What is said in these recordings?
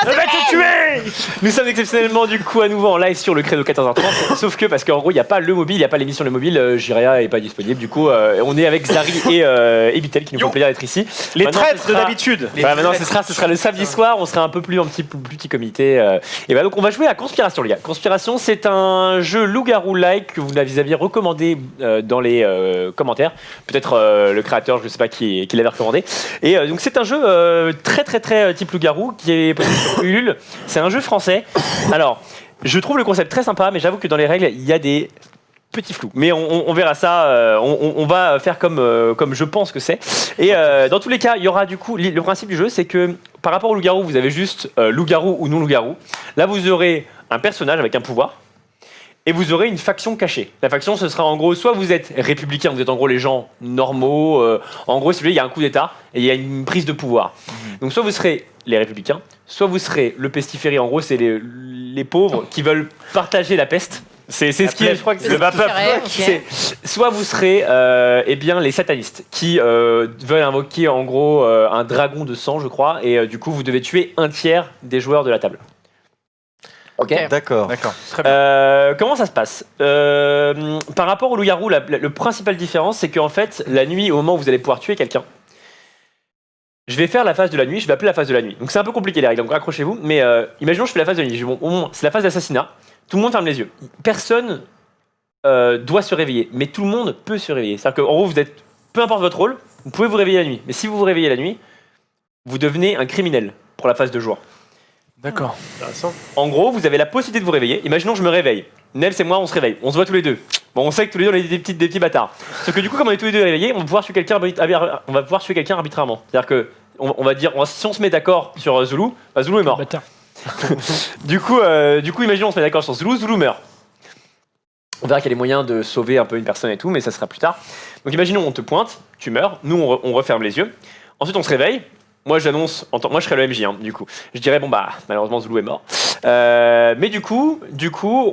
Je vais te tuer. Nous sommes exceptionnellement du coup à nouveau en live sur le créneau 14h30. Sauf que parce qu'en gros il n'y a pas le mobile, il n'y a pas l'émission Le Mobile, Jiria est pas disponible. Du coup on est avec Zari et Bitel qui nous font plaisir d'être ici. Les Maintenant, traîtres de d'habitude. Voilà, maintenant ce sera le samedi soir, on sera un peu plus en petit comité. Et bah donc on va jouer à Conspiration les gars. Conspiration c'est un jeu loup-garou-like que vous aviez recommandé dans les commentaires. Peut-être le créateur, je ne sais pas qui l'avait recommandé. Et donc c'est un jeu très type loup-garou qui est possible sur Ulule. C'est un jeu français. Alors je trouve le concept très sympa, mais j'avoue que dans les règles il y a des petits flous. Mais on verra ça, on va faire comme je pense que c'est. Et dans tous les cas, il y aura du coup, le principe du jeu, c'est que par rapport au loup-garou, vous avez juste loup-garou ou non loup-garou. Là, vous aurez un personnage avec un pouvoir. Et vous aurez une faction cachée. La faction, ce sera en gros, soit vous êtes républicain, vous êtes en gros les gens normaux. En gros, si vous voulez, il y a un coup d'État et il y a une prise de pouvoir. Donc soit vous serez les républicains, soit vous serez le pestiféré. En gros, c'est les pauvres qui veulent partager la peste. C'est ce qui est, je crois que c'est le vapeur. Soit vous serez eh bien, les satanistes qui veulent invoquer en gros un dragon de sang, je crois, et du coup vous devez tuer un tiers des joueurs de la table. Ok. D'accord. Très bien. Comment ça se passe par rapport au loup-garou, le principal différence, c'est qu'en fait, la nuit, au moment où vous allez pouvoir tuer quelqu'un, je vais faire la phase de la nuit, je vais appeler la phase de la nuit. Donc c'est un peu compliqué les règles, donc accrochez-vous. Mais imaginons je fais la phase de la nuit. C'est la phase d'assassinat. Tout le monde ferme les yeux. Personne doit se réveiller, mais tout le monde peut se réveiller. C'est-à-dire qu'en gros, vous êtes, peu importe votre rôle, vous pouvez vous réveiller la nuit. Mais si vous vous réveillez la nuit, vous devenez un criminel pour la phase de jour. D'accord. En gros, vous avez la possibilité de vous réveiller. Imaginons que je me réveille. Nels et moi, on se réveille. On se voit tous les deux. Bon, on sait que tous les deux, on est des petits bâtards. Sauf que du coup, comme on est tous les deux réveillés, on va pouvoir tuer quelqu'un arbitrairement. C'est-à-dire que on va dire, si on se met d'accord sur Zulu, bah, Zulu est mort. Du coup, imaginons on se met d'accord sur Zulu, Zulu meurt. On verra qu'il y a les moyens de sauver un peu une personne et tout, mais ça sera plus tard. Donc imaginons on te pointe, tu meurs, nous on referme les yeux. Ensuite on se réveille. Moi j'annonce, moi je serai le MJ du coup. Je dirais bon bah malheureusement Zulu est mort. Mais du coup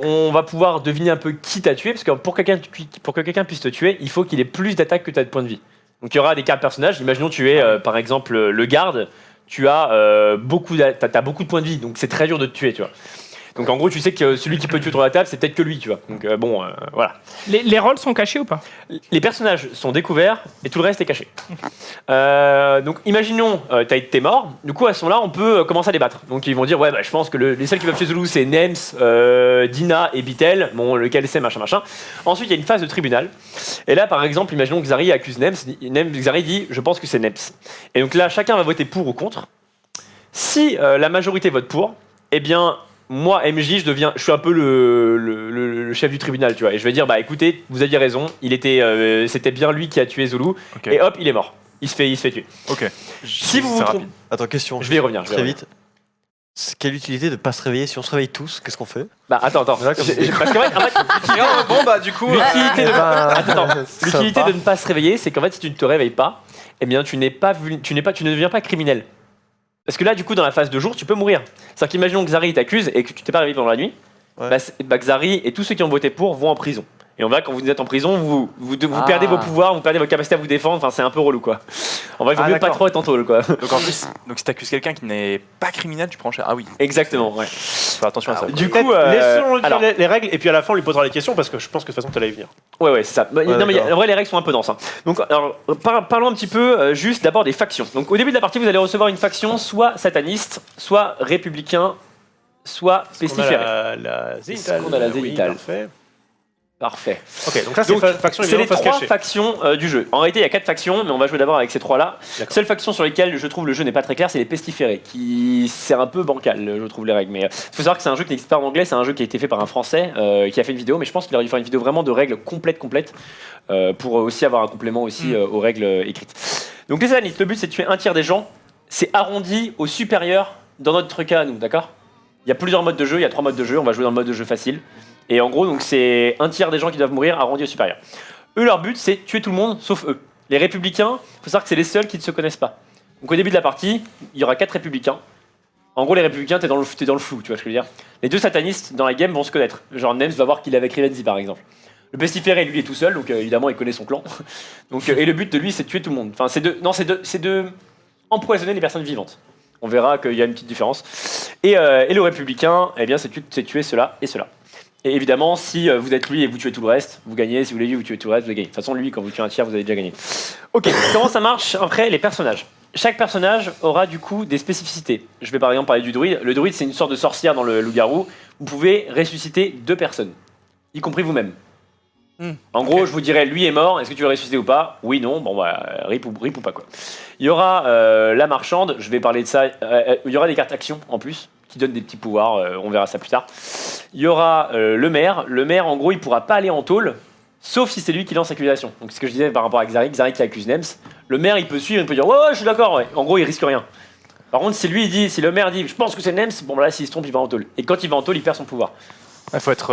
on va pouvoir deviner un peu qui t'a tué parce que pour que quelqu'un puisse te tuer, il faut qu'il ait plus d'attaques que tu as de points de vie. Donc il y aura des cartes personnages. Imaginons tu es par exemple le garde. Tu as beaucoup de points de vie, donc c'est très dur de te tuer, tu vois. Donc en gros, tu sais que celui qui peut te tuer sur la table, c'est peut-être que lui, tu vois. Donc voilà. Les rôles sont cachés ou pas? Les personnages sont découverts et tout le reste est caché. Donc imaginons, t'es mort. Du coup, à ce moment-là, on peut commencer à débattre. Donc ils vont dire, ouais, bah, je pense que les seuls qui peuvent tuer Zulu, c'est Nems, Dina et Bitel. Bon, lequel c'est, machin. Ensuite, il y a une phase de tribunal. Et là, par exemple, imaginons que Xari accuse Nems. Xari dit, je pense que c'est Nems. Et donc là, chacun va voter pour ou contre. Si la majorité vote pour, eh bien, moi, MJ, je suis un peu le chef du tribunal, tu vois. Et je vais dire, bah écoutez, vous aviez raison, c'était bien lui qui a tué Zulu, okay. Et hop, il est mort. Il se fait tuer. Ok. Si vous vous trompez... Attends, question. Je vais y revenir. Très vite. Quelle utilité de ne pas se réveiller? Si on se réveille tous, qu'est-ce qu'on fait? Bah attends. Parce qu'en fait, bon bah du coup... L'utilité de ne pas se réveiller, c'est qu'en fait, si tu ne te réveilles pas, eh bien, tu ne deviens pas criminel. Parce que là, du coup, dans la phase de jour, tu peux mourir. C'est-à-dire qu'imaginons que Xari t'accuse et que tu t'es pas réveillé pendant la nuit, ouais. bah, Xari et tous ceux qui ont voté pour vont en prison. Et on va, quand vous êtes en prison, vous perdez vos pouvoirs, vous perdez votre capacité à vous défendre, enfin c'est un peu relou quoi. En vrai, il vaut mieux pas trop être en tôle quoi. Donc en plus, si t'accuses quelqu'un qui n'est pas criminel, tu prends cher. Ah oui. Exactement, ouais. Faut attention à ça. Du coup, laissons les règles et puis à la fin on lui posera les questions parce que je pense que de toute façon tu allais y venir. Ouais, c'est ça. Non, mais en vrai, les règles sont un peu denses. Hein. Donc, alors, parlons un petit peu juste d'abord des factions. Donc, au début de la partie, vous allez recevoir une faction soit sataniste, soit républicain, soit pestiféré. On a la Zénithal. Parfait. Ok, donc ça c'est les trois factions du jeu. En réalité, il y a 4 factions, mais on va jouer d'abord avec ces 3-là. Seule faction sur lesquelles je trouve le jeu n'est pas très clair, c'est les pestiférés, c'est un peu bancal, je trouve les règles. Mais il faut savoir que c'est un jeu qui n'existe pas en anglais, c'est un jeu qui a été fait par un Français qui a fait une vidéo, mais je pense qu'il aurait dû faire une vidéo vraiment de règles complètes pour aussi avoir un complément aussi aux règles écrites. Donc les satanistes, le but c'est de tuer un tiers des gens, c'est arrondi au supérieur dans notre cas à nous, d'accord? Il y a plusieurs modes de jeu, il y a 3 modes de jeu, on va jouer dans le mode de jeu facile. Et en gros, donc c'est un tiers des gens qui doivent mourir arrondi au supérieur. Eux, leur but, c'est tuer tout le monde, sauf eux. Les républicains, il faut savoir que c'est les seuls qui ne se connaissent pas. Donc au début de la partie, il y aura 4 républicains. En gros, les républicains, t'es dans le flou, tu vois ce que je veux dire. Les 2 satanistes dans la game vont se connaître. Genre Nems va voir qu'il est avec Rivenzi, par exemple. Le pestiféré, lui, est tout seul, donc évidemment, il connaît son clan. Donc, et le but de lui, c'est de tuer tout le monde. Enfin, c'est deux empoisonner les personnes vivantes. On verra qu'il y a une petite différence. Et le républicain, eh bien, c'est tuer cela et cela. Et évidemment, si vous êtes lui et vous tuez tout le reste, vous gagnez. Si vous l'avez vu, vous tuez tout le reste, vous gagnez. De toute façon, lui, quand vous tuez un tiers, vous avez déjà gagné. Ok, comment ça marche après les personnages? Chaque personnage aura du coup des spécificités. Je vais par exemple parler du druide. Le druide, c'est une sorte de sorcière dans le loup-garou. Vous pouvez ressusciter 2 personnes, y compris vous-même. En gros, je vous dirais, lui est mort, est-ce que tu veux le ressusciter ou pas? Oui, non, bon, bah, rip ou pas, quoi. Il y aura la marchande, je vais parler de ça. Il y aura des cartes actions en plus, qui donnent des petits pouvoirs, on verra ça plus tard. Il y aura le maire, en gros, il pourra pas aller en tôle, sauf si c'est lui qui lance l'accusation. Donc, ce que je disais par rapport à Xari qui accuse Nems. Le maire, il peut suivre, il peut dire, ouais, je suis d'accord, ouais. En gros, il risque rien. Par contre, si le maire dit, je pense que c'est Nems, bon, là, s'il se trompe, il va en tôle. Et quand il va en tôle, il perd son pouvoir. Il faut être.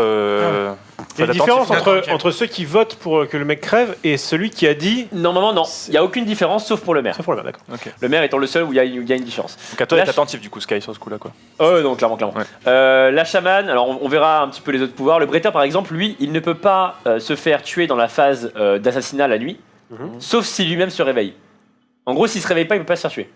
Il y a une différence entre ceux qui votent pour que le mec crève et celui qui a dit. Normalement, non. Il n'y a aucune différence sauf pour le maire. Sauf pour le maire, d'accord. Ok. Le maire étant le seul où il y a une différence. Donc à toi Là, d'être attentif du coup, Sky, sur ce coup-là, quoi. Non, clairement. Ouais. La chamane, alors on verra un petit peu les autres pouvoirs. Le bretteur, par exemple, lui, il ne peut pas se faire tuer dans la phase d'assassinat la nuit, sauf si lui-même se réveille. En gros, s'il se réveille pas, il peut pas se faire tuer.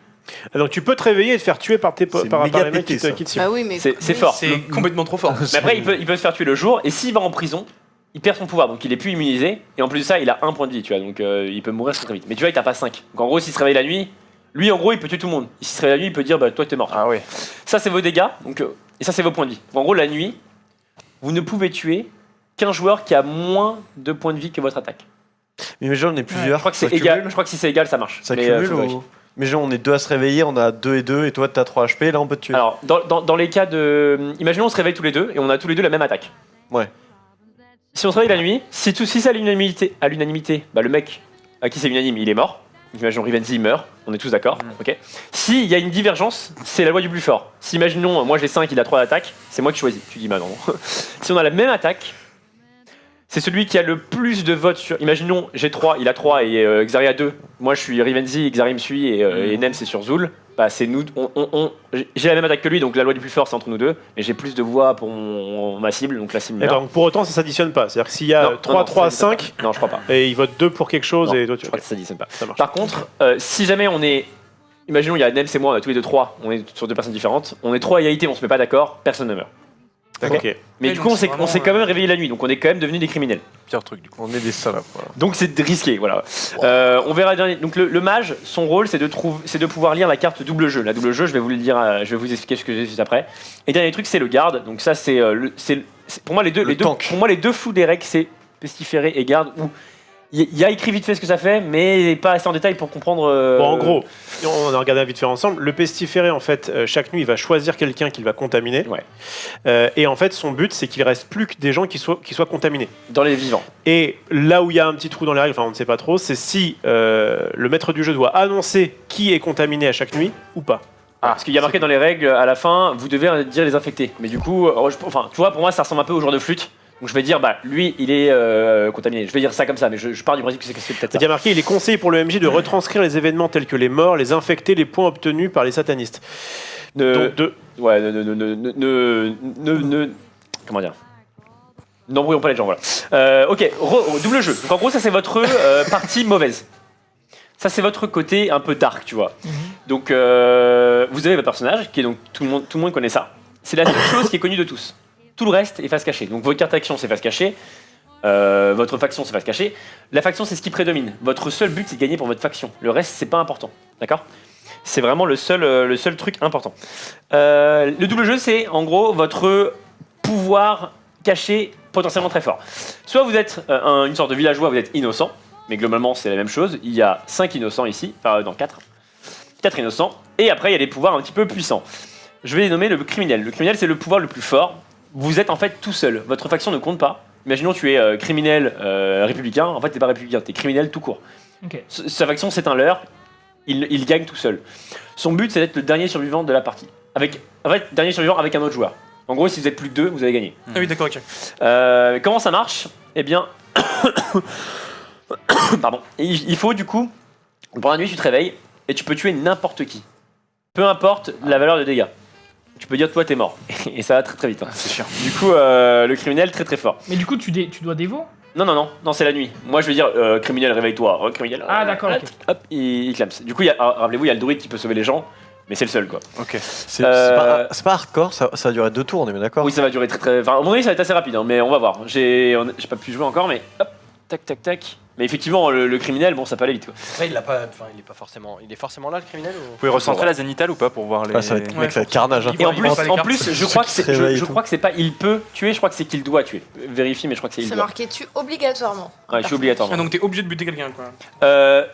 Donc tu peux te réveiller et te faire tuer par méga les mecs pété, qui te suivent. Ah oui, mais C'est fort. C'est complètement trop fort. Mais après, il peut se faire tuer le jour, et s'il va en prison, il perd son pouvoir, donc il est plus immunisé, et en plus de ça, il a 1 point de vie, tu vois, donc il peut mourir très vite. Mais tu vois, il t'a pas 5. Donc en gros, s'il se réveille la nuit, lui, en gros, il peut tuer tout le monde. Et s'il se réveille la nuit, il peut dire, bah toi, t'es mort. Ah oui. Ça, c'est vos dégâts, donc, et ça, c'est vos points de vie. En gros, la nuit, vous ne pouvez tuer qu'un joueur qui a moins de points de vie que votre attaque. Mais genre, on est plusieurs. Je crois que c'est ça égal. cumule Je crois que si c'est égal, ça marche. Ça Mais, cumule faut vérifier. ou... Mais genre, on est 2 à se réveiller, on a 2 et 2, et toi, t'as 3 HP, là, on peut te tuer. Alors, dans les cas de. Imaginons on se réveille tous les deux et on a tous les deux la même attaque. Ouais. Si on se réveille la nuit, si c'est à l'unanimité, bah le mec à qui c'est unanime, il est mort. Imaginons Rivenzi meurt, on est tous d'accord. Ok. S'il y a une divergence, c'est la loi du plus fort. Si imaginons, moi j'ai 5, il a 3 d'attaque, c'est moi qui choisis. Tu dis bah non. Si on a la même attaque, c'est celui qui a le plus de votes sur. Imaginons, j'ai 3, il a 3 et Xari a 2. Moi je suis Rivenzi, Xari me suit et Nem c'est sur Zul. Bah c'est nous. J'ai la même attaque que lui, donc la loi du plus fort c'est entre nous deux. Mais j'ai plus de voix pour ma cible, donc la cible meurt. D'accord, donc pour autant ça s'additionne pas. C'est-à-dire que s'il y a Non, 3, 3, ça s'additionne 5 pas. Non, je crois pas. et ils votent 2 pour quelque chose Non, et toi tu. Je crois que ça s'additionne pas. Ça marche. Par contre, si jamais on est. Imaginons, il y a Nem et moi, on a tous les deux 3, on est sur 2 personnes différentes. On est 3 à égalité, on se met pas d'accord, personne ne meurt. Ok. Mais Ouais, du donc coup, c'est on s'est vraiment, quand même réveillé la nuit, donc on est quand même devenus des criminels. Pire truc du coup. On est des salopes, voilà. Donc c'est risqué, voilà. On verra dernier. Donc le mage, son rôle, c'est de pouvoir lire la carte double jeu. La double jeu, je vais vous le dire, je vais vous expliquer ce que j'ai juste après. Et dernier truc, c'est le garde. Donc ça, c'est pour moi les deux tank. pour moi les deux flous des règles, c'est pestiféré et garde. Où il y a écrit vite fait ce que ça fait, mais pas assez en détail pour comprendre. Bon, en gros, on a regardé vite fait ensemble. Le pestiféré, en fait, chaque nuit, il va choisir quelqu'un qu'il va contaminer. Ouais. Et en fait, son but, c'est qu'il reste plus que des gens qui soient contaminés. Dans les vivants. Et là où il y a un petit trou dans les règles, enfin, on ne sait pas trop, c'est si le maître du jeu doit annoncer qui est contaminé à chaque nuit ou pas. Parce qu'il y a marqué dans les règles à la fin, vous devez dire les infectés. Mais du coup, enfin, tu vois, pour moi, ça ressemble un peu au joueur de flûte. Donc je vais dire, bah lui, il est contaminé. Je vais dire ça comme ça, mais je pars du principe que c'est peut-être ça. Il y a marqué, il est conseillé pour le MJ de retranscrire les événements tels que les morts, les infectés, les points obtenus par les satanistes. Donc, Ouais, comment dire? N'embrouillons pas les gens, voilà. Ok, double jeu. Donc en gros, ça c'est votre partie mauvaise. Ça c'est votre côté un peu dark, tu vois. Donc vous avez votre personnage, qui est donc tout le monde connaît ça. C'est la seule chose qui est connue de tous. Tout le reste est face cachée. Donc votre carte action c'est face cachée. Votre faction c'est face cachée. La faction c'est ce qui prédomine. Votre seul but c'est de gagner pour votre faction. Le reste c'est pas important. D'accord? C'est vraiment le seul truc important. Le double jeu c'est en gros votre pouvoir caché potentiellement très fort. Soit vous êtes une sorte de villageois, vous êtes innocent. Mais globalement c'est la même chose. Il y a 5 innocents ici. Enfin non 4. 4 innocents. Et après il y a des pouvoirs un petit peu puissants. Je vais les nommer le criminel. Le criminel c'est le pouvoir le plus fort. Vous êtes en fait tout seul. Votre faction ne compte pas. Imaginons tu es criminel républicain. En fait, t'es pas républicain, t'es criminel tout court. Ok. Sa faction, c'est un leurre. Il gagne tout seul. Son but, c'est d'être le dernier survivant de la partie. Dernier survivant avec un autre joueur. En gros, si vous êtes plus de 2, vous avez gagné. Ah oui, d'accord, ok. Comment ça marche? Eh bien, pardon. Il faut du coup, pendant la nuit, tu te réveilles et tu peux tuer n'importe qui. Peu importe la valeur de dégâts. Tu peux dire toi t'es mort et ça va très très vite. Hein. C'est chiant. Du coup le criminel très très fort. Mais du coup, tu dois dévo? Non, c'est la nuit. Moi, je vais dire criminel, réveille-toi. Criminel. Ah, d'accord, ok. Hop, il clame. Du coup, rappelez-vous, il y a le druide qui peut sauver les gens, mais c'est le seul, quoi. Ok. C'est pas hardcore, ça va durer 2 tours, on est bien d'accord? Oui, ça va durer très. Enfin, à mon avis, ça va être assez rapide, hein, mais on va voir. J'ai pas pu jouer encore, mais hop, tac. Mais effectivement, le criminel, bon, ça peut aller vite, quoi. Après, il est forcément là le criminel ou... Vous pouvez recentrer la zénitale ou pas pour voir les. Ouais, ça va être, mec, ça va être carnage. Hein. Et en Il voit pas les plus, cartes. je crois que Ceux qui se réveillent et je tout. crois que c'est pas il peut tuer, je crois que c'est qu'il doit tuer. Vérifie, mais je crois que c'est il C'est doit. marqué tu obligatoirement. Ouais, je suis obligatoire. Ah, donc t'es obligé de buter quelqu'un, quoi.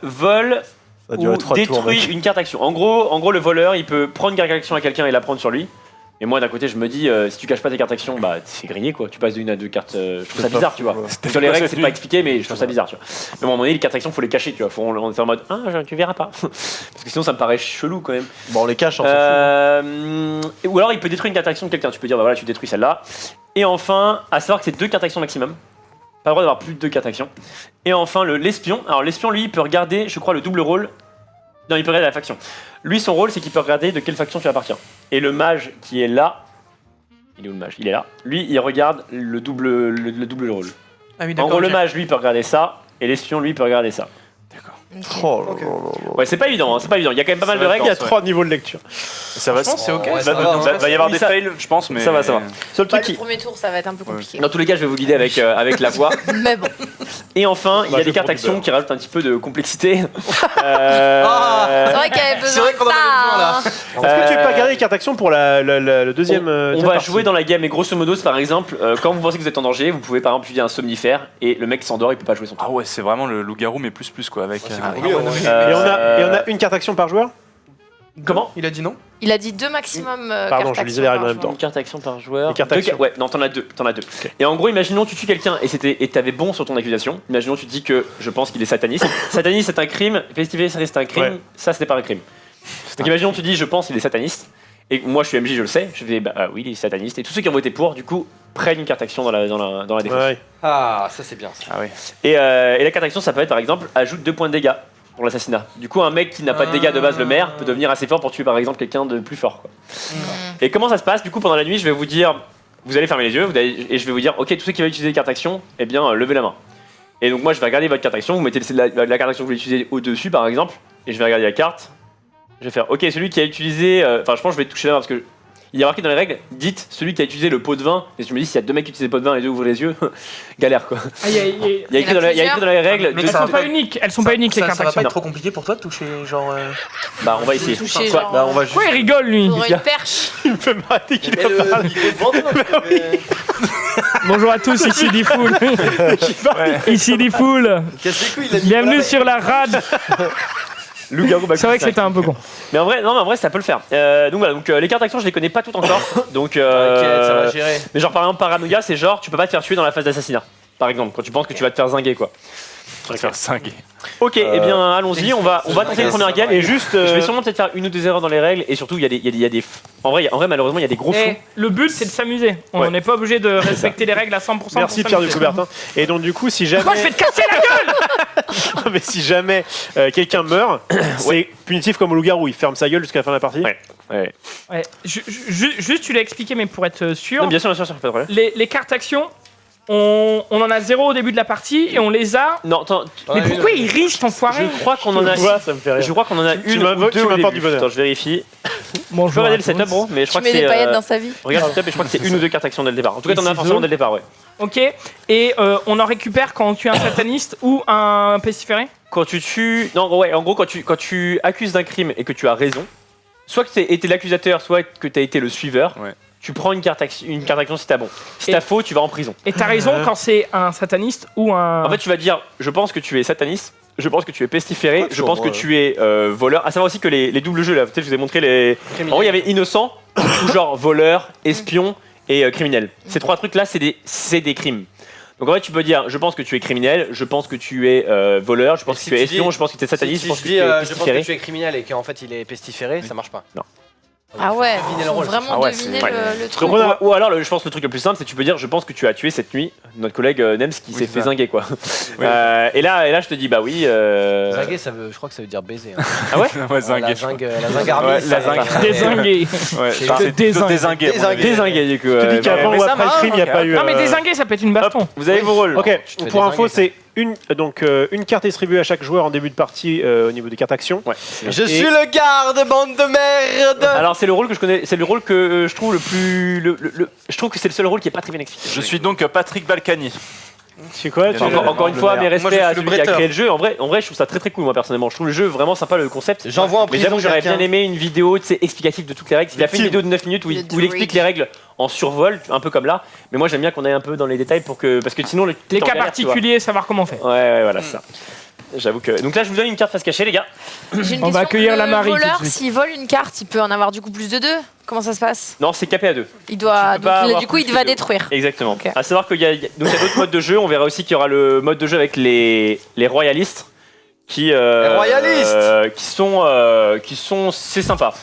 Vol Ça va ou durer 3 tours, détruit mec. une carte action. En gros, le voleur, il peut prendre une carte action à quelqu'un et la prendre sur lui. Et moi, d'un côté, je me dis, si tu caches pas tes cartes action, bah c'est grillé, quoi. Tu passes de 1 à 2 cartes. Je trouve ça bizarre, tu vois. Sur les règles, c'est pas expliqué, mais je trouve ça bizarre, tu vois. Mais à un moment donné, les cartes action, faut les cacher, tu vois. On est en mode, tu verras pas. Parce que sinon, ça me paraît chelou quand même. Bon, on les cache, on s'en fout. Ou alors, il peut détruire une carte action de quelqu'un. Tu peux dire, bah voilà, tu détruis celle-là. Et enfin, à savoir que c'est 2 cartes action maximum. Pas le droit d'avoir plus de 2 cartes action. Et enfin, l'espion. Alors, l'espion, lui, il peut regarder, je crois, le double rôle. Non, il peut regarder la faction. Lui, son rôle, c'est qu'il peut regarder de quelle faction tu appartiens. Et le mage qui est là. Il est où le mage? Il est là. Lui, il regarde le double rôle. Ah oui, En d'accord. gros, le ok. mage, lui, peut regarder ça. Et l'espion, lui, peut regarder ça. Oh là là là. Ouais, c'est pas évident, hein, c'est pas évident. Il y a quand même pas mal de va règles. Il y a Ouais. 3 niveaux de lecture. Ça va. Franchement, c'est ok. Ouais, Va ça y avoir Oui, des ça- fails, je pense, mais. Ça va. Seul Bah, truc le qui. premier tour, ça va être un peu compliqué. Dans tous les cas, je vais vous guider avec la voix. Mais bon. Et enfin, il y Bah, a je des cartes prends du actions beurre. qui rajoutent un petit peu de complexité. C'est vrai qu'il y avait besoin vrai de qu'on en avait besoin, là. ça. Est-ce que tu veux pas garder les cartes action pour le deuxième On deuxième va partie jouer dans la game, et grosso modo, c'est par exemple, quand vous pensez que vous êtes en danger, vous pouvez par exemple utiliser un somnifère et le mec s'endort, il peut pas jouer son tour. Ah ouais, c'est vraiment le loup-garou, mais plus quoi, avec. Et on a une carte action par joueur. Comment? Il a dit non. Il a dit 2 maximum. Pardon, cartes je lisais les action règles en par même temps. Une carte action par joueur. Des cartes Deux action. ouais, non, t'en as deux. Et en gros, imaginons tu tues quelqu'un et t'avais bon sur ton accusation. Imaginons tu te dis que je pense qu'il est sataniste. Sataniste c'est un crime, festiver c'est un crime, Ouais. ça c'était pas un crime. Donc imaginons tu dis je pense qu'il est sataniste. Et moi je suis MJ, je le sais, je vais oui il est sataniste. Et tous ceux qui ont voté pour, du coup, prennent une carte action dans la défense. Ouais. Ah, ça c'est bien. Ça. Ah oui. Et la carte action ça peut être par exemple ajoute 2 points de dégâts pour l'assassinat. Du coup un mec qui n'a pas de dégâts de base, le maire, peut devenir assez fort pour tuer par exemple quelqu'un de plus fort, quoi. Et comment ça se passe? Du coup pendant la nuit je vais vous dire, vous allez fermer les yeux et je vais vous dire ok tous ceux qui veulent utiliser les cartes action, eh bien levez la main. Et donc moi je vais regarder votre carte action, vous mettez la carte action que vous voulez utiliser au-dessus par exemple, et je vais regarder la carte. Je vais faire ok celui qui a utilisé, enfin je pense que je vais toucher la main parce que il y a marqué dans les règles, dites celui qui a utilisé le pot de vin, et je me dis s'il y a 2 mecs qui utilisent le pot de vin et les deux ouvrent les yeux, galère quoi. Ah, Il y a écrit dans les règles, Mais deux- elles sont pas uniques. Elles sont pas uniques les cartes Ça va pas action. être trop compliqué pour toi de toucher genre. bah on va essayer. Toucher, Soit- genre, Bah, on va juste. Pourquoi il rigole lui? faudrait une perche. Il me fait marrer qu'il Mais a le parlé. niveau devant toi. Bonjour à tous, ici Diffoul. Ici Diffoul. Casse les couilles, il a mis Bienvenue pas sur la rade. Loup-garou, C'est vrai que c'était un peu con. Mais en vrai, ça peut le faire. Donc voilà, les cartes action, je les connais pas toutes encore. Donc, T'inquiète, ça va gérer. mais genre par exemple, paranoïa, c'est genre tu peux pas te faire tuer dans la phase d'assassinat. Par exemple, quand tu penses que tu vas te faire zinguer quoi. Je vais faire 5. Ok, eh bien allons-y, on va tenter une première game. Et juste, Je vais sûrement peut-être faire une ou deux erreurs dans les règles et surtout il y a des en vrai malheureusement il y a des gros fous. Et le but c'est de s'amuser. On Ouais. n'est pas obligé de respecter les règles à 100%. merci pour Pierre s'amuser. de Coubertin. Et donc du coup, si jamais, Moi je vais te casser la gueule. mais si jamais quelqu'un meurt, c'est punitif comme au loup-garou. Il ferme sa gueule jusqu'à la fin de la partie. Ouais. Ouais. Ouais, juste tu l'as expliqué mais pour être sûr, Non, bien sûr, pas de problème. les cartes actions, on en a 0 au début de la partie et on les a. Non, attends, Mais pourquoi il rit cet enfoiré? je crois qu'on en a Tu vois, ça me fait rire. je crois qu'on en a Tu une m'invoques- ou deux tu au m'apportes début. du bonheur. Attends, je vérifie. Je peux Bonjour. regarder à le setup, tous. bro, mais je crois Tu que mets c'est des paillettes dans sa vie. regarde le setup et je crois que c'est une ou deux cartes actions dès le départ. En tout cas, t'en as ciseaux. forcément dès le départ, ouais. Ok. Et on en récupère quand tu es un sataniste ou un pestiféré. Quand tu tues. Non, ouais, en gros, quand tu accuses d'un crime et que tu as raison, soit que tu as été l'accusateur, soit que tu as été le suiveur, Ouais. tu prends une carte action si t'as bon. Si t'as faux, tu vas en prison. Et t'as raison quand c'est un sataniste ou un. En fait, tu vas dire je pense que tu es sataniste, je pense que tu es pestiféré, Ouais, je pense que ouais. tu es voleur. À savoir aussi que les doubles jeux là, peut-être je vous ai montré les. En gros, il y avait innocent, ou genre voleur, espion et criminel. Ces 3 trucs là, c'est des crimes. Donc en fait, tu peux dire je pense que tu es criminel, je pense que tu es voleur, je pense Et que si tu es tu espion, dis- je pense que tu es sataniste, Si je pense je que dis tu es je pense que pestiféré. tu es criminel et qu'en fait il est pestiféré, ça marche pas. Ah ouais, deviner le faut rôle. vraiment Ah ouais, deviner c'est- le Donc, truc. ou alors, je pense que le truc le plus simple, c'est que tu peux dire, je pense que tu as tué cette nuit notre collègue Nems qui s'est c'est fait ça. zinguer, quoi. Et là, je te dis, bah oui. Zinguer, je crois que ça veut dire baiser. Hein. Ah ouais Ouais, zingué. La zingue armée, Ouais, ça- la zingue. Dézingué. Ouais, C'est c'est plutôt dézingué. dézingué. à mon avis. Dézingué, du coup. Je te dis qu'avant mais ou ça après le va, crime, il n'y a ok. pas eu. Non mais dézingué, ça peut être une baston. Vous avez vos rôles. Ok, te fais pour info, dézinguer, c'est une carte distribuée à chaque joueur en début de partie au niveau des cartes actions. Ouais. Je suis le garde, bande de merde. Alors c'est le rôle que je connais, c'est le rôle que je trouve le plus, je trouve que c'est le seul rôle qui est pas très bien expliqué. Je suis donc Patrick Balkany. C'est quoi Bien sûr. Encore une fois, mes Moi, je respects suis à le celui qui a bretteur. créé le jeu. En vrai, je trouve ça très très cool moi personnellement. Je trouve le jeu vraiment sympa, le concept. J'envoie en Mais prison j'avoue que j'aurais bien quelqu'un. aimé une vidéo explicative de toutes les règles. Il a fait une vidéo de 9 minutes où il Le explique druide. les règles en survol, un peu comme là. Mais moi j'aime bien qu'on aille un peu dans les détails parce que sinon Les t'es en cas galère, tu vois. particuliers, savoir comment faire. Ouais, voilà, c'est ça. J'avoue que. Donc là, je vous donne une carte face cachée, les gars. J'ai une On va question. accueillir Le la Marie tout de voleur, suite. s'il vole une carte, il peut en avoir du coup plus de 2. Comment ça se passe? Non, c'est capé à 2. Il doit. Tu peux pas avoir Du coup, il plus va que deux. détruire. Exactement. Ok. À savoir qu'il y a d'autres modes de jeu. On verra aussi qu'il y aura le mode de jeu avec les royalistes qui qui sont c'est sympa.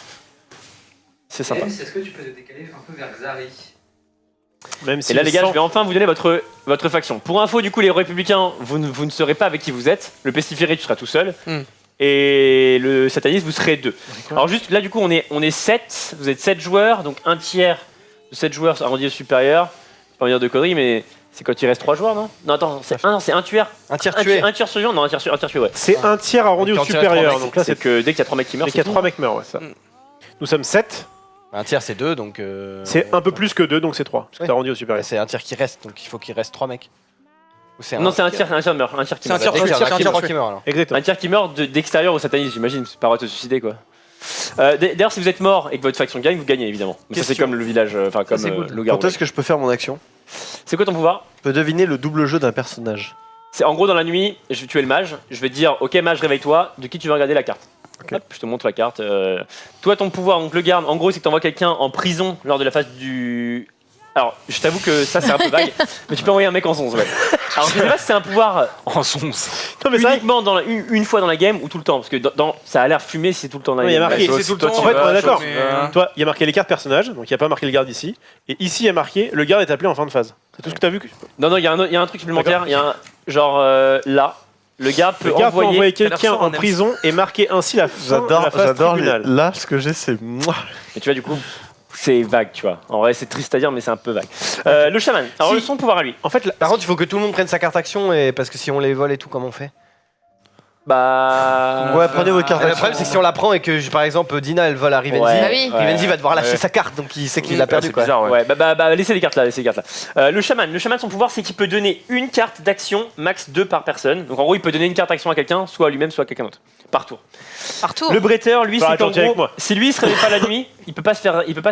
C'est sympa. Est-ce que tu peux te décaler un peu vers Xari? Même si Et là, les gars, le je vais enfin vous donner votre faction. Pour info, du coup, les républicains, vous ne saurez pas avec qui vous êtes. Le pestiféré, tu seras tout seul. Et le sataniste, vous serez 2. Alors juste là, du coup, on est 7. Vous êtes 7 joueurs, donc un tiers de 7 joueurs arrondi au supérieur. Pas dire de conneries, mais c'est quand il reste 3 joueurs, non? Non, attends, c'est un tueur. Un tir tué. Un tueur survivant? Non, un tueur tué, ouais. C'est un tiers arrondi Donc, au quand il reste trois supérieur. mecs, Donc là, C'est c'est que dès qu'il y a 3 mecs qui meurent, dès qu'il y a c'est 3 mecs meurent, ouais, ça. Nous sommes 7. Un tir c'est 2 donc. C'est un peu plus que 2, donc c'est 3. Parce que Ouais. t'as arrondi au supérieur. C'est un tir qui reste donc il faut qu'il reste 3 mecs. Ou c'est Non, c'est un tiers meurt. Un tiers qui C'est un meurt. tir tué. tir C'est un tir tué. qui meurt alors. Exactement. Un tiers qui meurt d'extérieur au sataniste, j'imagine. C'est pas vrai de se suicider, quoi. D'ailleurs, si vous êtes mort et que votre faction gagne, vous gagnez évidemment. Mais ça, c'est Question. comme le village, enfin comme c'est cool. le garou. Quand est-ce que je peux faire mon action? C'est quoi ton pouvoir? Je peux deviner le double jeu d'un personnage. C'est en gros dans la nuit, je vais tuer le mage. Je vais te dire, ok mage, réveille-toi. De qui tu veux regarder la carte? Hop, je te montre la carte. Toi, ton pouvoir, donc le garde, en gros, c'est que tu envoies quelqu'un en prison lors de la phase du. Alors, je t'avoue que ça, c'est un peu vague, mais tu peux envoyer un mec en sonze, ouais. Alors, je sais pas si c'est un pouvoir En sonce. Non, mais c'est vrai. uniquement une fois dans la game ou tout le temps, parce que ça a l'air fumé si c'est tout le temps dans la Non, il y a game. marqué. toi, C'est tout le toi, temps. tu En fait, vas, on est d'accord. toi, tu vas. Toi, il y a marqué les cartes personnages, donc il n'y a pas marqué le garde ici. Et ici, il y a marqué le garde est appelé en fin de phase. C'est tout ce que tu as vu. Non, il y a un truc supplémentaire. Il y a un genre là, le garde peut Le garde peut envoyer. envoyer quelqu'un l'air en fort, prison et marquer ainsi la fin de la phase J'adore. tribunal. Là, ce que j'ai, c'est moi. Et tu vois, du coup, c'est vague, tu vois. En vrai, c'est triste à dire, mais c'est un peu vague. Le chaman. Alors, Si. son pouvoir à lui. En fait, Par contre, il faut que tout le monde prenne sa carte action et parce que si on les vole et tout, comment on fait? Bah. Ouais, prenez votre carte Le d'action. problème c'est que si on la prend et que par exemple Dina elle vole à Rivenzi, Ouais. Bah oui. Rivenzi va devoir lâcher Ouais. sa carte donc il sait qu'il l'a perdu C'est quoi. bizarre, ouais. Ouais, laissez les cartes là, le chaman, son pouvoir, c'est qu'il peut donner une carte d'action, max 2 par personne. Donc en gros, il peut donner une carte d'action à quelqu'un, soit à lui-même, soit à quelqu'un d'autre, par tour. Partout. Le bretteur, lui, Faut c'est arrêter qu'en de dire avec gros, moi. si lui il se réveille pas la nuit, il peut pas se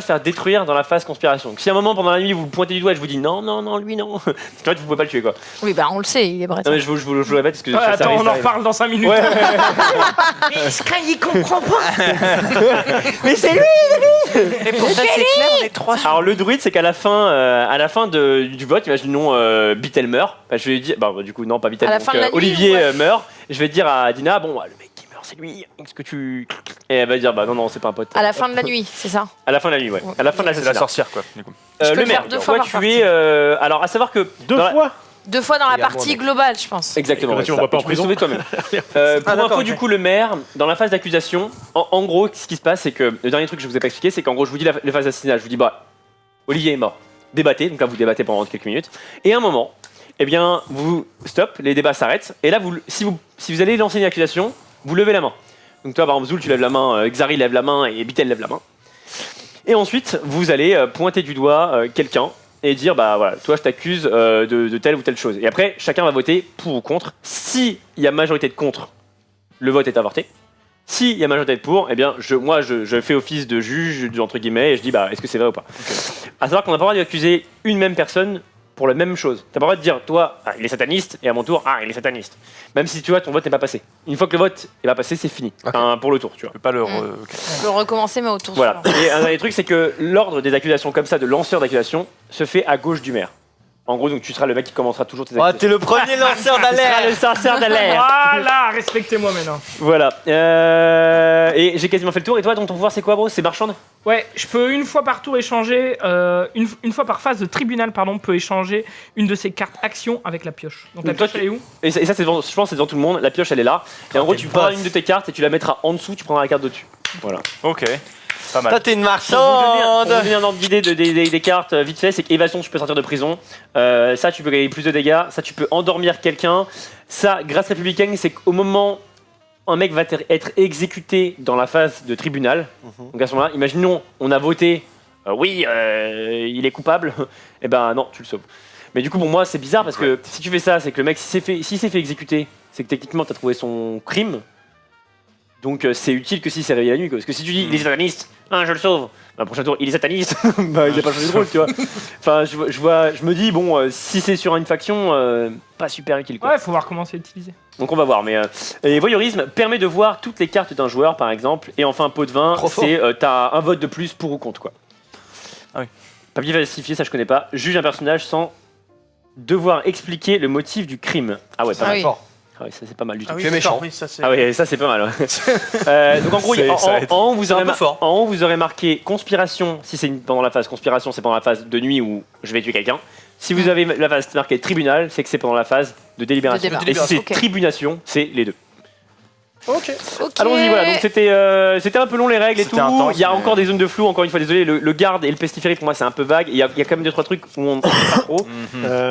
faire détruire dans la phase conspiration. Donc si à un moment pendant la nuit vous pointez du doigt et je vous dis non, lui non, en fait vous pouvez pas le tuer quoi. Oui, bah on le sait, il est bretteur. Non mais je vous le répète parce que Ouais, ça attends, arrive, on ça en arrive. reparle dans 5 minutes. Il comprend pas. Mais c'est lui. Et pour ça c'est clair, on est 3 sur. Alors le druide, c'est qu'à la fin du vote, imaginons Bittel meurt. Bah, je vais lui dire, du coup non pas Bittel, À la donc, fin de la nuit, Olivier ouais. meurt. Et je vais dire à Dina, bon le mec qui meurt c'est lui. Est-ce que tu Et elle va dire bah non c'est pas un pote. À la fin de la nuit, c'est ça. À la fin de la nuit, ouais. À la fin de C'est la l'assassinat. sorcière, quoi, du coup. Je peux Le le faire maire, 2 fois toi par tu partie. es. Alors à savoir que deux dans la- fois. 2 fois dans la Également, partie donc. globale, je pense. Exactement. Et ouais, tu c'est envoies ça. pas en Et tu peux prison. sauver toi-même. Pour d'accord, info, ok. du coup, le maire, dans la phase d'accusation, en gros, ce qui se passe, c'est que le dernier truc que je vous ai pas expliqué, c'est qu'en gros, je vous dis les phases d'assassinat. Je vous dis, Olivier est mort. Débattez. Donc là, vous débattez pendant quelques minutes. Et à un moment, eh bien, vous stop, les débats s'arrêtent. Et là, si vous allez lancer une accusation, vous levez la main. Donc toi, par exemple, Zoul, tu lèves la main, Xari lève la main et Bittel lève la main. Et ensuite, vous allez pointer du doigt quelqu'un et dire toi je t'accuse de telle ou telle chose. Et après, chacun va voter pour ou contre. Si il y a majorité de contre, le vote est avorté. S'il y a majorité de pour, eh bien je fais office de juge entre guillemets et je dis est-ce que c'est vrai ou pas. À savoir qu'on n'a pas le droit d'accuser une même personne pour la même chose. T'as pas le droit de dire toi il est sataniste et à mon tour il est sataniste. Même si tu vois ton vote n'est pas passé. Une fois que le vote est pas passé, c'est fini. Enfin, pour le tour, tu vois. Tu peux pas le. Ok. Je peux recommencer, mais au tour Voilà. suivant. Et un dernier truc, c'est que l'ordre des accusations comme ça, de lanceur d'accusation, se fait à gauche du maire. En gros, donc tu seras le mec qui commencera toujours tes Ah, actions. t'es le premier lanceur Tu seras le d'alerte. sorcier d'alerte. Voilà, respectez-moi maintenant. Voilà. Et j'ai quasiment fait le tour. Et toi, donc ton pouvoir, c'est quoi, bro? C'est marchande? Ouais, je peux une fois par tour échanger, une fois par phase de tribunal, pardon, peut échanger une de ses cartes action avec la pioche. Donc la Donc toi, pioche, elle est où? Et ça, c'est devant, je pense que c'est devant tout le monde. La pioche, elle est là. Et en gros, tu prends une de tes cartes et tu la mettras en dessous. Tu prendras la carte dessus. Voilà. Ok, pas mal. Toi, t'es une Pour marchande. vous donner un ordre d'idée des cartes vite fait, c'est qu'évasion, tu peux sortir de prison. Ça, tu peux gagner plus de dégâts. Ça, tu peux endormir quelqu'un. Ça, grâce républicaine, c'est qu'au moment un mec va être exécuté dans la phase de tribunal. Donc à ce moment-là, imaginons, on a voté, oui, il est coupable. Eh ben non, tu le sauves. Mais du coup, pour moi, c'est bizarre parce que si tu fais ça, c'est que le mec, s'il s'est fait exécuter, c'est que techniquement, tu as trouvé son crime. Donc c'est utile que s'il s'est réveillé la nuit. Quoi. Parce que si tu dis, il est sataniste, je le sauve. Bah, prochain tour, il est sataniste, bah, il n'a pas changé de rôle, tu vois. Enfin, je me dis, bon, si c'est sur une faction, pas super utile. Quoi. Ouais, faut voir comment c'est utilisé. Donc on va voir. Mais et voyeurisme permet de voir toutes les cartes d'un joueur, par exemple. Et enfin, pot de vin, Trop fort. c'est t'as un vote de plus pour ou contre, quoi. Ah oui. Papier falsifié, ça je connais pas. Juge un personnage sans devoir expliquer le motif du crime. Ah ouais, pas Ah mal. oui. Ah ouais, ça c'est pas mal du tout. Tu es méchant. Oui, ça c'est. Ah oui, ça c'est pas mal. Ouais. Donc en gros, en haut, vous aurez marqué conspiration. Si c'est pendant la phase conspiration, c'est pendant la phase de nuit où je vais tuer quelqu'un. Si vous avez la phase marquée tribunal, c'est que c'est pendant la phase de délibération. De Et si délibération, c'est ok. tribunation, c'est les deux. Ok. Allons-y, voilà. Donc c'était un peu long les règles et tout. C'était intense, Il y a mais- encore des zones de flou. Encore une fois, désolé. Le garde et le pestiféré pour moi c'est un peu vague. Il y a quand même 2-3 trucs où on ne sait pas trop.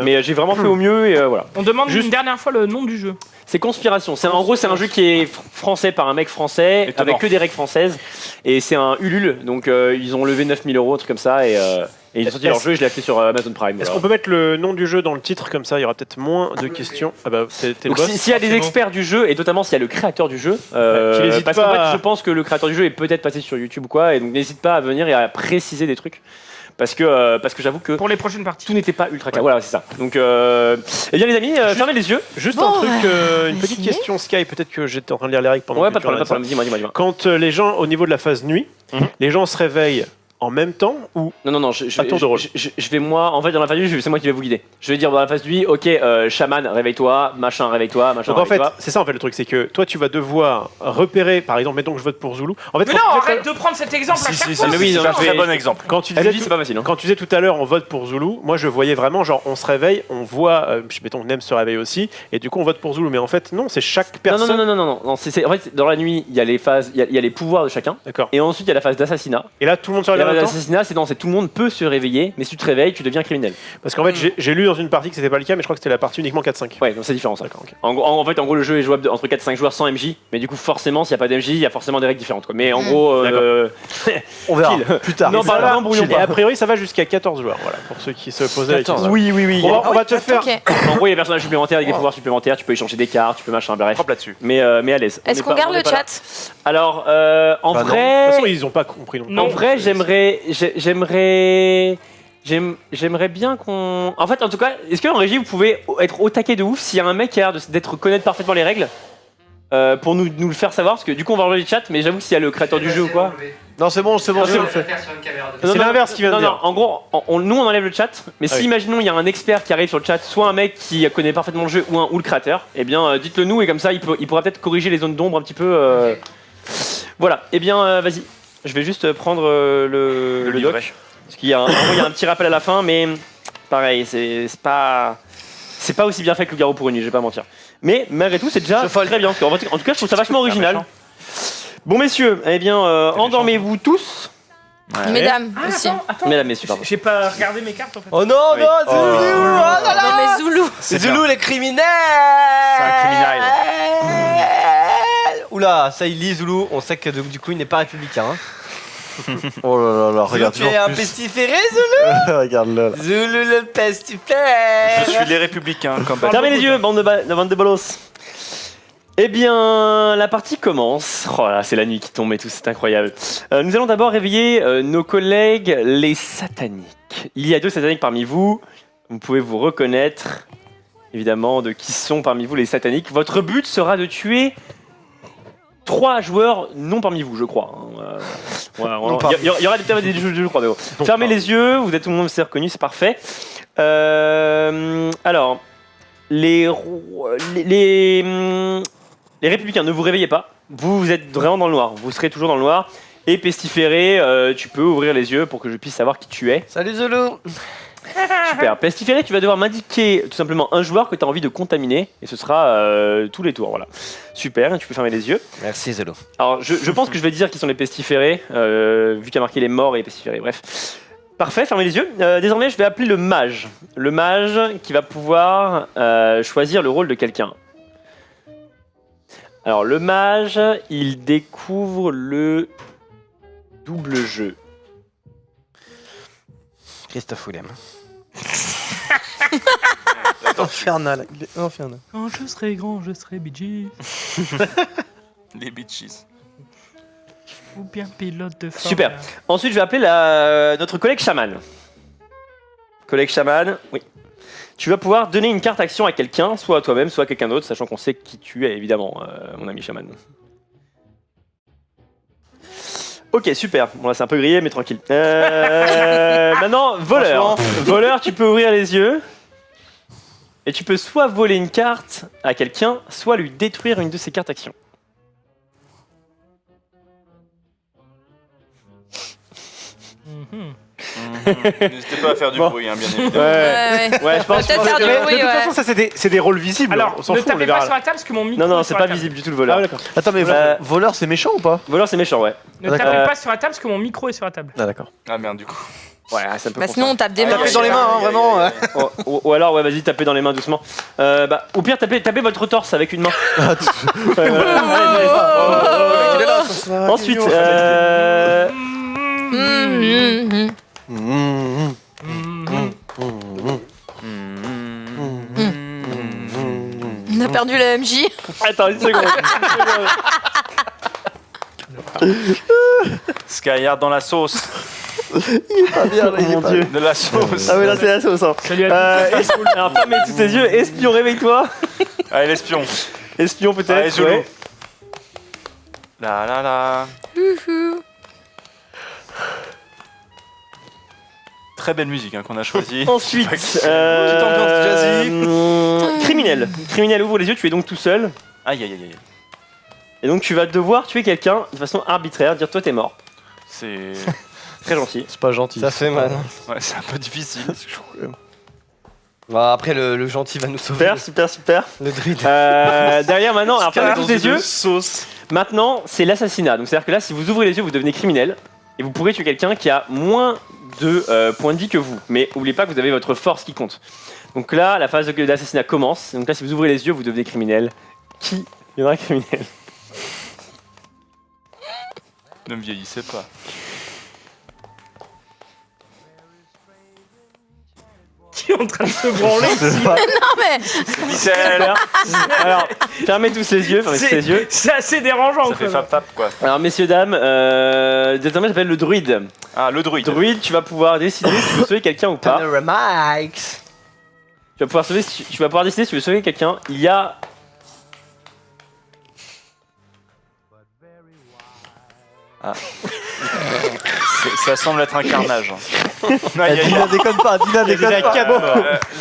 Mais j'ai vraiment fait au mieux et voilà. On demande Juste- une dernière fois le nom du jeu. C'est Conspiration. En gros, c'est un jeu qui est français par un mec français, Étonnant. avec que des règles françaises. Et c'est un Ulule. Donc ils ont levé 9 000 €, un truc comme ça. Et ils ont sorti leur jeu et je l'ai acheté sur Amazon Prime. Est-ce voilà. qu'on peut mettre le nom du jeu dans le titre comme ça, il y aura peut-être moins de questions. Ah bah t'es le Donc boss. s'il y a des experts du jeu, et notamment s'il y a le créateur du jeu, qu'il hésite parce pas qu'en fait à- je pense que le créateur du jeu est peut-être passé sur YouTube ou quoi, et donc n'hésite pas à venir et à préciser des trucs. Parce que j'avoue que Pour les prochaines parties. tout n'était pas ultra clair. Voilà, c'est ça. Donc, eh bien les amis, fermez les yeux. Juste Bon, un truc, une on petite est question Sky, peut-être que j'étais en train de lire les règles pendant Ouais, que pas de tu problème, pas de regardes ça. problème. Dis-moi. Quand les gens, au niveau de la phase nuit, les gens se réveillent en même temps ou Non, je À tour de rôle. vais moi, en fait, dans la phase nuit, c'est moi qui vais vous guider. Je vais dire dans la phase nuit, ok, chaman, réveille-toi, machin, réveille-toi, machin, donc en fait, réveille-toi. c'est ça en fait le truc, c'est que toi tu vas devoir repérer, par exemple, mettons que je vote pour Zulu. En fait, Mais quand non, tu disais arrête de prendre cet exemple à Si, chaque si, fois. mais oui, c'est non, un je vais- très bon exemple. quand tu Elle disais dit, tout- c'est pas facile. Hein. quand tu disais tout à l'heure on vote pour Zulu, moi je voyais vraiment genre on se réveille, on voit, mettons Nem se réveille aussi, et du coup on vote pour Zulu. Mais en fait non, c'est chaque personne. Non. En fait, dans la nuit, il y a les phases, il y a les pouvoirs de chacun. D'accord. Et ensuite, il y a la phase d'assassinat. Et là tout le monde se Et la réveille en phase même temps. d'assassinat, c'est tout le monde peut se réveiller, mais si tu te réveilles, tu deviens criminel. Parce qu'en fait j'ai lu dans une partie que c'était pas le cas, mais je crois que c'était la partie uniquement 4-5. Ouais, donc c'est différent ça. En gros, le jeu est jouable entre 4 et 5 joueurs sans MJ, mais du coup, forcément, s'il n'y a pas d'MJ, il y a forcément des règles différentes. Quoi. Mais en gros, On verra Kill. plus tard. Non, Voilà. brouillons Et a priori ça va jusqu'à 14 joueurs, voilà, pour ceux qui se posaient la 14, question. oui. On va te faire. Ok. En gros, il y a des personnages supplémentaires avec des pouvoirs supplémentaires, tu peux échanger des cartes, tu peux machin, bref. Hop là-dessus. Mais à l'aise. Est-ce qu'on garde le chat? Alors, en Bah non. De toute vrai, façon ils ont pas compris non plus. en vrai, j'aimerais bien qu'on. En fait, en tout cas, est-ce qu'en régie, vous pouvez être au taquet de ouf s'il y a un mec qui a l'air d'être connaître parfaitement les règles pour nous le faire savoir, parce que du coup, on va enlever le chat, mais j'avoue que s'il y a le créateur du jeu ou quoi. Non, c'est bon, je je le le fais. fais. Sur une caméra de C'est l'inverse qui vient de Non, dire. en gros, nous on enlève le chat, mais Ah si oui. imaginons il y a un expert qui arrive sur le chat, soit un mec qui connaît parfaitement le jeu ou le créateur, eh bien dites-le nous et comme ça il pourra peut-être corriger les zones d'ombre un petit peu. Voilà, eh bien vas-y, je vais juste prendre le livret. doc, parce qu'il y a en gros, il y a un petit rappel à la fin, mais pareil, c'est pas aussi bien fait que le garrot pour une nuit, je vais pas mentir. Mais malgré tout, c'est déjà très bien, parce qu'en tout cas je trouve ça vachement original. Bon messieurs, eh bien endormez-vous tous. Mesdames Ah, aussi. attends. Mesdames, messieurs, pardon. J'ai pas regardé mes cartes en fait. Oh non, Oui. non, Zulu, oh là là. Non mais Zulu. C'est Zulu, les criminels. C'est un criminel. Oula, ça il lit Zulu, on sait que du coup il n'est pas républicain. Hein. Oh là là là, Zulu, regarde tu es un toujours pestiféré, Zulu. plus. Regarde-le là. Zulu le pestiféré. Je suis les républicains comme Fermez les yeux, bande de bolos. Eh bien, la partie commence. Oh là, c'est la nuit qui tombe et tout, c'est incroyable. Nous allons d'abord réveiller nos collègues, les sataniques. Il y a 2 sataniques parmi vous. Vous pouvez vous reconnaître, évidemment, de qui sont parmi vous les sataniques. Votre but sera de tuer 3 joueurs non parmi vous, je crois. Il y aura peut-être des jeux, je crois. Mais bon. Fermez les yeux, tout le monde s'est reconnu, c'est parfait. Alors, les républicains, ne vous réveillez pas. Vous êtes vraiment dans le noir. Vous serez toujours dans le noir. Et Pestiféré, tu peux ouvrir les yeux pour que je puisse savoir qui tu es. Salut Zolo. Super. Pestiféré, tu vas devoir m'indiquer tout simplement un joueur que tu as envie de contaminer. Et ce sera tous les tours. Voilà. Super, tu peux fermer les yeux. Merci Zolo. Alors, je pense que je vais dire qui sont les pestiférés, vu qu'il y a marqué les morts et les pestiférés. Bref. Parfait, fermez les yeux. Désormais, je vais appeler le mage. Le mage qui va pouvoir choisir le rôle de quelqu'un. Alors, le mage, il découvre le double jeu. Christophe Willem. Infernal. Il est infernal. Quand je serai grand, je serai Bee Gees. Les bitches. Ou bien pilote de Formule Super. 1. Ensuite, je vais appeler notre collègue chaman. Collègue chaman, oui. Tu vas pouvoir donner une carte action à quelqu'un, soit à toi-même, soit à quelqu'un d'autre, sachant qu'on sait qui tu es, évidemment, mon ami chaman. Ok, super. Bon, là, c'est un peu grillé, mais tranquille. Maintenant, voleur. Voleur, tu peux ouvrir les yeux. Et tu peux soit voler une carte à quelqu'un, soit lui détruire une de ses cartes actions. Mhm. N'hésitez pas à faire du Bon. bruit, hein, bien évidemment. Ouais, je pense Peut-être faire du De bruit, toute ouais. façon, ça c'est des rôles visibles. Alors, on s'en ne fout, on les tapez pas verra. sur la table parce que mon micro. Non, est c'est sur pas la table. visible du tout le Ah voleur. ouais, d'accord. Attends, mais Euh, voleur, c'est méchant ou pas? Voleur, c'est méchant, ouais. Ne D'accord. tapez pas sur la table parce que mon micro est sur la table. Ah, d'accord. Ah merde, du coup. Ouais, c'est un peu Bah sinon on tape des mains. Tapez dans les mains, hein, vraiment. ou alors, ouais, vas-y, tapez dans les mains doucement. Au pire, tapez votre torse avec une main. Allez, Ensuite, On a perdu la MJ. attends une seconde. Skyard dans la sauce. Pas bien, là, il est pas bien. De la sauce. Ah oui, là, c'est la sauce. Hein. Salut à tous. Alors, fermez tous tes yeux. Espion, réveille-toi. Allez, l'espion. Espion, peut-être. Allez, Zulu. ouais. La la la. Très belle musique hein, qu'on a choisie. Ensuite, Petite ambiance jazzy. criminel. Criminel, ouvre les yeux, tu es donc tout seul. Aïe aïe aïe aïe. Et donc, tu vas devoir tuer quelqu'un de façon arbitraire, dire toi, t'es mort. C'est. Très gentil. C'est pas gentil. Ça fait mal. Ouais, c'est un peu difficile. Bah, après, le gentil va nous sauver. Super. Le druide. Derrière, maintenant, alors fermez tous les yeux. Sauce. Maintenant, c'est l'assassinat. Donc, c'est-à-dire que là, si vous ouvrez les yeux, vous devenez criminel. Et vous pourrez tuer quelqu'un qui a moins de points de vie que vous. Mais n'oubliez pas que vous avez votre force qui compte. Donc là, la phase de l'assassinat commence. Donc là, si vous ouvrez les yeux, vous devenez criminel. Qui deviendra criminel? Ne me vieillissez pas. Qui est en train de se branler ici. Non mais Michel. Alors, fermez tous les yeux. C'est assez dérangeant. Ça fait quoi. fap-fap quoi. Alors, messieurs, dames, désormais, j'appelle le druide. Ah, le druide. Druide, tu vas pouvoir décider si tu veux sauver quelqu'un ou pas. Panoramax. Tu vas pouvoir décider si tu veux sauver quelqu'un. Il y a... Ça semble être un carnage. Aïe, aïe, aïe. Dina déconne pas, Dina déconne pas.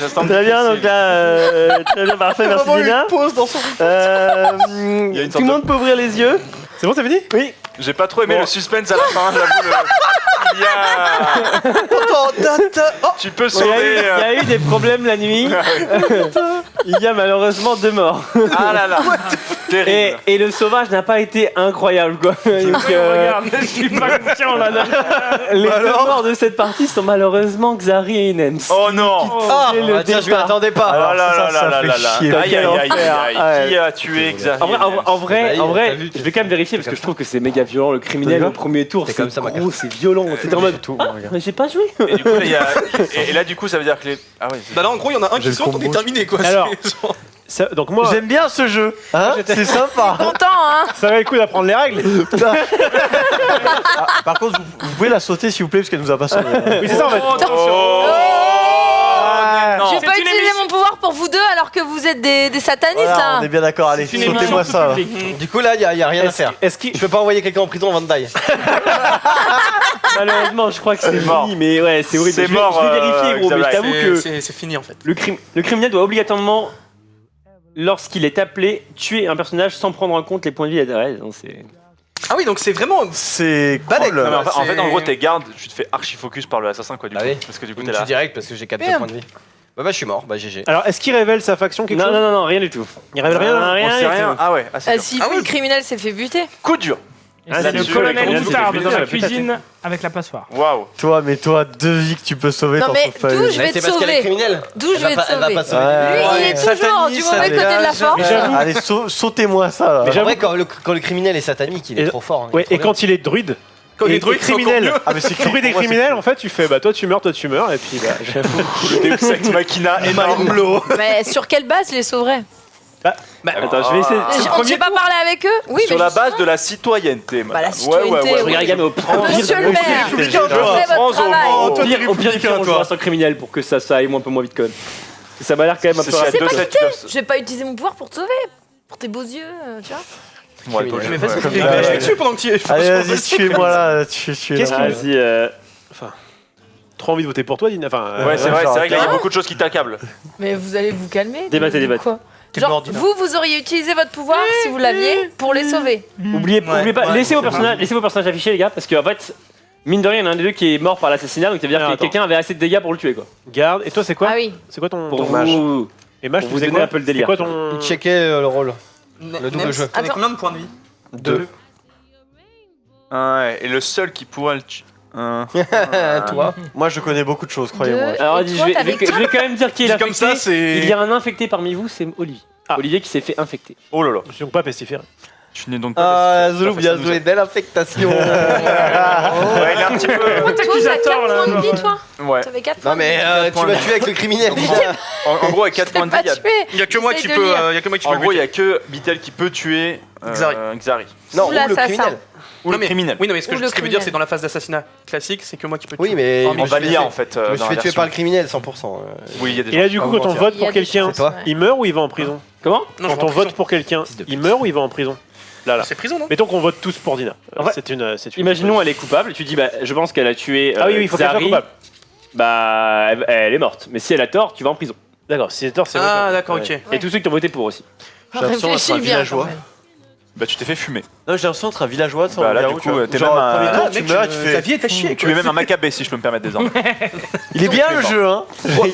Ça semble Très bien, difficile. donc là, très bien, parfait, merci Dina. Pause dans son. Il y a une Tout sorte le monde peut ouvrir les yeux. C'est bon, c'est fini? Oui. J'ai pas trop aimé Bon. le suspense à la fin, j'avoue. Il y a... Oh, Tu peux Il y, a eu, sauver... il y a eu des problèmes la nuit. Il y a malheureusement 2 morts. Ah là là. Terrible. Et le sauvage n'a pas été incroyable, quoi. Donc, Regarde, je suis pas confiant là. les 2 morts de cette partie sont malheureusement Xari et Nems. Oh non. Ah, Et le tiens, je m'y départ. attendais pas. Oh là ça, là ça là fait là là. chier. Aïe aïe aïe aïe aïe. Ouais. Qui a tué Xavier? En vrai, T'as vu, je vais quand même vérifier parce que je trouve que c'est méga violent. Le criminel au premier tour, C'est c'est comme ça, ma gros, c'est violent. T'es en mode. Ah, mais j'ai pas joué. Et du coup, là, il y a... et là, du coup, ça veut dire que les... Ah ouais, c'est- Bah là en gros il y en a un J'ai qui le saute, on est combo. terminé quoi. Alors. C'est genre- Donc moi, J'aime bien ce jeu. Hein, c'est sympa. content hein. ça va le coup d'apprendre les règles. Ah, par contre, vous pouvez la sauter s'il vous plaît parce qu'elle nous a pas sauvé. Oui, c'est ça en fait. Oh Je non. vais pas C'est une utiliser émission. mon pouvoir pour pour vous deux alors que vous êtes des satanistes Voilà, là. on est bien d'accord, allez, C'est une émission sautez-moi tout ça. là. public. Du coup, là, il y a rien à faire. Est-ce qu'il. Je peux pas envoyer quelqu'un en prison avant de die. Malheureusement, je crois que c'est mort. fini, mais ouais, c'est horrible. C'est Je vais- mort, Je vais vérifier, gros, mais je Xavier. t'avoue que C'est fini en fait. le criminel doit obligatoirement, lorsqu'il est appelé, tuer un personnage sans prendre en compte les points de vie. Ouais, non, c'est. Ah oui, donc c'est vraiment. C'est Balèque. cool. Non, mais en fait, c'est- en gros, t'es garde, tu te fais archi focus par le assassin, quoi, du Bah coup. oui. Parce que du coup, Je t'es suis là. direct parce que j'ai 4 Merde. points de vie. Bah, je suis mort. Bah, GG. Alors, est-ce qu'il révèle sa faction quelque Non, chose non, non, rien du tout. Il révèle rien. Non, On rien sait du rien. tout. Ah ouais, ah, c'est dur. Si Ah oui. le criminel s'est fait buter. Coup dur. Et Ah, c'est le là-dessus, colonel ouais, Moutarde peut-être, dans la peut-être. cuisine avec la passoire. Waouh. Toi, 2 vies que tu peux sauver, Non t'en mais sauves pas d'où une. je vais te C'est parce qu'elle est sauver. criminelle. D'où je vais te Elle va sauver. pas te sauver. Lui, il Ouais. est toujours du mauvais côté de la force. Allez, sautez-moi ça là. Mais En vrai, quand le criminel est satanique, il est Et- trop fort. hein. Il est Ouais, trop et bien. quand il est druide. Quand il et est druide, c'est encore criminel. mieux. Ah, mais c'est druide et criminel, en fait, tu fais bah toi tu meurs, et puis bah j'avoue. Le Deus Ex Machina énorme. Mais sur quelle base je les sauverais? Attends, je vais essayer. On ne sait pas parler avec eux? Oui, Sur mais la base de la citoyenneté, Bah, la madame. citoyenneté, oui. Regarde, Gamme, au Monsieur le maire, pire, faites votre travail. au pire, on jouera sans criminel pour que ça aille un peu moins vite quand même. Ça m'a l'air quand même un peu C'est rapide. deux sets, tu dois- Je vais pas utiliser mon pouvoir pour te sauver. Pour tes beaux yeux, tu vois. Ouais, toi, Mais je- vas-y, ouais. je vais dessus pendant que tu es. Allez, vas-y, tuez-moi là, tuez Qu'est-ce là. qu'il- Vas-y, Trop envie de voter pour toi, Dina. Enfin, Ouais, c'est vrai, genre, c'est vrai qu'il y a beaucoup de choses qui t'accablent. Mais vous allez vous calmer. Débattez, débattez. Quoi T'es Genre, mort, Dina. vous auriez utilisé votre pouvoir si vous l'aviez pour les sauver. oubliez pas, ouais, laissez vos c'est personnages affichés, les gars, parce qu'en fait, mine de rien, il y en a un des deux qui est mort par l'assassinat, donc ça veut dire Alors, que quelqu'un avait assez de dégâts pour le tuer, quoi. Garde. Et toi, c'est quoi Ah oui. C'est quoi ton Pour mage vous. Et mage, pour tu vous faisais donner quoi un peu le délire. C'est quoi ton Il checkait le rôle. Le double jeu. T'as Attends. combien de points de vie 2. Ouais, et le seul qui pourrait le tuer. Toi. Moi, je connais beaucoup de choses, croyez-moi. Deux. Alors, Et toi, t'avais je vais quand même dire qui est Dit infecté. comme ça, c'est. Il y a un infecté parmi vous, c'est Olivier. Ah. Olivier qui s'est fait infecter. Oh là là. Je suis donc pas pestiféré. Tu n'es donc pas. Ah, Zoulou, bien joué. Belle affectation. Ouais, il est un petit peu. Toi, t'as 4 Accusateur, là, points de vie, toi. Ouais. T'avais 4 points Non, mais tu m'as tué avec le criminel. En gros, avec 4 points de vie, pas il y a- tué. Il y a que moi Essaye qui de peux. lire. Il y a que moi qui peux. en le gros, il y buter. a que Bitel qui peut tuer Xari. Xari. Non, Ou ou le l'assassin. criminel. Ou Non, le mais- criminel. Oui, non, mais ce que Ou je le veux dire, criminel. c'est dans la phase d'assassinat classique, c'est que moi qui peux Oui, tuer. mais. En En Vanilla, en fait. Je me dans suis la fait tuer version. par le criminel, 100%. Oui, il y a des Et là, du Pas coup, vous quand on mentir. vote Il y a pour des quelqu'un, chances, C'est toi. ouais. il meurt ou il va en prison Comment Non, je Quand vais on en prison. vote pour quelqu'un, Fils de il meurt ou il va en prison Là, là. C'est prison, non Mettons qu'on vote tous pour Dina. En fait, C'est une. Imaginons, elle est coupable, tu dis, bah, je pense qu'elle a tué. Ah oui, oui, il faut qu'elle soit Xari. coupable. Bah, elle est morte. Mais si elle a tort, tu vas en prison. D'accord, si c'est tort, c'est Ah, vrai. d'accord, Ouais. ok. Et tous ceux qui ont voté pour aussi. J'ai l'impression d'être Réfléchis un bien. villageois. quand même. Bah, tu t'es fait fumer. Non, j'ai l'impression d'être un villageois de Bah, là, du coup, t'es même un- premier tour, Ah, tu mec, meurs et tu ta fais. vie est à chier. Tu es même un Maccabée, si je peux me permettre désormais. Il est bien le jeu, hein.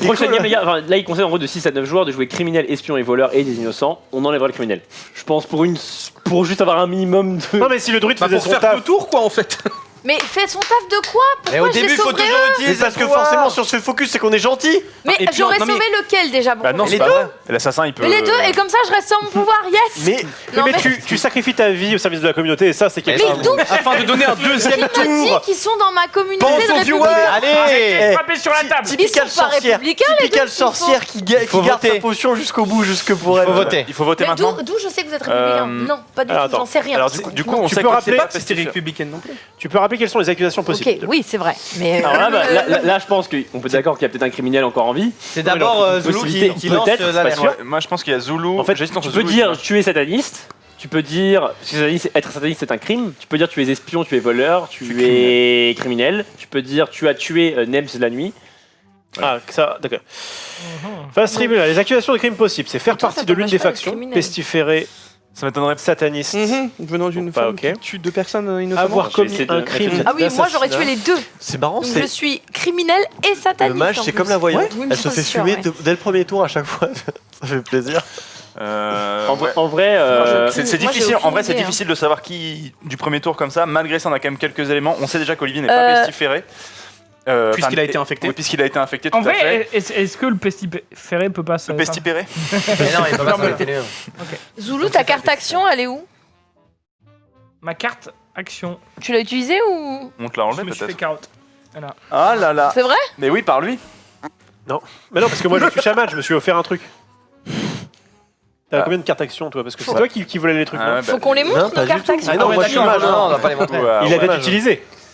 Prochaine game, les gars. Enfin, là, il conseille en gros de 6 à 9 joueurs de jouer criminel, espion et voleur et des innocents. On enlèvera le criminel. Je pense pour juste avoir un minimum de. Non, mais si le druide Bah, faisait pour son faire taf. deux tours, quoi, en fait. Mais fais son taf de quoi? Et Pourquoi au je début, les il faut sauverais toujours Mais utiliser parce le que pouvoir. forcément, si on se fait focus, c'est qu'on est gentil. Mais et puis, j'aurais non, mais- sauvé lequel déjà? Bon, Bah, non, les c'est deux. pas vrai. L'assassin, il peut. Mais les deux, et comme ça je reste sans mon pouvoir, yes! Mais Non, Mais tu sacrifies ta vie au service de la communauté et ça, c'est quelque Mais chose. d'où Afin de donner un deuxième qui me dit tour. qu'ils sont dans ma communauté pense de aux républicains? viewers. Allez. Frappez sur la table. Typical Ils sont pas sorcière. républicains, les Typical deux, sorcière qui faut garde sa voter. potion jusqu'au bout, jusque pour Il elle. faut voter. Il faut voter Mais maintenant. d'où je sais que vous êtes républicain? Non, pas du alors, tout, j'en attends. sais rien. Alors, du coup, on Tu sait peux que rappeler- c'est pas C'était pestiféré. républicaine non plus. Tu peux rappeler quelles sont les accusations possibles. Ok, oui, c'est vrai. Mais Alors là, là, je pense qu'on peut être d'accord qu'il y a peut-être un criminel encore en vie. C'est d'abord Zoulou Possibilité, qui lance peut-être, c'est pas l'alerte. sûr. Ouais, moi, je pense qu'il y a Zulu. En fait, J'hésite entre tu peux Zulu et dire Dina. tuer sataniste. Tu peux dire parce que être sataniste c'est un crime. Tu peux dire tu es espion, tu es voleur, tu es criminel. Tu peux dire tu as tué Nems la nuit. Ah, ça, d'accord. Face tribunal, les accusations de crimes possibles, c'est faire Attends, partie ça de peut l'une pas des être factions, criminel. pestiféré, Ça m'étonnerait. sataniste, Venant d'une Pas femme ok. qui tue deux personnes innocentes. avoir Je vais essayer commis de un crime. ah oui, moi j'aurais tué les deux. C'est marrant, Donc c'est. je suis criminel et sataniste. Le mage, en c'est plus. comme la voyante. Oui, Elle se bien fait sûr, fumer ouais. dès le premier tour à chaque fois. Ça fait plaisir. En vrai, C'est Moi, j'ai difficile. aucune En vrai, c'est idée, hein. difficile de savoir qui du premier tour comme ça. Malgré ça, on a quand même quelques éléments. On sait déjà qu'Olivier n'est pas Euh, pestiféré. Puisqu'il a été infecté. Oui, puisqu'il a été infecté. Tout En à fait. vrai, est-ce que le pestiféré peut pas se. Le pestiféré. Mais non, il peut pas s'arrêter les Zoulou, ta carte action, elle est où? Ma carte action. Tu l'as utilisée ou? On te l'a Je enlevé me suis fait peut-être. carotte. Voilà. Ah là là. C'est vrai? Mais oui, par lui. Mais non, parce que moi je suis chaman, je me suis offert un truc. T'as Ah. combien de cartes actions toi Parce que c'est Ouais. toi qui volais les trucs. Ah non ouais, Faut bah, qu'on les montre, non, nos pas du cartes tout. actions. Ah non, moi je suis Non, mage. non, on va pas les montrer. Ouais, Il a ouais. peut-être utilisé.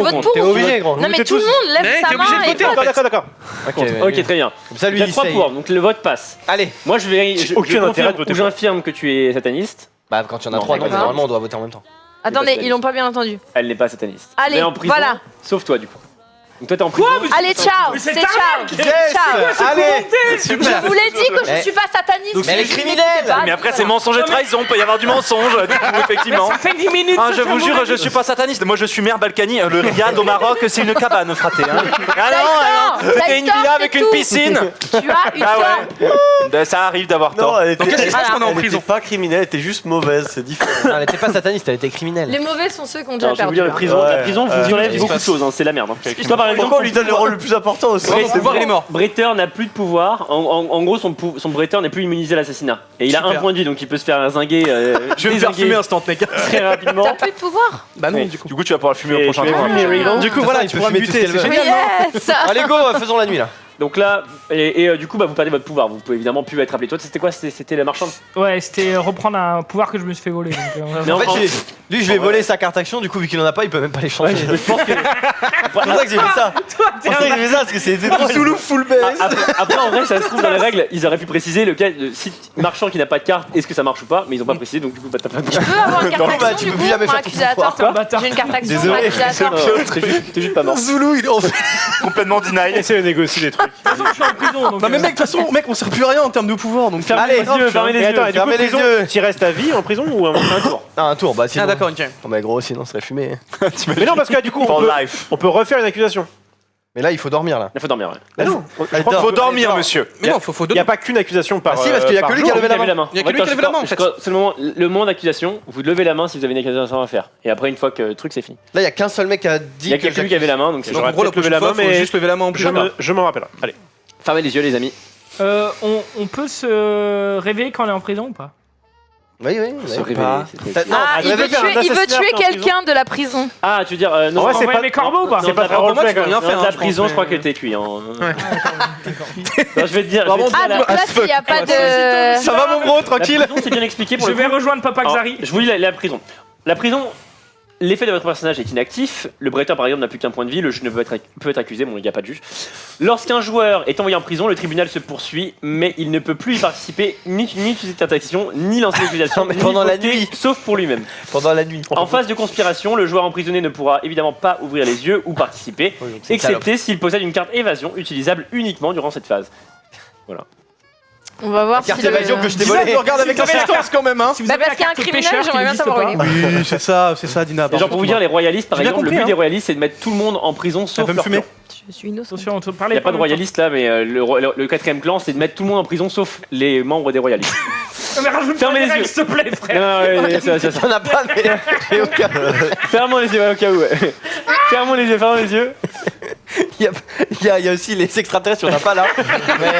ou votes contre pour. T'es ou tu obligé, votes- gros. Non, mais t'es tout le tous- monde lève Mais sa t'es obligé main de et voter, en vote. D'accord, d'accord. Ok, très bien. Comme ça, lui, Il y a il 3 essaye. pouvoirs, donc le vote passe. Allez. Moi, je vais. J'ai Je aucun intérêt confirme de voter ou pour. j'infirme que tu es sataniste. Bah, quand il y en a Non, 3, donc d'accord. normalement, on doit voter en même temps. Attendez, ils l'ont pas bien entendu. Elle n'est pas sataniste. Allez, Mais en prison, voilà. sauf toi, du coup. Donc toi, t'es en prison. Allez, ciao. C'est ciao. Ciao. Allez. Je vous l'ai dit que je suis pas sataniste. Mais elle est Je criminelle. n'écoutez pas, Mais après, donc c'est voilà. mensonge et trahison, peut y avoir du mensonge, du coup, effectivement. Ça fait 10 minutes. Ah, que je vous vous jure, l'avez je suis pas sataniste. Moi, je suis maire Balkany. Le Riyad au Maroc, c'est une cabane, fraté. Hein. Ah non, c'était une villa avec une piscine. Tu as eu Ah tort. ouais. Ça arrive d'avoir Non, tort. elle était, qu'est-ce qui se passe quand on est en elle était prison pas criminelle, elle était juste mauvaise, c'est différent. Non, elle était pas sataniste, elle était criminelle. Les mauvais sont ceux qui ont déjà Alors, je vais vous perdu. dire, la hein. prison, Ouais. la prison vous enlève beaucoup de choses, hein, c'est la merde. Hein. Toi, par exemple, Pourquoi on lui donne le rôle le plus important aussi Son pouvoir, il est mort. Bretter n'a plus de pouvoir. En gros, son Bretter n'est plus immunisé à l'assassinat. Et il a Super. un point de vie, donc il peut se faire zinguer. Je vais me faire dézinguer fumer instant, mec. très rapidement. T'as plus de pouvoir. Bah non, Oui. du coup. Du coup, tu vas pouvoir fumer au Et prochain je vais tour. fumer Riddle. Du coup, voilà, il tu peut pourras me fumer tout ce buter, qu'elle c'est veut. génial, non Yes. Allez, go, faisons la nuit là. Donc là, du coup, bah, vous perdez votre pouvoir. Vous pouvez évidemment plus être appelé. Toi, c'était quoi? C'était la marchande. Ouais, c'était reprendre un pouvoir que je me suis fait voler. Donc, Mais En fait, lui, je vais voler sa carte action, du coup, vu qu'il en a pas, il peut même pas les changer. je pense que. C'est pour ça que j'ai fait ça. C'est pour ça que j'ai fait ça, parce que c'est drôle. Zoulou full Ah, BS. après, en vrai, ça se trouve dans les règles, ils auraient pu préciser lequel, si marchand qui n'a pas de carte, est-ce que ça marche ou pas, mais ils ont pas précisé, donc du coup, bah, t'as pas de Je peux avoir une carte bah, action tu du peux coup plus jamais pour faire ton accusateur. pouvoir. Quoi J'ai une carte action pour Désolé. accusateur. T'es juste pas mort. Zoulou, il est en fait. Complètement deny. Essaye de négocier des trucs. je suis en prison. Donc, Non, mais mec, de toute façon, mec, on sert plus à rien en termes de pouvoir. Donc, Fermez Allez, les yeux, fermez les Et attends, yeux. et du coup, fermez les prison, yeux. tu restes à vie en prison ou un tour? Ah, un tour, bah sinon. Ah, d'accord, ok. Non, mais gros, sinon, ça serait fumé. Mais non, parce que là, du coup, For life. on peut refaire une accusation. Mais là, il faut dormir, là. Il faut dormir, ouais. Mais non, Elle crois dort. Faut dormir, monsieur. Mais non, faut il deux. n'y a pas qu'une accusation par. Ah si, parce qu'il y a par que lui jour. qui a levé la Levez main. Il y a que lui qui a levé la main, en fait. C'est le moment d'accusation, vous levez la main si vous avez une accusation à faire. Et après, une fois que le truc c'est fini. Là, il y a qu'un seul mec qui a dit. Il y a que lui qui avait la main, donc c'est Donc, en J'aurais gros, la peut-être levé prochaine la fois, main, faut mais juste lever la main en plus. je m'en rappellerai. Allez. fermez les yeux, les amis. on peut se réveiller quand on est en prison ou pas? Oui, oui. Se oui. réveiller. Pas. c'était- Non, Ah, il elle veut veut faire un tuer assassinat en quelqu'un de la prison. Ah, tu veux dire non. En vrai, c'est Envoyer pas- mes corbeaux ou pas? C'est pas très pour moi, roleplay tu peux quand rien même. faire. De la hein, je prison, pense, je crois mais- que t'es cuit. Hein. D'accord. Non, je vais te dire. Vraiment, je vais te dire Ah, la- donc là, s'il n'y a pas de. Ça va, mon gros, la tranquille. prison, c'est bien expliqué pour Je le vais coup. rejoindre Papa Alors, Xari. je vous lis la prison. La prison, l'effet de votre personnage est inactif. Le Bretter, par exemple, n'a plus qu'un point de vie. Le juge ne peut être accusé. Bon, il n'y a pas de juge. Lorsqu'un joueur est envoyé en prison, le tribunal se poursuit, mais il ne peut plus y participer, ni utiliser cette action, ni lancer d'accusation, mais ni pendant la voter, nuit. sauf pour lui-même. Pendant la nuit. En phase de conspiration, le joueur emprisonné ne pourra évidemment pas ouvrir les yeux ou participer, Oui, donc c'est une salope. excepté s'il possède une carte évasion utilisable uniquement durant cette phase. On va voir si. Carte le- évasion que je t'ai Dina, volée. je regarde avec insistance quand même, hein. Si vous Bah, avez parce la qu'il y a un carte criminel, pêcheur j'aimerais qui bien n'existe savoir pas. où il est. Oui, c'est ça, Dina. Et genre pour vous dire, les royalistes, par J'ai bien exemple, compris, le but hein. des royalistes, c'est de mettre tout le monde en prison sauf peut me leur fumer. clan. Je suis innocent. Attention, on te Il parlait n'y a pas de royalistes là, mais le quatrième clan, c'est de mettre tout le monde en prison sauf les membres des royalistes. Mais rajoute Fermez pas les règles, yeux. s'il te plaît, Non, frère. non, ouais, ça. T'en as pas, mais j'ai aucun. Fermons les yeux, ouais, au cas où. Ouais. Fermons les yeux. Il y a aussi les extraterrestres, on n'a pas là. Mais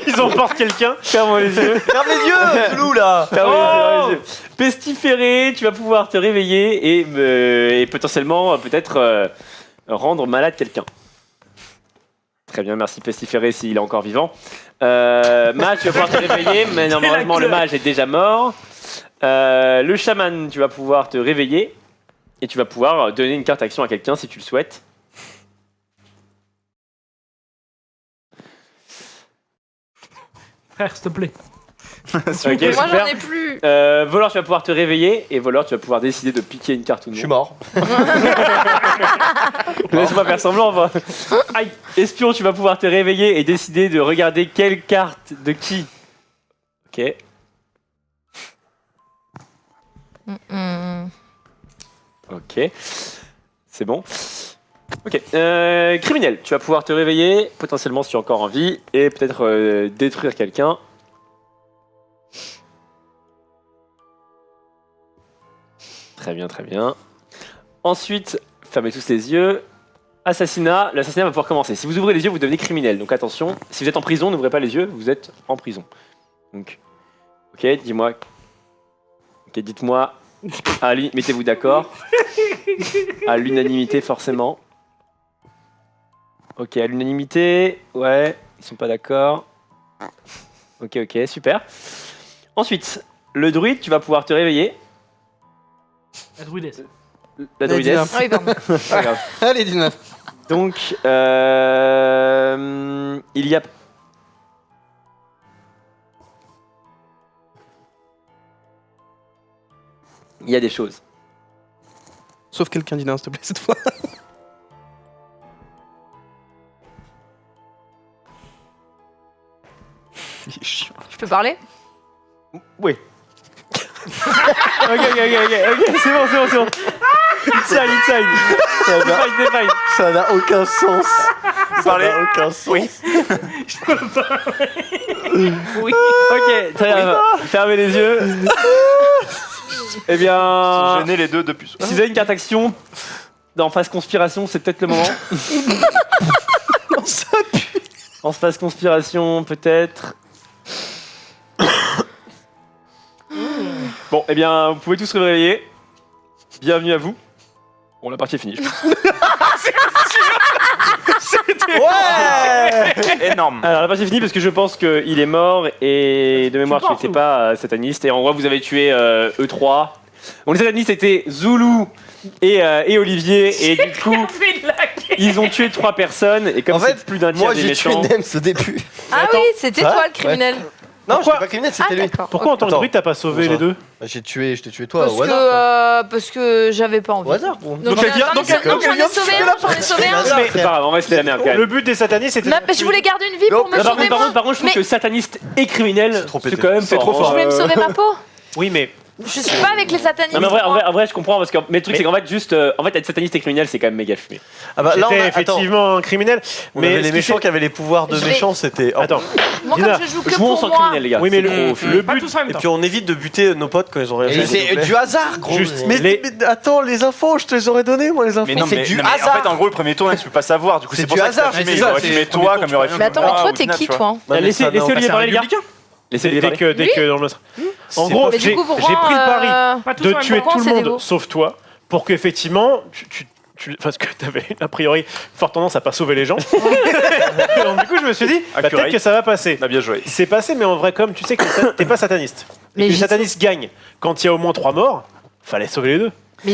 Ils emportent quelqu'un. Fermons les yeux. ferme les yeux, Zoulou là. Fermons les yeux. Pestiféré, tu vas pouvoir te réveiller et potentiellement peut-être rendre malade quelqu'un. Très bien, merci Pestiféré s'il est encore vivant. Mage, tu vas pouvoir te réveiller, mais normalement le mage est déjà mort. Le chaman, tu vas pouvoir te réveiller et tu vas pouvoir donner une carte action à quelqu'un si tu le souhaites. Frère, s'il te plaît. Ok, Moi, super. j'en ai plus. Voleur, tu vas pouvoir te réveiller et voleur, tu vas pouvoir décider de piquer une carte ou non. Je suis mort. Laisse-moi faire semblant. Va. Aïe. Espion, tu vas pouvoir te réveiller et décider de regarder quelle carte de qui. Ok. Ok. C'est bon. Ok. Criminel, tu vas pouvoir te réveiller, potentiellement si tu as encore envie, et peut-être détruire quelqu'un. Très bien, très bien. Ensuite, fermez tous les yeux. Assassinat, l'assassinat va pouvoir commencer. Si vous ouvrez les yeux, vous devenez criminel. Donc attention, si vous êtes en prison, n'ouvrez pas les yeux, vous êtes en prison. Donc, ok, dis-moi. Ok, dites-moi. Mettez-vous d'accord. À l'unanimité, forcément. Ok, à l'unanimité, ouais, ils sont pas d'accord. Ok, super. Ensuite, le druide, tu vas pouvoir te réveiller. La druidesse. La druidesse. Ah oui, pardon. Pas grave. Allez, Dina. Donc, Il y a... Il y a des choses. Sauf quelqu'un d'Ina, s'il te plaît, cette fois. Il est chiant. Je peux parler? Ok, c'est bon. Inside. C'est fine. Ça n'a aucun sens. Ça parlez n'a aucun sens. Oui. Oui. Ok, très bien. Fermez les yeux. Eh bien, Gêner les deux depuis. si vous avez une carte action dans phase conspiration, c'est peut-être le moment. En phase conspiration, peut-être. Bon, eh bien, vous pouvez tous se réveiller. Bienvenue à vous. Bon, la partie est finie. Je pense. Ouais. Énorme. Alors, la partie est finie parce que je pense qu'il est mort et de mémoire, tu penses n'étais ou pas sataniste. Et en vrai, vous avez tué E3. Donc, les satanistes étaient Zulu et Olivier. Et du coup, Fait de la gueule. ils ont tué 3 personnes. Et comme En c'est fait, plus d'un tiers moi des j'ai tué méchants. Nems au début. Ah oui, c'était ça toi va le criminel. Non, je Pourquoi suis pas criminel, Ah c'était lui. d'accord. Pourquoi en tant que Attends. druide, t'as pas sauvé les deux? Je t'ai tué toi Parce au hasard. parce que j'avais pas envie. Au hasard, gros. Donc j'en ai sauvé un, j'en ai sauvé un. C'est pas grave, en vrai, c'était la merde quand même. Le but des satanistes, c'était. Non, mais je voulais garder une vie pour me Par sauver contre, moi. par contre, je trouve Mais que sataniste et criminel, trop c'est pété. quand même C'est trop hein. fort. je voulais me sauver ma peau. Oui, mais Je suis pas avec les satanistes. Non mais moi. en vrai, je comprends parce que mais le truc c'est qu'en fait juste en fait être sataniste et criminel c'est quand même méga fumé. Ah bah là, on j'étais a, attends, effectivement un criminel. on Mais avait ce les qui méchants fait- qui avaient les pouvoirs de Je vais- méchants, c'était. Attends. Moi Dina, comme je joue que Jouons pour sans moi. criminel les gars. Oui, mais C'est le Pas but. tous en même Et temps. puis on évite de buter nos potes quand ils ont rien Et fait. c'est du hasard, gros. Juste. Mais, Les- mais attends, les infos, je te les aurais données, moi, les infos. Mais non, c'est mais, du non, mais hasard. en fait, en gros, le premier tour, tu peux pas savoir. Du coup, C'est c'est pour du ça hasard, que c'est t'as filmé. ça, Il aurait c'est filmé premier toi tour, comme il tu aurait vois. filmé Mais attends, mais moi toi ou t'es Dina, qui tu vois. toi Non, mais Laissez ça n'a Olivier aucun- parler les gars. Laissez-les Dès parler. que, dès que dans le. En gros, Mais j'ai du coup pour j'ai moi, pris le pari Pas tous de en même tuer temps. tout le c'est des monde veaux. sauf toi pour qu'effectivement parce que t'avais a priori forte tendance à pas sauver les gens. Donc du coup je me suis dit bah, peut-être que ça va passer. Bah, bien joué. C'est passé mais en vrai comme tu sais que t'es pas sataniste. Mais Et que les j'ai- satanistes gagnent quand il y a au moins 3 morts, fallait sauver les deux. Mais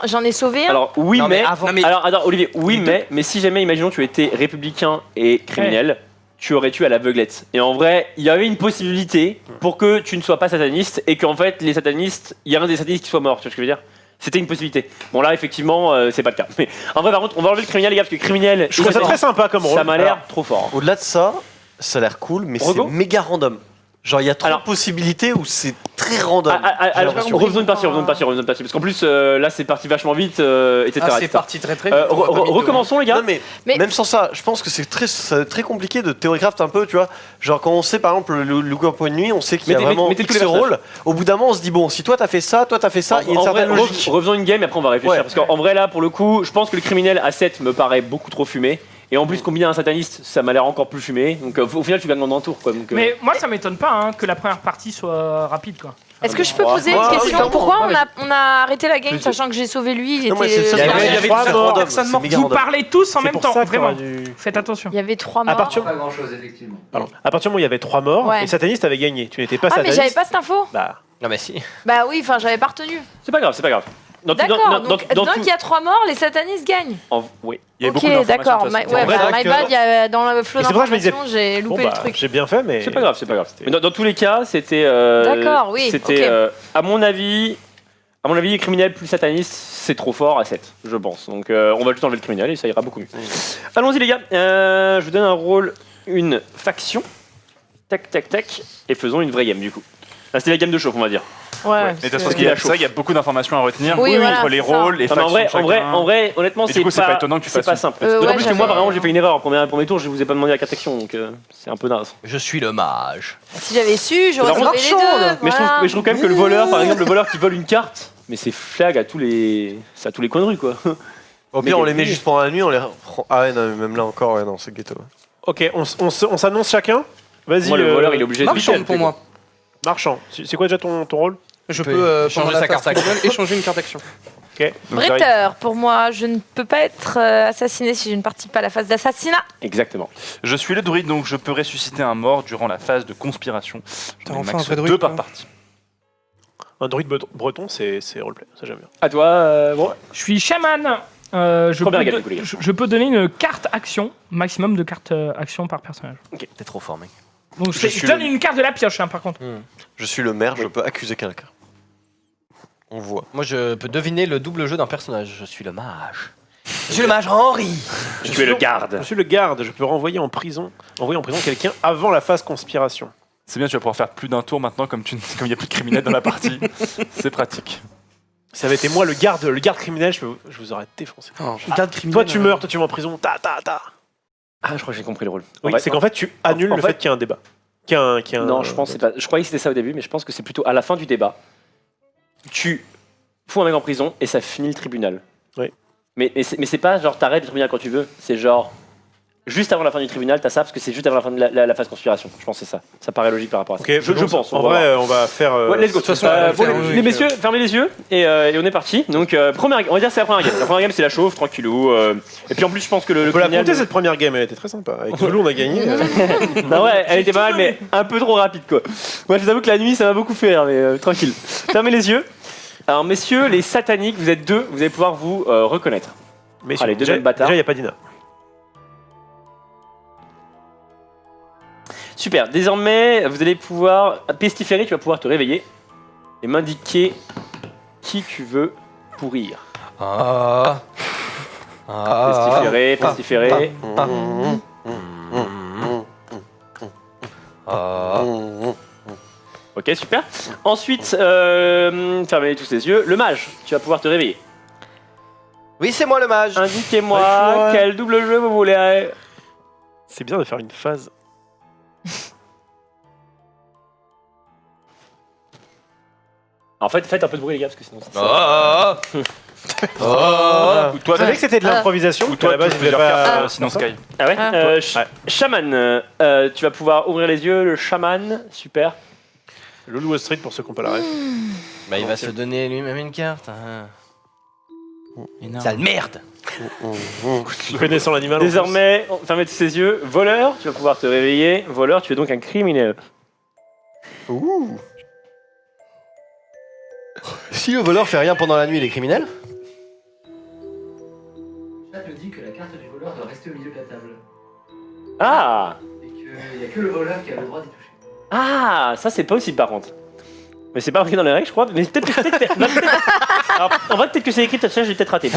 j'en ai sauvé un. Alors oui Non, mais mais avant- alors attends Olivier oui mais si jamais imaginons tu étais républicain et criminel tu aurais tué à l'aveuglette. Et en vrai, il y avait une possibilité pour que tu ne sois pas sataniste et qu'en fait, les satanistes, il y a un des satanistes qui soit mort, tu vois ce que je veux dire? C'était une possibilité. Bon là, effectivement, c'est pas le cas. Mais en vrai, par contre, on va enlever le criminel, les gars, parce que criminel, Je trouve ça très sympa comme rôle. ça m'a l'air Alors, trop fort. Au-delà de ça, ça a l'air cool, mais c'est Rego méga random. Genre, il y a trop Alors- de possibilités où c'est très random. Alors, l'impression. revenons une partie, parce qu'en plus, là, c'est parti vachement vite, etc. Ah, c'est etc. parti très très vite. on va pas mytho, hein. Recommençons, les gars. Non, mais même sans ça, je pense que c'est très compliqué de théorycraft un peu, tu vois. Genre, quand on sait par exemple le coup point de nuit, on sait qu'il y a Mettez- vraiment mettez tous X les personnages. rôles. Au bout d'un moment, on se dit, bon, si toi t'as fait ça, toi t'as fait ça, il y a une En vrai, certaine logique. refaisons une game et après on va réfléchir. Ouais. Parce qu'en vrai, là, pour le coup, je pense que le criminel à 7 me paraît beaucoup trop fumé. Et en plus, combiner un sataniste, ça m'a l'air encore plus fumé. Donc au final, tu gagnes dans un tour. Quoi. Donc, Mais moi, ça m'étonne pas hein, que la première partie soit rapide, quoi. Est-ce que je peux Ouais. poser une Ouais, question? oui, Pourquoi clairement. on a arrêté la game sachant que j'ai sauvé lui? Il Non, mais était- c'est ça, il y il y avait- avait trois du morts, random, personne c'est morte. méga Vous random. parlez tous en C'est même pour temps, ça que vraiment. t'aurais dû- Faites attention. Il y avait 3 À morts. partir, Pas grand chose, effectivement. à partir du moment où il y avait 3 morts, Ouais. les satanistes avaient gagné. Tu n'étais pas Ah mais sataniste. j'avais pas cette info. Bah, Non, mais si. Bah oui, enfin j'avais pas retenu. c'est pas grave, c'est pas grave. D'accord. Donc dans donc tout- il y a 3 morts, les satanistes gagnent. oui. Il y a Ok, beaucoup d'informations. d'accord. de toute façon. Ouais, En vrai, bah, c'est my que- bad, il y a- dans le flow Et c'est pour ça que je me disais, d'informations, j'ai bon loupé bah, le truc. j'ai bien fait, mais. C'est pas grave, c'est pas grave. Mais dans tous les cas, c'était. D'accord, oui, C'était, ok. à mon avis, criminel plus sataniste, c'est trop fort à 7, je pense. Donc on va juste enlever le criminel et ça ira beaucoup mieux. Allons-y les gars. Je vous donne un rôle, une faction. Tac, tac, tac. Et faisons une vraie game du coup. Là, c'était la game de chauffe, on va dire. Ouais. Mais de toute façon, qu'il a c'est vrai qu'il y a beaucoup d'informations à retenir. Oui, voilà, entre les c'est ça. rôles, les Non, mais factions. en vrai, honnêtement, Et du coup, c'est pas étonnant que tu c'est fasses pas une- simple. Ouais, D'autant plus que moi, j'avais- par exemple, j'ai fait une erreur. Premier tour, je vous ai pas demandé la carte action, donc c'est un peu naze. Je suis le mage. Si j'avais su, j'aurais Alors, sauvé les deux. Mais, voilà. je trouve quand même que le voleur, par exemple, le voleur qui vole une carte, mais c'est flag à tous les coins de rue, quoi. Au Mais pire, on les quel met délire. juste pendant la nuit, on les reprend. Ah ouais, non, mais même là encore, ouais, non, c'est ghetto. Ok, on s'annonce chacun. Vas-y. Moi, le voleur, il est obligé de Marchand bicher, pour moi. Marchand. C'est quoi déjà ton rôle? Je peut peux changer pendant la sa carte phase finale, échanger une carte action. Bretter, pour moi, je ne peux pas être assassiné si je ne participe pas à la phase d'assassinat. Exactement. Je suis le druide, donc je peux ressusciter un mort durant la phase de conspiration. T'as Mais enfin max un vrai druide, 2 par toi. partie. Un druide breton, c'est roleplay, ça j'aime bien. À toi, bon. Je suis chaman. Je Première peux gamme, do- du coup, les gars. je peux donner une carte action, maximum de cartes action par personnage. T'es trop fort, mec. Donc Je je suis donne le- une carte de la pioche, hein, par contre. Je suis le maire, je peux accuser quelqu'un. On voit. Moi, je peux deviner le double jeu d'un personnage. Je suis le mage. Je suis le mage Henri. Tu es le garde. Je suis le garde, je peux envoyer en prison quelqu'un avant la phase conspiration. C'est bien, tu vas pouvoir faire plus d'un tour maintenant, comme il n'y a plus de criminels dans la partie. C'est pratique. Si ça avait été moi le garde criminel, je vous aurais défoncé. Garde criminel. Toi tu meurs, toi tu vas en prison, ta. Ah, je crois que j'ai compris le rôle. Oui, En fait, c'est qu'en fait tu annules en le fait- fait qu'il y a un débat. Qu'il y a un- Non, je pense que c'est pas. Je croyais que c'était ça au début, mais je pense que c'est plutôt à la fin du débat. Tu fous un mec en prison et ça finit le tribunal. Oui. Mais c'est pas genre t'arrêtes le tribunal quand tu veux. C'est genre juste avant la fin du tribunal, t'as ça parce que c'est juste avant la fin de la phase conspiration. Je pense que c'est ça. Ça paraît logique par rapport à ça. Ok, je pense. En on va vrai, on va faire. voir. Ouais, let's go. de toute façon, on va le Bon, faire, les oui. messieurs, fermez les yeux et on est parti. Donc première, on va dire que c'est la première game. La première game c'est la chauffe, tranquillou. Et puis en plus je pense que le on peut la criminel- compter cette première game, elle était très sympa. Avec Zulu, on a gagné. Non ouais, elle était pas mal, mais un peu trop rapide quoi. Moi je vous avoue que la nuit ça m'a beaucoup fait rire, mais tranquille. Fermez les yeux. Alors messieurs, les sataniques, vous êtes deux, vous allez pouvoir vous reconnaître. Mais Allez, deux déjà, jeunes bâtards. déjà, il n'y a pas Dina. Super, désormais vous allez pouvoir, pestiférer, tu vas pouvoir te réveiller et m'indiquer qui tu veux pourrir. Pestiférer. Ok, super. Ensuite, fermez tous les yeux. Le mage, tu vas pouvoir te réveiller. Oui, c'est moi le mage. Indiquez-moi quel double jeu vous voulez. C'est bien de faire une phase. En fait, faites un peu de bruit les gars, parce que sinon c'est Ou toi, Vous savez que c'était de l'improvisation ou ou toi, à la base, tu je voulais plusieurs pas. cartes, sinon Sky. Ah ouais, Ah. Ouais. Chaman, tu vas pouvoir ouvrir les yeux, le chaman, super. Le Wall Street pour ceux qui n'ont pas la ref. Bah, il va se donner lui-même une carte. Sale merde. Connaissant l'animal. en plus. Désormais, fermez tous ses yeux. Voleur, tu vas pouvoir te réveiller. Voleur, tu es donc un criminel. Si le voleur fait rien pendant la nuit, il est criminel. Le chat me dit que la carte du voleur doit rester au milieu de la table. Ah Et qu'il n'y a que le voleur qui a le droit d'y toucher. Ah, ça c'est pas possible par contre. Mais c'est pas marqué dans les règles, je crois. Mais peut-être Alors, en vrai, peut-être que c'est écrit, peut-être ça, j'ai peut-être raté.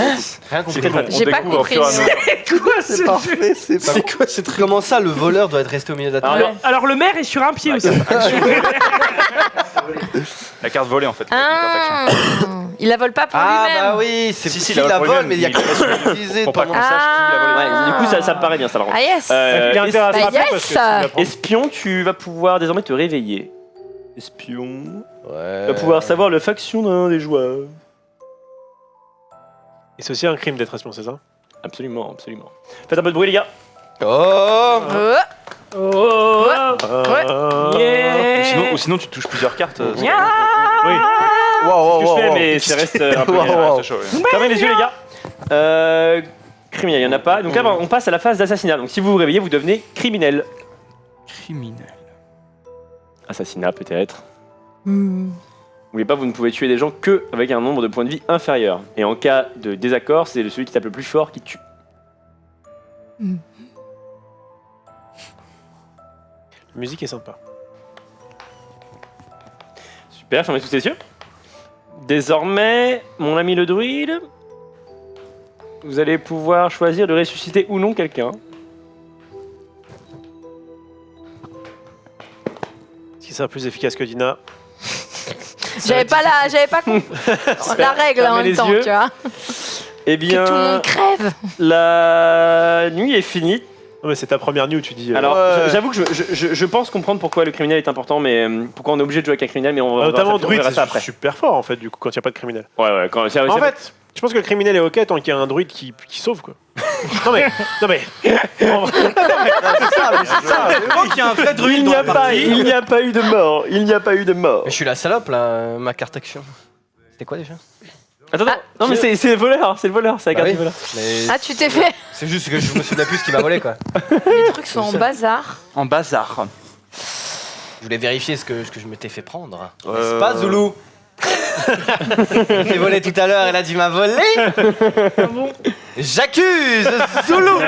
Rien compris. J'ai pas compris. C'est parfait, c'est quoi ce truc? Comment ça, le voleur doit être resté au milieu de la table? Alors le maire est sur un pied aussi. La carte volée en fait. Ah, il la vole pas pour Ah lui-même. bah oui, c'est Si, si, la la vole vole, lui-même, mais il y a il- que ça utilisé Pour pas pendant. qu'on sache qui l'a volé. Ouais, du coup, ça me paraît bien, ça par contre. Ah yes. Il a intérêt à se Bah, rappeler yes. parce que s'il va prendre- Espion, tu vas pouvoir désormais te réveiller. Espion. Ouais. Tu vas pouvoir savoir le faction d'un des joueurs. Et c'est aussi un crime d'être espion, c'est ça? Absolument, absolument. Faites un peu de bruit, les gars. Oh. Oh, Yeah. Ou sinon, tu touches plusieurs cartes. Oui. C'est ce que je fais, mais ça reste un peu. Ouais, c'est chaud, ouais. Fermez les yeux, les gars. Criminel, il n'y en a pas. Donc là, on passe à la phase d'assassinat. Donc si vous vous réveillez, vous devenez criminel. Criminel. Assassinat, peut-être. N'oubliez pas, vous ne pouvez tuer des gens que avec un nombre de points de vie inférieur. Et en cas de désaccord, c'est celui qui tape le plus fort qui tue. La musique est sympa. Super, fermez tous les yeux. Désormais, mon ami le druide, vous allez pouvoir choisir de ressusciter ou non quelqu'un. Est-ce qu'il sera plus efficace que Dina? J'avais pas compris la règle en Fermez même les temps, yeux. tu vois. Eh Que tout le bien, monde crève. la nuit est finie. Non, mais c'est ta première nuit où tu dis. Alors, j'avoue que je pense comprendre pourquoi le criminel est important, mais pourquoi on est obligé de jouer avec un criminel, mais on va notamment on druide, verra ça c'est après. super fort en fait, du coup, quand il n'y a pas de criminel. Ouais, quand En fait, je pense que le criminel est ok tant qu'il y a un druide qui sauve quoi. non mais. En vrai- Il y a un vrai druide il dans n'y la a pas, partie. il n'y a pas eu de mort. Il n'y a pas eu de mort. Mais je suis la salope là, ma carte action. C'était quoi déjà? Attends, Ah, non mais c'est le voleur, c'est la carte du voleur. Mais Ah, tu t'es fait. c'est juste que je me souviens plus ce qui m'a volé quoi. Les trucs sont en bazar. En bazar. Je voulais vérifier ce que je m'étais fait prendre. N'est-ce pas Zoulou? Je t'ai volé tout à l'heure et là tu m'as volé. J'accuse Zoulou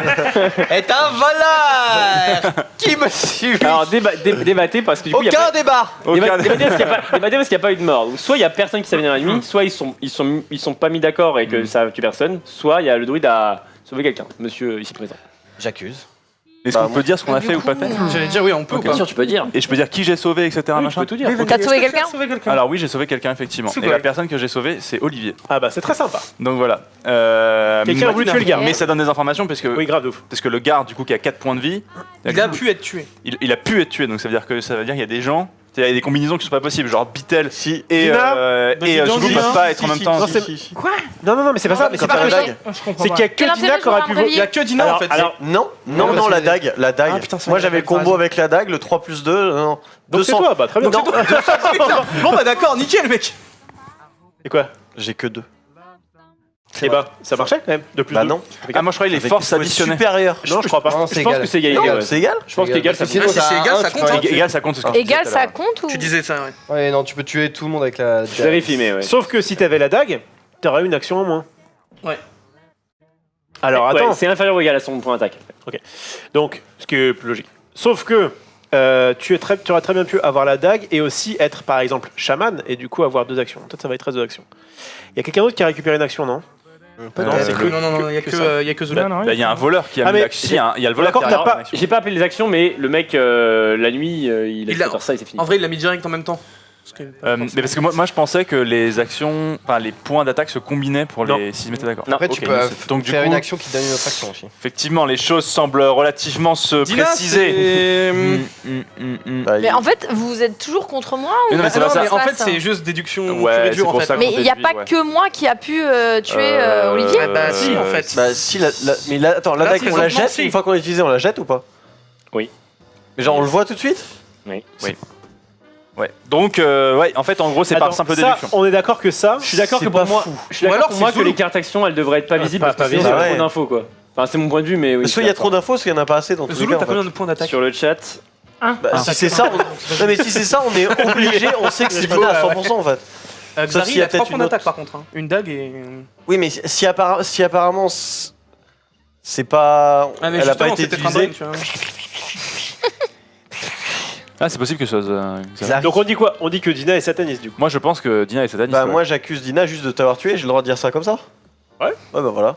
est un voleur qui me suit. Alors débattez parce que du coup il y a Aucun débat. débattez parce qu'il n'y a pas eu de mort. Donc, soit il y a personne qui s'est venu dans la nuit, soit ils sont pas mis d'accord et que ça tue personne, soit il y a le druide à sauver quelqu'un, monsieur ici présent. J'accuse. Est-ce qu'on peut dire ce qu'on a fait ou pas fait? J'allais dire oui, on peut ou Bien pas. sûr, tu peux dire. Et je peux dire qui j'ai sauvé, etc. Oui, tu machin. peux tout dire. T'as sauvé quelqu'un? Alors oui, j'ai sauvé quelqu'un effectivement. C'est Et quoi? la personne que j'ai sauvée, c'est Olivier. Ah bah c'est très sympa. Donc voilà. Quelqu'un a voulu tuer le gars. Mais ça donne des informations parce que, Oui, grave de ouf. parce que le garde du coup qui a 4 points de vie, Il a pu être tué. il a pu être tué. Donc ça veut dire qu'il y a des gens, il y a des combinaisons qui sont pas possibles, genre Bitel Si. et Dina, Zoulou peuvent pas être en même temps. Non, c'est- Quoi? Non, mais c'est pas ça. Mais c'est pas la dague. Je comprends C'est pas. qu'il y a Quel que Dina intérêt qui aurait je pu vois un voter. Il y a que Dina en fait. Non, Non, la c'est- dague. La dague. Ah, putain, c'est Moi vrai, j'avais le t'as combo raison. avec la dague, le 3+2. Non. Donc c'est 200. toi, bah très bien. Non, Bon bah d'accord, nickel mec. Et quoi? j'ai que 2. Et bah ça marchait quand même. De plus Bah de- non. Ah moi je croyais les Avec forces il faut être additionnées. supérieur. Non, je crois pas. Non, Je c'est pense égal. que c'est égal. Non, ouais. c'est égal. Je pense qu'égal ça Sinon, compte. si c'est égal, ça compte, hein. Égal, ça compte. Égal, ça compte ou? Tu disais ça, ouais. Ouais, non, tu peux tuer tout le monde avec la. Je vérifie, mais ouais. Sauf que si t'avais la dague, t'aurais une action en moins. Ouais. Alors Ouais, attends. c'est inférieur ou égal à son point d'attaque. Donc, ce qui est plus logique. Sauf que tu aurais très bien pu avoir la dague et aussi être par exemple chaman et du coup avoir 2 actions. Peut-être ça va être 2 actions. Il y a quelqu'un d'autre qui a récupéré une action, non? Non, c'est que- Non, il y a que Zoulou. Non, non, Bah, il y a un voleur qui a Ah, mis mais l'action. Si, il y a le voleur D'accord, qui a t'as mis pas- l'action. J'ai pas appelé les actions, mais le mec la nuit il a Il fait a- faire ça et c'est fini. En vrai, il l'a mis direct en même temps. Mais parce que moi je pensais que les actions, enfin les points d'attaque se combinaient pour Non. les. Si je m'étais d'accord. Après, Ok, tu peux donc du faire coup, une action qui te donne une autre action aussi. effectivement, les choses semblent relativement se préciser. Mais en fait, vous êtes toujours contre moi ou Mais non, mais c'est comment pas ça. ça se En fait, passe c'est juste déduction Ouais, pure et c'est dure en pour fait. ça. Mais il n'y a pas Ouais. que moi qui a pu tuer Olivier. Bah si, en fait. Bah si, mais attends, la Là, dague, c'est on la les autres, jette si. une fois qu'on l'a utilisée, on la jette ou pas? Oui. Mais genre on le voit tout de suite? Ouais. Donc, ouais, en fait, en gros, c'est par Attends, simple ça, déduction. on est d'accord que ça. Je suis d'accord C'est que pour pas moi, fou. je suis Ou d'accord alors, pour moi c'est que les Zoulou. cartes actions elles devraient être pas visibles pas parce que sinon visibles. il y a Ah trop ouais. d'infos quoi. Enfin c'est mon point de vue mais oui. Soit il y a trop d'infos, soit il n'y en a pas assez dans tous les Zoulou, cas. t'as en fait. combien de points d'attaque? Sur le chat. Bah, si c'est ça, non mais si c'est ça, on est obligé, on sait que c'est Dina à 100% en fait. Sauf Xari, s'il il y a a 3 peut-être points une autre. d'attaque par contre. Hein. Une dague et. Oui, mais si apparemment c'est pas, Ah, mais elle a pas justement, été c'est peut-être un utilisée. brain, tu vois. Ah, c'est possible que ce soit. Ça- Donc on dit quoi? On dit que Dina est sataniste du coup. Moi, je pense que Dina est sataniste. Bah ouais. moi j'accuse Dina juste de t'avoir tué, j'ai le droit de dire ça comme ça? Ouais. Ouais bah voilà.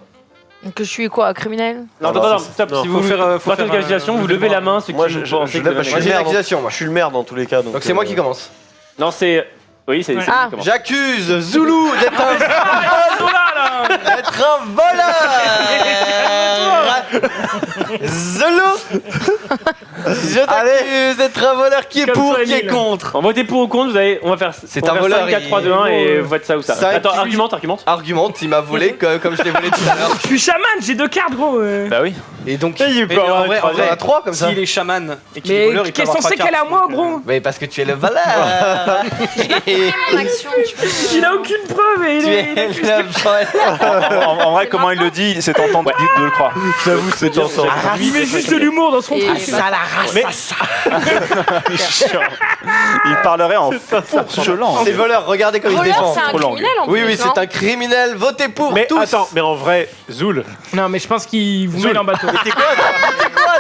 Que je suis quoi, criminel? Non, Alors, stop. non, Si faut vous faire, faut partez de faire, qualification, vous lever levez le la bras. main ceux Moi qui je vous pensez lève que parce que Moi, je j'ai suis une le maire accusation, dans- moi. je suis le maire dans tous les cas. Donc c'est moi qui commence. Non, c'est oui, c'est Ouais. c'est Ah. comment J'accuse Zoulou d'être un voleur. Zoulou, je t'accuse d'être un voleur qui est Comme pour, toi, qui est Emile. contre. On votait pour ou contre, on va faire C'est on va un faire voleur, 5, 4, 3, 2, 1 et vous faites ça ou ça. Ça, Attends, tu- argumente. Argumente, il m'a volé comme je l'ai volé tout à l'heure. Je suis chaman, j'ai 2 cartes gros. Bah oui. Et donc, Il peut Mais avoir en une vrai, troisième. on a 3 comme ça. S'il est chaman et qu'il est Mais voleur, il peut qu'est-ce avoir qu'on sait 3 qu'elle est à cartes. moi donc, gros? Mais parce que tu es le voleur. Mon action, tu peux. Il a aucune preuve et Tu es le voleur. En vrai, comment il le dit, c'est tentant de le croire. J'avoue c'est tentant. il met juste de l'humour dans son Et- truc. Mais Il parlerait en fourchelant. C'est voleur, regardez comme il se Voleur, défend. c'est un Trop langue. criminel en plus. Oui, oui, non c'est un criminel. Votez pour mais tous. attends, mais en vrai, Zoul. Non mais je pense qu'il vous met en bateau. T'es quoi?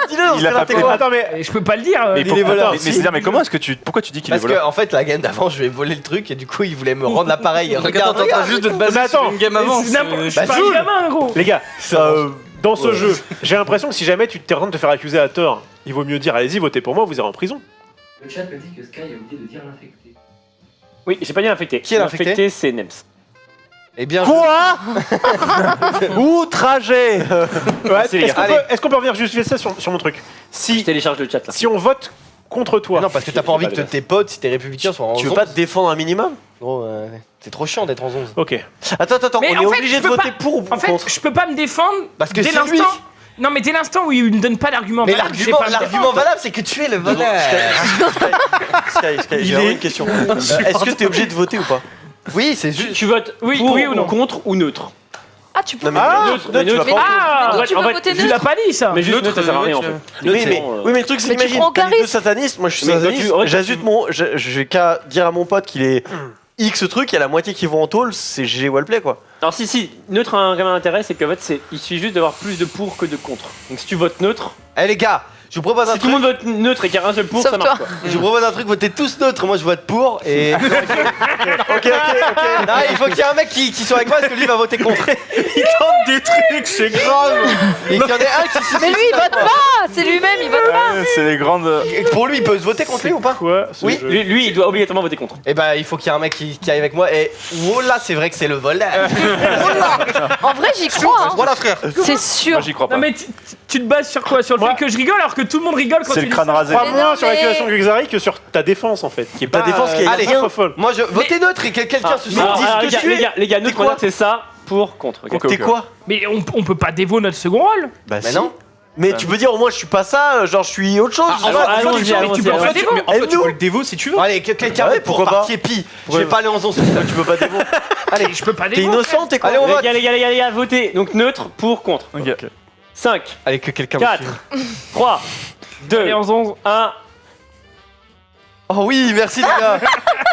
Dis-le dans ce Il a cas-là, pas t'es fait- quoi? Attends, mais Et je peux pas le dire. Mais Il est pourquoi- voleur. mais c'est-à-dire, mais comment est-ce que pourquoi tu dis qu'il est Parce que voleur en fait la game d'avant je vais voler le truc et du coup il voulait me rendre l'appareil. Regarde, t'es en train juste de te baser Mais sur attends, une game avant. C'est n'importe- Je suis Bah, pas Zoul. un gamin gros. les gars, Ça, dans ce jeu, j'ai l'impression que si jamais tu t'es en train de te faire accuser à tort, il vaut mieux dire allez-y, votez pour moi, vous irez en prison. Le chat me dit que Sky a oublié de dire l'infecté. Oui, j'ai pas dit infecté. Qui est l'infecté? L'infecté, c'est Nems. Eh bien Quoi? Outragé. Ouais, c'est les gars. est-ce qu'on peut revenir juste vite ça sur mon truc? Je Si télécharge le chat là. si on vote contre toi, non parce que t'as pas envie que tes potes si t'es républicains soient en Tu veux zone. pas te défendre un minimum? Gros, c'est trop chiant d'être en zone. ok. Attends, Mais on est en fait, obligé je de peux voter pas- pour ou En fait, contre? je peux pas me défendre Parce que dès c'est lui. l'instant. Non mais dès l'instant où il me donne pas d'argument. Mais valable, je vais pas me l'argument défendre. valable c'est que tu es le voleur. Sky, j'ai vraiment une question. Est-ce que t'es obligé de voter ou pas? Oui c'est juste. Tu votes Oui, pour oui ou non. contre ou neutre. Ah, tu peux. Non mais neutre, non, tu vas neutre. pas. Ah, Mais donc, tu en veux fait, voter tu l'as neutre? pas dit ça. Mais juste Neutre, neutre, ça sert à rien en ouais, fait. Oui Neutre, c'est mais, bon, oui mais le truc c'est Mais tu qu'imagine prends au t'as les charisme. deux satanistes, moi je suis Mais quand sataniste, tu- en fait, j'ajoute mon, j'ai qu'à dire à mon pote qu'il est X trucs, il y a la moitié qui vont en tôle, c'est GG Wallplay quoi. Alors si, neutre a quand même un intérêt, c'est qu'en fait, il suffit juste d'avoir plus de pour que de contre. Donc si tu votes neutre, Eh les gars, je vous propose un si tout le truc. monde vote neutre et qu'il y a un seul pour, Sauf ça marche toi. quoi. Je vous propose un truc, votez tous neutres. Moi je vote pour et. Ok. Non, il faut qu'il y ait un mec qui soit avec moi parce que lui va voter contre. Il tente des trucs, c'est grave. Et qu'il y en ait un qui se. Mais lui, il vote pas. C'est lui-même, il vote pas. C'est les grandes. Et pour lui, il peut se voter contre lui ou pas? Quoi ce Oui. jeu Lui, il doit obligatoirement voter contre. Eh ben, il faut qu'il y ait un mec qui aille avec moi et. Oh là, c'est vrai que c'est le voleur. En vrai, j'y crois. hein. Voilà, frère. C'est sûr. Moi j'y crois pas. Non mais tu te bases sur quoi? Sur le Moi- fait que je rigole alors que tout le monde rigole quand C'est tu le dis crâne ça rasé. Crois Mais moins non, sur mais- l'activation de Xari que sur ta défense en fait, qui est pas défense qui est- Allez, pas trop folle. moi je votez neutre et que quelqu'un se Alors, dise que les je gars, suis. les gars, neutre, quoi on note, c'est ça, pour, contre. ok. Ok, T'es ok. quoi? Mais on peut pas dévo notre second rôle. Bah Mais si. non. Mais tu peux dire au moins je suis pas ça, genre je suis autre chose. Alors, allons-y, tu allons-y, peux allons-y. pas dévo. En fait, tu Aide-nous. peux le dévo si tu veux. Allez, quelqu'un Ouais, pour pourquoi pas. partie épi. Je vais pas aller en 11 Tu peux pas dévo. Allez, je peux pas T'es dévo. innocent, t'es quoi? Allez, on vote. Les gars, votez. Donc neutre, pour, contre. Ok. 5, Allez, que quelqu'un me 4, suive. 3, 2, Allez, 11. 1. Oh oui, merci les gars.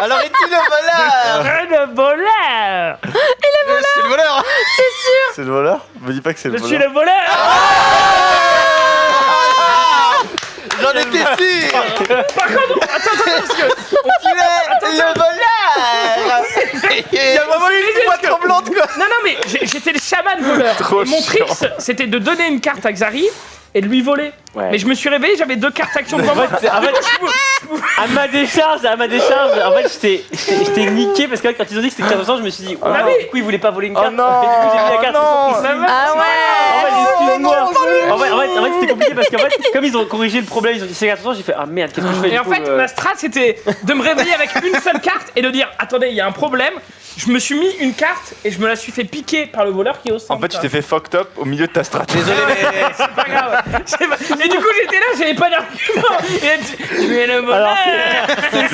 Alors, est-il le voleur? Le voleur. C'est le voleur. C'est le voleur? Me dis pas que c'est le Je suis voleur. le voleur. J'en étais sûr. Par contre, attends, parce que Tu es le voleur. Il y a vraiment une voix tremblante quoi. non, mais j'étais le chaman voleur. Et mon trick, c'était de donner une carte à Xari et de lui voler. Ouais. Mais je me suis réveillé, j'avais 2 cartes action devant moi. En fait, à ma décharge, en fait, j'étais niqué parce que quand ils ont dit que c'était 15%, je me suis dit, Ah wow, oui. du coup, ils voulaient pas voler une carte. non, et du coup, j'ai mis la carte. non. ils sont pris. Ah En ouais. fait, excuse-moi. En fait, c'était compliqué parce qu'en fait, comme ils ont corrigé le problème, ils ont dit c'est 14%, j'ai fait ah merde, qu'est-ce que je fais Et du en coup, fait, ma strat, c'était de me réveiller avec une seule carte et de dire attendez, il y a un problème. Je me suis mis une carte et je me la suis fait piquer par le voleur qui est au centre. En fait, tu t'es fait fucked up au milieu de ta stratégie. Désolé, mais. C'est pas grave. Et du coup, j'étais là, j'avais pas d'argument. Et je vais le voleur. Alors, c'est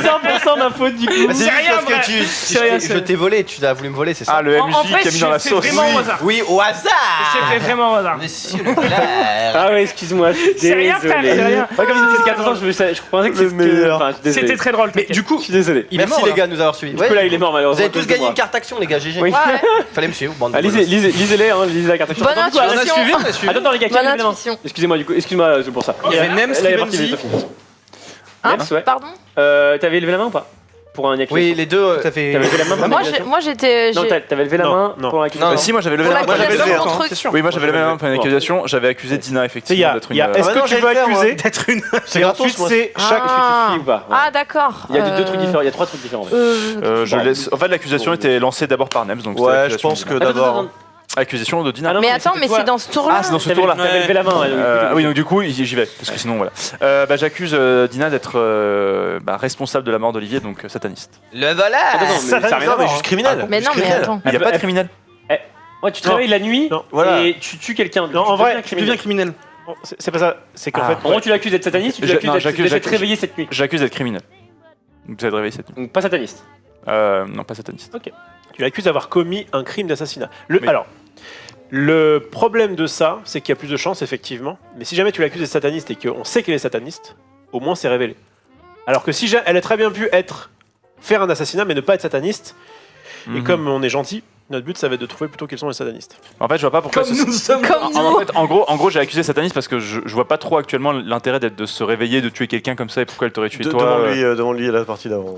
100% ma faute du coup. C'est juste rien, parce que vrai. tu. C'est rien, Je c'est- t'ai volé, tu as voulu me voler, c'est ça? Ah, le En MJ fait, qui a mis dans la j'ai sauce. fait vraiment au hasard. Oui, au hasard. J'ai fait vraiment au hasard. Monsieur le voleur. Ah ouais, excuse-moi, je suis C'est rien, frère, désolé. c'est rien. Ouais, comme ils ont dit c'est 14%, je pensais que Le c'était meilleur. Enfin, je suis désolé. C'était très drôle. Mais du coup, Je suis désolé. il est Merci mort, les là. gars de nous avoir suivis. Du coup, là, il est mort Vous malheureusement. avez tous gagné une carte action, les gars, GG. Oui. Fallait me suivre, bande de Ah, bolos. lisez-les, hein, lisez la carte action. Bonne Attends, du coup, intuition. On a suivi. Attends, les gars, Bonne évidemment. intuition. Excusez-moi, du coup, excuse-moi, c'est pour ça. Il y avait Nems, Là, la partie Steven est finie. Hein, Nems, ouais. pardon. T'avais levé la main ou pas? Pour un Yakuza. Oui, les deux. Tout à fait. T'avais levé la main pour Moi, l'accusation moi, j'étais. Non, t'avais levé la Non, main non. pour l'accusation. Non. Si, moi j'avais levé Pour la main. Moi, j'avais l'accusation, levé, ton hein. truc. Oui, moi j'avais levé la main pour une Bon. accusation. J'avais accusé Dina, Il y effectivement, a, d'être il y a une. est-ce Ah bah non, que tu veux j'allais le faire, accuser D'être une. C'est Et gratos, ensuite moi. c'est chaque Ah. ou pas. Ah, d'accord. Il y a deux trucs différents, il y a trois trucs différents. en fait. Je laisse. En fait, l'accusation était lancée d'abord par Nems, donc. c'était Ouais, je l'accusation pense de que Dina. d'abord. Accusation de Dina. Ah non, Mais mais attends, c'était mais toi. c'est dans ce tour-là. Ah, c'est dans ce T'avais tour-là. t'avais levé la main. ouais, Oui, donc du coup, j'y vais, parce que sinon, voilà. J'accuse Dina d'être responsable de la mort d'Olivier, donc sataniste. Le Attends, voleur. mais ça a rien à Non, mais voir. juste criminel. Mais non, mais attends. Il n'y a pas de criminel. Ouais, tu te Non. réveilles la nuit Non, voilà. et tu tues quelqu'un. Non, en vrai, Tu deviens criminel. Bon, c'est pas ça. C'est qu'en Ah. fait, En gros, tu l'accuses d'être sataniste, tu Je- l'accuses non, d'être j'accuse- d'être réveillé cette nuit. J'accuse d'être criminel. Donc vous êtes réveillé cette nuit. Donc pas sataniste. Non, pas sataniste. tu l'accuses d'avoir commis un crime d'assassinat. Oui. Alors, le problème de ça, c'est qu'il y a plus de chances, effectivement. Mais si jamais tu l'accuses d'être sataniste et qu'on sait qu'elle est sataniste, au moins c'est révélé. Alors que si elle a très bien pu faire un assassinat, mais ne pas être sataniste, et Mhm. comme on est gentil, notre but ça va être de trouver plutôt quels sont les satanistes. En fait, je vois pas pourquoi. Comme nous sommes. Comme En nous. fait, en gros, j'ai accusé sataniste parce que je vois pas trop actuellement l'intérêt de se réveiller, de tuer quelqu'un comme ça et pourquoi elle t'aurait tué toi. Devant lui à la partie d'avant.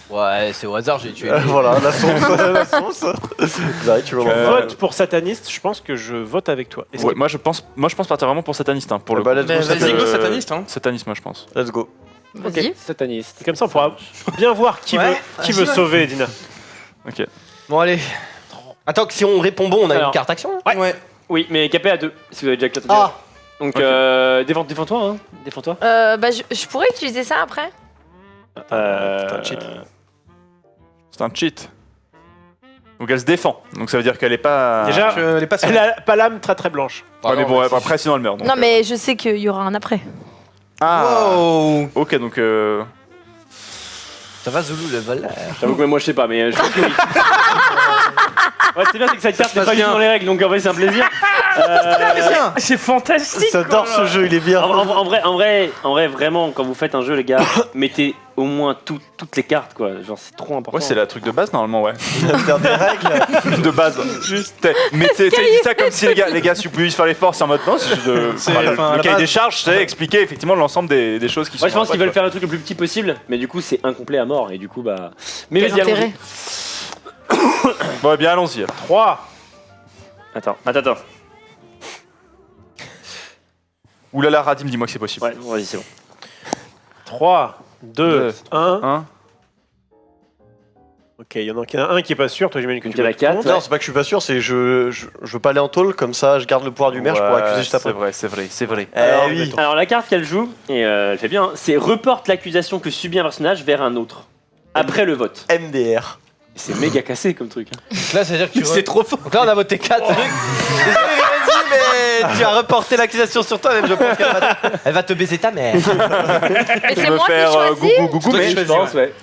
Ouais, c'est au hasard, j'ai tué. Voilà, la sauce. La sauce. Xari, tu veux Tu m'en parler votes pour sataniste, je pense que je vote avec toi. Est-ce Ouais, que- moi je pense partir vraiment pour sataniste pour le Bah, coup. let's go, Mais vas-y, sataniste. go sataniste. Hein. Sataniste, moi je pense. Let's go. Vas-y. Sataniste. Et comme ça, on pourra bien voir qui Ouais. veut sauver Dina. Ok. Bon, allez. Attends, que si on répond bon, on a Alors. une carte action. Ouais. Oui, mais capé à deux, si vous avez déjà capé. Ah. Donc Ok. défends-toi, hein. Défends-toi. Bah, je pourrais utiliser ça après. C'est un cheat. C'est un cheat. Donc elle se défend. Donc ça veut dire qu'elle est pas. Déjà, Je l'ai pas elle a pas l'âme très très blanche. Ouais, mais bon, après sinon elle meurt. Donc, Non, mais je sais qu'il y aura un après. Ah. Wow. Ok, donc. Ça va, Zoulou, le voleur. J'avoue que même moi je sais pas, mais je pense que oui. Ouais, c'est bien, c'est que cette carte n'est pas du tout dans les règles, donc en fait c'est un plaisir. C'est fantastique. J'adore quoi. ce jeu, il est bien. En vrai, vraiment, quand vous faites un jeu, les gars, mettez au moins toutes les cartes, quoi. Genre, c'est trop important. Ouais, c'est la truc de base normalement, ouais. Faire des règles. De base. Juste. Mais t'as dit ça comme si les gars, si vous pouviez faire l'effort, c'est en mode non, c'est juste le cahier des charges, c'est expliquer effectivement l'ensemble des choses qui sont. Ouais, je pense qu'ils veulent faire le truc le plus petit possible, mais du coup, c'est incomplet à mort, et du coup, bah. Mais Quel vas-y, intérêt. allons-y. Bon, bien, allons-y. 3. Attends. Oulala, Radim, dis-moi que c'est possible. Ouais, bon, vas-y, c'est bon. 3, 2, 1. Hein. Ok, il y en a un qui est pas sûr, toi j'imagine que tu Donc, il y en a vas te 4. compte. Non, c'est pas que je suis pas sûr, c'est je veux pas aller en tôle, comme ça je garde le pouvoir du maire, je pourrais accuser juste après. C'est vrai. Eh oui. Alors, la carte qu'elle joue, et elle fait bien, c'est reporte l'accusation que subit un personnage vers un autre. Après le vote. MDR. C'est méga cassé comme truc. Hein. Là, ça veut dire que tu. C'est trop fort. Donc là, on a voté 4 trucs. Désolé, Rémi, mais tu as reporté l'accusation sur toi, même je pense qu'elle va te baiser ta mère. Mais c'est veux moi qui faire choisis. gougou, toi mais qui Je pense, ouais.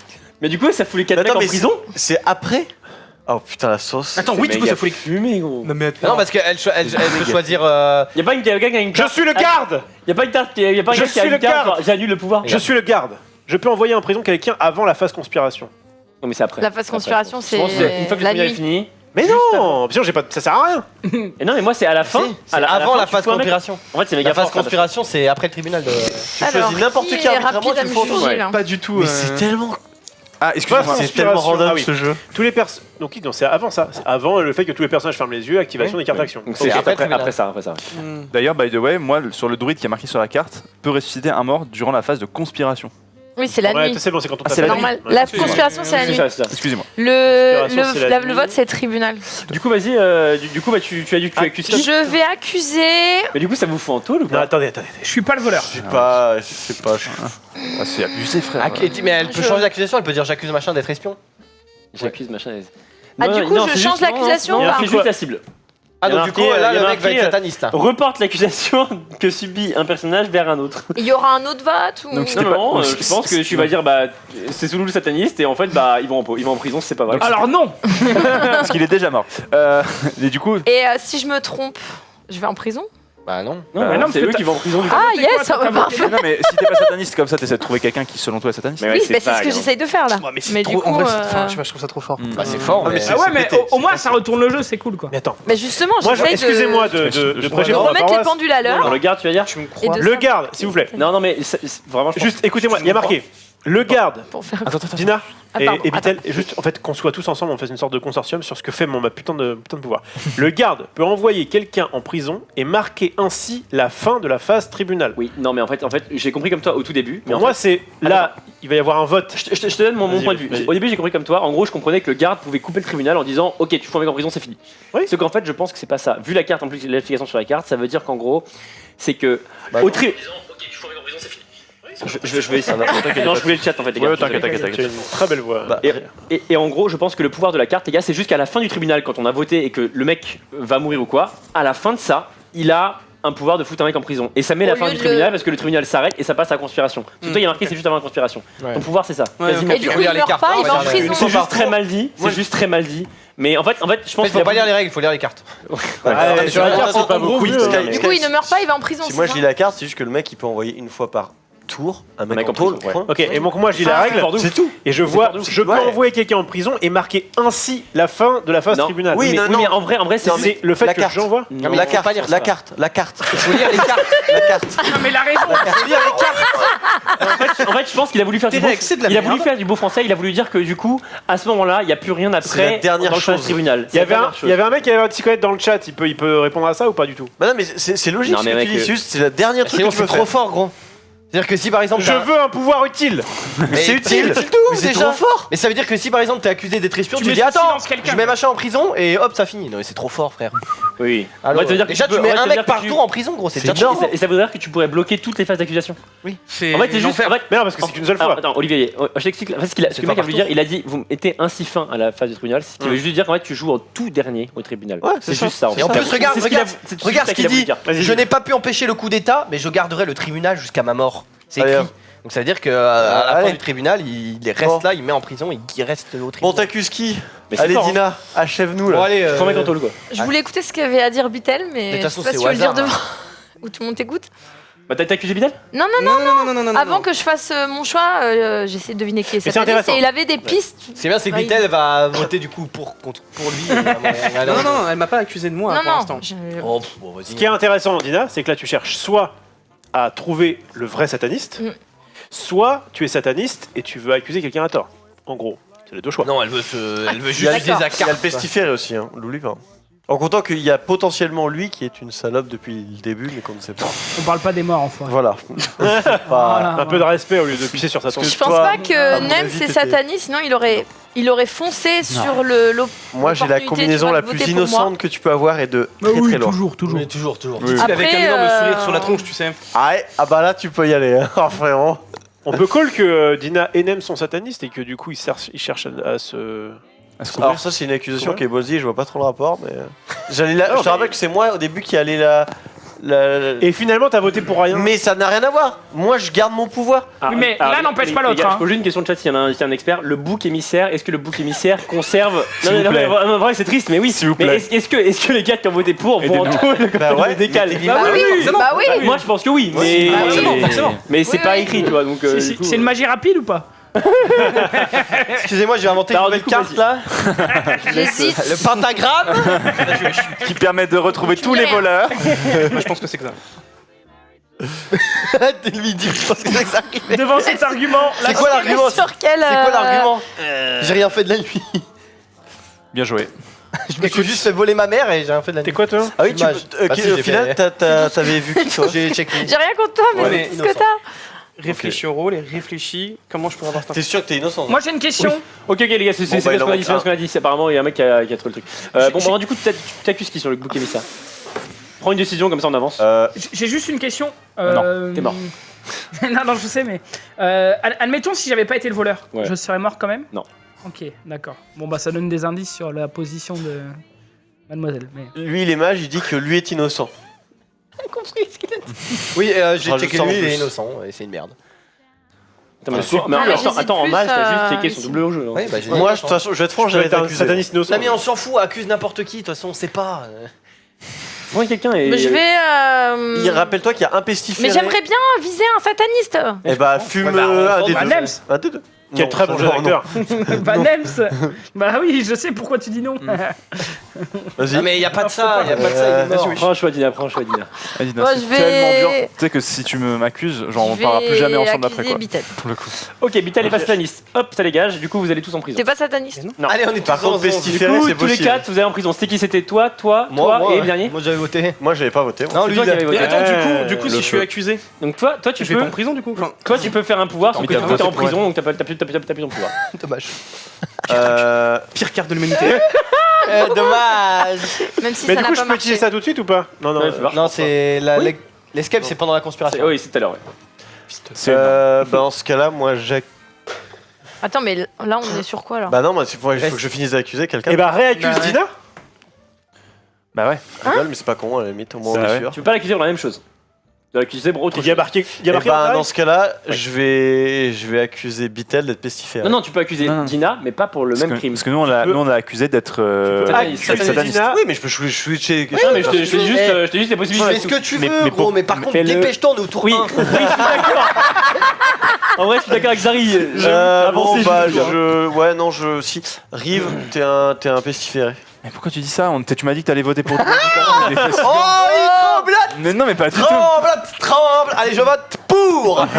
Mais du coup, ça fout les 4 mecs en mais prison. c'est après. Oh putain, la sauce. Attends, oui, du coup, ça faut les. Fumé, gros. Non, mais attends. Non, parce qu'elle peut choisir. Y'a pas une gars qui a une Je carte. suis le garde. Y'a pas une carte qui a Je une suis le carte. garde. J'annule le pouvoir. Je suis le garde. Je peux envoyer en prison quelqu'un avant la phase conspiration. Non, mais c'est après. La phase conspiration, Je pense que c'est une fois que le la tribunal est nuit. fini. Mais non, sinon j'ai pas, ça sert à rien. Et non, mais moi, c'est à la fin. C'est à la avant fin, la tu phase fous un mec- conspiration. En fait, c'est méga La phase fort, ça, conspiration, c'est après le tribunal de. Tu choisis n'importe qui arbitrairement, tu le fais en tour. Ouais. Pas du tout. Mais c'est tellement. Ah, excuse-moi. Phase C'est tellement conspiration. random Ah oui. ce jeu. Tous les donc non, c'est avant ça. C'est avant le fait que tous les personnages ferment les yeux, activation des cartes d'action. Donc c'est Ok, après, après, après ça. D'ailleurs, by the way, moi, sur le druide qui est marqué sur la carte, peut ressusciter un mort durant la phase de conspiration. Oui, c'est la Ouais, nuit. c'est bon, c'est quand on c'est tape la la Normal. nuit. La Ouais. conspiration, c'est la C'est nuit. ça, c'est ça. Excusez-moi. Le vote, c'est le tribunal. Du coup, vas-y. Du coup, bah, tu accuses qui Je vais accuser. Mais du coup, ça vous fout en tôle ou Non, pas attendez. Je suis pas le voleur. Je sais pas. Ah, c'est abusé, frère. Mais elle peut changer d'accusation, elle peut dire j'accuse machin d'être espion. J'accuse machin. Ah, du coup, je change l'accusation ou Il pas fait juste la cible. Ah, Il y a donc du coup, marqué, là, il y a le mec va marqué, être sataniste là. Reporte l'accusation que subit un personnage vers un autre. Il y aura un autre vote ou. Donc, c'était Non, pas- je pense que tu vas dire bah c'est Souloul le sataniste et en fait bah ils vont en prison, c'est pas vrai. Alors non. Parce qu'il est déjà mort. Et du coup, Et si je me trompe, je vais en prison. Bah non. Non, mais non, c'est parce eux que qui vont en prison. Du coup. Ah voté yes, quoi, ça toi, va t'as voté parfait. non mais si t'es pas sataniste comme ça, t'essaies de trouver quelqu'un qui selon toi est sataniste. Mais Oui, ouais, bah, c'est ce vague, que hein. j'essaye de faire là. Ouais, mais c'est Mais trop. du coup, En vrai, enfin, je sais pas, je trouve ça trop fort. Bah c'est fort, mais. Ah ouais, mais pété, au moins c'est ça retourne le jeu, c'est cool quoi. Mais attends. Mais justement, Moi, j'essaye excusez-moi de de prêcher pour ma remettre les paroisse. pendules à Dans l'heure. le garde, tu vas dire Tu me Et crois de Le ça. garde, s'il vous plaît. Non mais vraiment je pense- Juste écoutez-moi, il y a marqué. Le garde, Pour faire. Dina Ah, et pardon, Bitel, et juste en fait qu'on soit tous ensemble, on fasse une sorte de consortium sur ce que fait ma putain de pouvoir. Le garde peut envoyer quelqu'un en prison et marquer ainsi la fin de la phase tribunal. Oui, non mais en fait j'ai compris comme toi au tout début. Mais Pour en moi, fait, c'est là, il va y avoir un vote. je te donne mon Vas-y, point de vue. vas-y. Au début j'ai compris comme toi. En gros je comprenais que le garde pouvait couper le tribunal en disant ok tu fous un mec en prison c'est fini. Oui. Ce qu'en fait je pense que c'est pas ça. Vu la carte en plus l'application sur la carte, ça veut dire qu'en gros c'est que au tribunal. Je vais essayer. Non, je voulais le chat en fait, les gars. Ouais, t'inquiète. Tu as une très belle voix. Et en gros, je pense que le pouvoir de la carte, les gars, c'est jusqu'à la fin du tribunal, quand on a voté et que le mec va mourir ou quoi, à la fin de ça, il a un pouvoir de foutre un mec en prison. Et ça met Au la fin lieu du de tribunal le- parce que le tribunal s'arrête et ça passe à la conspiration. Parce que toi, il y a marqué c'est juste avant la conspiration. Ouais. Ton pouvoir, c'est ça. Ouais, Quasiment. Et du coup, il les meurt cartes, pas, on il va va en dire prison. C'est juste très mal dit. C'est juste très mal dit. Mais en fait, je En pense fait, faut qu'il y a pas lire les règles, faut lire les cartes. Ouais, sur la carte, c'est pas beaucoup. oui, mieux, hein. Du coup, il ne meurt pas, il va en prison. Si c'est moi ça je lis la carte, c'est juste que le mec il peut envoyer une fois par tour un mec en tôle. prison, ouais. point. Ok, et donc moi je lis la règle, C'est tout. et je vois, Fordou. je peux Ouais. envoyer quelqu'un en prison et marquer ainsi la fin de la phase Non. tribunal. Oui, Mais- non, mais en vrai, c'est Non, mais c'est le fait la que carte. j'envoie. Non, La faut carte, pas lire la ça. carte, la carte. Faut lire les cartes. La carte. Non mais la raison. Faut lire les cartes. En fait, je pense qu'il a voulu faire du beau. C'est de la Il a voulu merde. faire du beau français. Il a voulu dire que du coup, à ce moment-là, il n'y a plus rien C'est la après dernière dans le chose. tribunal. Il y avait un mec qui avait un petit connaître dans le chat, il peut répondre à ça ou pas du tout? Bah non mais c'est logique Non, ce mais que tu mec, dis, c'est juste c'est la dernière truc C'est que tu peux trop faire. fort, gros. C'est-à-dire que si par exemple. Je veux un pouvoir utile. Mais C'est utile. Mais c'est trop fort. Mais ça veut dire que si par exemple t'es accusé d'être espion, Tu tu mets dis sous attends, silence quelqu'un. je mets machin en prison et hop ça finit. Non mais c'est trop fort frère. Oui. Alors, En fait, ça veut dire que déjà tu peux- tu mets en fait, ça un veut mec dire que par tu- tour en prison gros, c'est C'est déjà énorme. chaud. Et ça voudrait dire que tu pourrais bloquer toutes les phases d'accusation. C'est En fait, c'est juste. l'enfer. En fait, Mais non, parce que c'est qu'une seule alors, fois. attends, Olivier, je t'explique. En fait, ce que le mec a voulu dire, il a dit vous mettez ainsi fin à la phase du tribunal. Ce qui veut juste dire qu'en fait, tu joues en tout dernier au tribunal. Ouais, c'est c'est juste ça. Et en plus regarde, C'est ce qu'il a- regarde, c'est juste regarde ça ce qu'il a voulu dit. dire. Vas-y, Je n'ai pas pu empêcher le coup d'état, mais je garderai le tribunal jusqu'à ma mort. C'est Allez, écrit. hop. Donc ça veut dire qu'à la fin allez. du tribunal, il reste Bon. là, il met en prison, il reste au Bon, tribunal. t'accuses qui? Mais c'est Allez, fort, hein. Dina, achève-nous Bon, là. allez, Je prends mec en tôle, quoi. Je voulais écouter ce qu'avait à dire Bitel, mais De toute je façon, sais pas c'est si au tu veux le dire hasard, devant. Ou tout le monde t'écoute. Bah, t'as accusé Bidal? Non, Avant que je fasse mon choix, j'essaie de deviner qui est c'est sataniste. intéressant. Et il avait des pistes. C'est bien, c'est que Ouais, Vittel va voter du coup pour lui. Non, elle m'a pas accusé de moi Non, pour l'instant. Oh, bon, vas-y. Ce qui est intéressant, Dina, c'est que là, tu cherches soit à trouver le vrai sataniste, soit tu es sataniste et tu veux accuser quelqu'un à tort. En gros, c'est les deux choix. Non, elle veut Il y a, juste des il y a accords. le pestiféré aussi, hein. L'oublie pas. En comptant qu'il y a potentiellement lui qui est une salope depuis le début, mais qu'on ne sait pas. On parle pas des morts, enfin. Voilà. Voilà. Un peu de respect au lieu de pisser sur sa tombe. Je pense toi, pas à que mon Nem avis, c'est t'étais- sataniste, sinon il aurait foncé sur Moi, j'ai la l'opportunité, combinaison tu vois, la de plus voter pour moi. innocente que tu peux avoir et de Bah très oui, très loin. toujours. Mais toujours. Oui. Après, Avec un énorme sourire sur la tronche, tu sais. Ah, ouais, ah bah là, tu peux y aller, hein. Oh, frérot. On peut call que Dina et Nem sont satanistes et que du coup, ils cherchent à se... Alors ça, c'est une accusation Ouais. qui est ballsy, je vois pas trop le rapport, mais... Je te rappelle que c'est moi, au début, qui allait la... Et finalement, t'as voté pour rien. Mais ça n'a rien à voir. Moi, je garde mon pouvoir. Oui, mais l'un n'empêche pas l'autre, Les gars, hein. je pose juste une question de chat s'il y en a un expert. Le bouc émissaire, est-ce que le bouc émissaire conserve. S'il vous plaît. mais en vrai, c'est triste, mais oui. S'il vous Mais plaît. est-ce que les gars qui ont voté pour vont en Aidez-nous. tôle quand Bah on ouais, les décale? mais Bah oui, bah oui. Moi, je pense que oui, mais. Bah oui. Forcément. Mais c'est Oui, pas oui. écrit, tu vois. Donc, du coup, C'est une magie rapide ou pas? Excusez-moi, j'ai inventé Alors, une du nouvelle coup, carte là. J'hésite. Le pentagramme. Qui permet de retrouver tous dis les rien. voleurs. Moi, je pense que c'est que ça. Lui dit, je pense que c'est que ça arrive. Devant cet argument, là, C'est quoi l'argument Sur quel C'est quoi l'argument J'ai rien fait de la nuit. Bien joué. Je me suis juste fait voler ma mère et j'ai rien fait de la T'es nuit. quoi, toi? Ah oui, tu, Dommage. Bah si, au j'ai final, fait- t'avais vu qui toi J'ai checké. J'ai rien contre toi, mais Ouais, c'est mais ce que innocent. t'as. Réfléchis au rôle et réfléchis comment je pourrais avoir T'es sûr que t'es innocent? moi j'ai une question. Ok, les gars, c'est Bon, bien bah, ce qu'on a il dit. C'est bien en ce qu'on a dit. Apparemment, il y a un mec qui a trouvé le truc. Bon, bah, du coup, tu t'accuses qui sur le bouc émissaire? Prends une décision, comme ça on avance. J'ai juste une question. Non, t'es mort. non, je sais, mais admettons si j'avais pas été le voleur, Ouais. je serais mort quand même. Non. Ok, d'accord. Bon bah ça donne des indices sur la position de Mademoiselle. Mais Lui, il est mage, il dit que lui est innocent. Oui, j'ai Rajoute checké ça en lui, il plus. est innocent et c'est une merde. Attends, mais attends, en j'hésite mage, plus, t'as juste checké son ici. double au jeu. hein. Oui, bah j'ai Moi, de toute façon, je vais être franc, Je j'allais vais être un t'accuser. sataniste innocent. Non mais on s'en fout, accuse n'importe qui, de toute façon on sait pas. Moi, quelqu'un est. Mais je vais. Rappelle-toi qu'il y a un pestiféré. Mais j'aimerais bien viser un sataniste. Eh bah, fume Ouais, bah, un on des va deux. Nems. Un des deux. Quel Non, très ça, bon jeu non, d'acteur. bah Nems. Bah oui, je sais pourquoi tu dis non. non. Vas-y. Non mais y a pas de ça, y a pas de ça, il est mort. Prends un choix, Dina, prends un choix, Dina. Ah, Dina, Moi, c'est je tellement vais- bien. Tu sais que si tu m'accuses, genre on Je parlera plus jamais vais ensemble après accuser quoi. Bitel. Pour le coup. Ok, Bital est pas sataniste. Hop, ça dégage. Du coup, vous allez tous en prison. T'es pas sataniste. Non. Allez, on est Par tous contre, ensemble. Du pestiféré, coup, c'est tous les possible. quatre, vous allez en prison. C'était qui? C'était toi, toi et le dernier. Moi j'avais voté. Moi, j'avais pas voté. moi. Non, C'est lui toi il qui a- avais Mais voté. attends, du coup, si le je suis feu. accusé, Donc toi, tu je vais pas en peux. prison du coup. Enfin, Toi, tu peux faire un pouvoir, sauf que Mais du coup, t'es en t'as voté prison, donc t'as plus ton pouvoir. Dommage. pire carte de l'humanité. Dommage. Même si Mais ça du n'a coup, pas je peux utiliser marché. ça tout de suite ou pas? Non, non. Ouais, faut voir. Non, c'est Oui. l'escape, c'est pendant la conspiration. Oui, c'est tout à l'heure. Ouais. C'est Bah, dans ce cas-là, moi, Attends, mais là, on est sur quoi là? Bah non, il faut que je finisse d'accuser quelqu'un. Et bah, réaccuse Bah ouais. Dina. Bah ouais. Je rigole, mais c'est pas con, à la limite, au moins on Bah est ouais. sûr. Tu peux pas l'accuser pour la même chose. Tu vas l'accuser pour autre Il y a chose. marqué. Il y a Eh marqué bah, dans ta dans règle ce cas-là, je vais accuser Bitel d'être pestiféré. Non, non, tu peux accuser Non, non. Dina, mais pas pour le même crime. Parce que nous on l'a accusé d'être sataniste. sataniste. Dina. Oui, mais je peux switcher. Non, mais je te dis juste les Tu possibilités. fais ce que tu Mais- veux, mais gros, pour- mais par contre, fais-le. dépêche-toi, on est au tour Oui, 1. oui, je suis d'accord. En vrai, je suis d'accord avec Zari. Bon, bah, je. ouais, non, si. Rive, t'es un pestiféré. Mais pourquoi tu dis ça Tu m'as dit que t'allais voter pour. Oh, il tremble, Mais non, mais pas du tout. tremble. Allez, je vote pour. Mais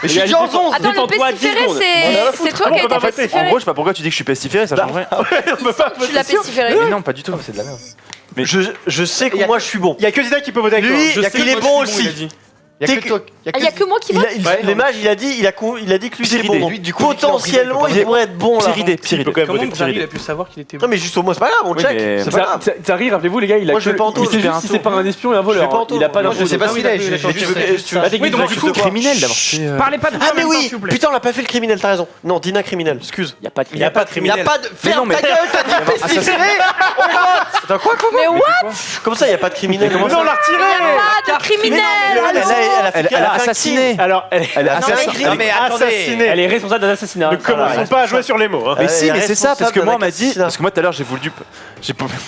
je suis déjà en 11. Attends, le pestiféré, c'est toi qui as été En pestiféré. gros, je sais pas pourquoi tu dis que je suis pestiféré, ça change rien. Tu l'as pestiféré. Mais non, pas du tout. C'est de la merde. Je sais que moi je suis bon. Il y a que Dina qui peut voter avec toi. Lui, Je il sais est que bon moi, je aussi. suis il a dit. Il y a que toi. Ah, y a que moi qui vote. Les mages, il a dit que lui c'est Pire bon. idée. Donc, Lui, du coup, potentiellement, il est il pourrait être bon là. Pire idée, pire Il peut idée. quand même Comment voter pour Xari, il Cyril. a pu savoir qu'il était Non, mais juste au moins, c'est pas grave, on Oui, check. mais- C'est pas grave. Zari, rappelez-vous, les gars, il a Moi, je vais pas en taux, il sait je vais juste en si taux. c'est pas un espion et un Je vais voleur. pas en taux. Il a pas Moi, d'infos. je sais pas donc- s'il est. Tu veux que- Ah, tu veux donc, que du je coup, te criminel d'avoir Chut. fait. Parlez pas tous Ah en mais même temps, oui, s'il vous plaît. putain on l'a pas fait le criminel, t'as raison. Non, Dina criminel, excuse. Il y a pas de Il y a pas de Il y a criminel. pas de. Ferme non, ta mais- gueule, t'as dit pestiféré. Attends quoi Mais what? Comment ça y a pas de criminel? Mais on l'a retiré. Pas de criminel. Elle a assassiné. Alors, elle Non, mais attendez. assassinée. Elle est responsable d'un assassinat. Ne commençons pas à jouer sur les mots. Hein. Mais si, mais c'est ça, parce que responsable moi, d'un on m'a dit. assassinat. Parce que moi, tout à l'heure, j'ai voulu.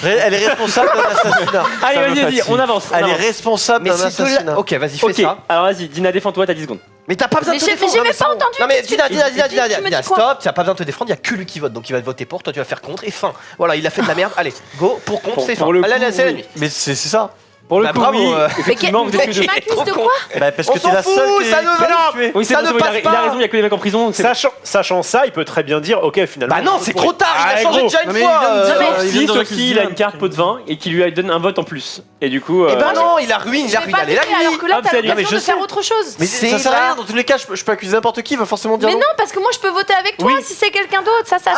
Elle est responsable d'un assassinat. Allez, Ça me vas-y, fatigue. on avance. Elle on est avance. responsable Mais d'un c'est de assassinat. la... Ok, vas-y, fais Ok, ça. alors vas-y, Dina, défends-toi, t'as 10 secondes. Mais t'as pas besoin de te Mais défendre. j'ai non, même mais pas entendu. Non mais Qu'est-ce que Dina, tu me dis quoi? stop, tu as pas besoin de te défendre, il y a que lui qui vote, donc il va voter pour, toi tu vas faire contre et fin. Voilà, il a fait de la merde, allez, go, pour contre, c'est fin. pour le Allez, coup, allez, c'est la oui. nuit. Mais c'est ça. Pour le Bah, coup, bravo, oui, euh. effectivement, vous êtes que Tu deux. m'accuses de quoi? Bah, parce On que t'es s'en la seule fout, qui ça qui ne a va tué. Oui, c'est Ça bon, ne c'est bon, passe il a pas. raison, il y a que les mecs en prison. donc c'est bon. Sachant ça, il peut très bien dire, ok, finalement. Bah non, c'est trop tard, il a Ah, changé gros. déjà une Non, mais fois. il vient de dire- Sauf il vient si de Sophie, il a une carte pot de vin et qui lui donne un vote en plus. Et du coup. Eh ben non, il a ruiné, Je vais pas allez la t'aider, alors nuit. que là, Hop, t'as c'est lui. l'occasion Mais de je faire sais. autre chose. Mais C'est ça sert à là. rien, dans tous les cas, je peux accuser n'importe qui, il va forcément dire Mais non. non, parce que moi, je peux voter avec toi si c'est quelqu'un d'autre. Ça sert.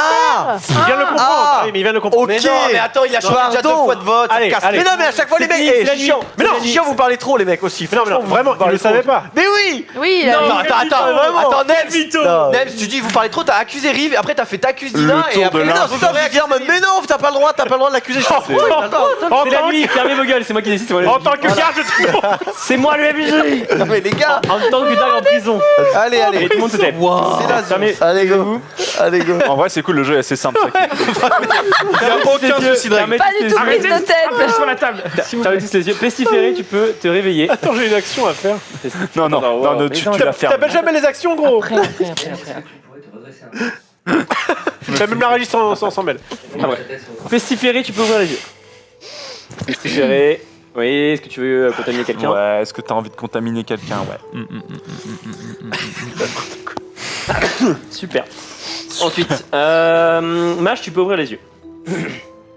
Il vient de le comprendre. Ah. Oui, mais il vient de le comprendre. Mais non, mais attends, il a changé déjà 2 fois de vote. Allez, ça casse. allez. Mais non, mais à chaque fois, les mecs, c'est la nuit. chiant. Mais non, C'est la nuit. chiant, vous parlez trop, les mecs aussi. Mais non, mais non, vraiment, il parlez le savait trop. pas. Mais oui. Oui, Non, Attends, Vito. Nems, tu dis vous parlez trop, t'as accusé Rive, après t'as fait t'accuser Dina Le et tour après de non, l'un. c'est pas vrai. Mais non, t'as pas le droit de l'accuser. C'est la nuit, fermez vos gueules, c'est moi qui décide. En tant que garde, je te C'est moi le MJ. Non mais les gars, En tant que dingue en prison. allez, Et allez. tout le monde se tait. C'est la zone. Allez, go. Allez, go. En vrai, c'est cool, le jeu est assez simple. ça qui est- Il n'y a aucun souci de règle. Pas du tout prise de tête. Frappez sur la table. Fermez tous les yeux. Pestiféré, tu peux te réveiller. Attends, j'ai une action à faire. Non, non, non, non, tu la fermes. T'appelles jamais les actions, gros. Après, tu pourrais te redresser un peu. T'as même la régie sans mêle. Ah ouais. Pestiféré, tu peux ouvrir les yeux. Pestiféré. Oui, est-ce que tu veux contaminer quelqu'un? Ouais, est-ce que t'as envie de contaminer quelqu'un? Ouais. Super. Ensuite, Mage, tu peux ouvrir les yeux.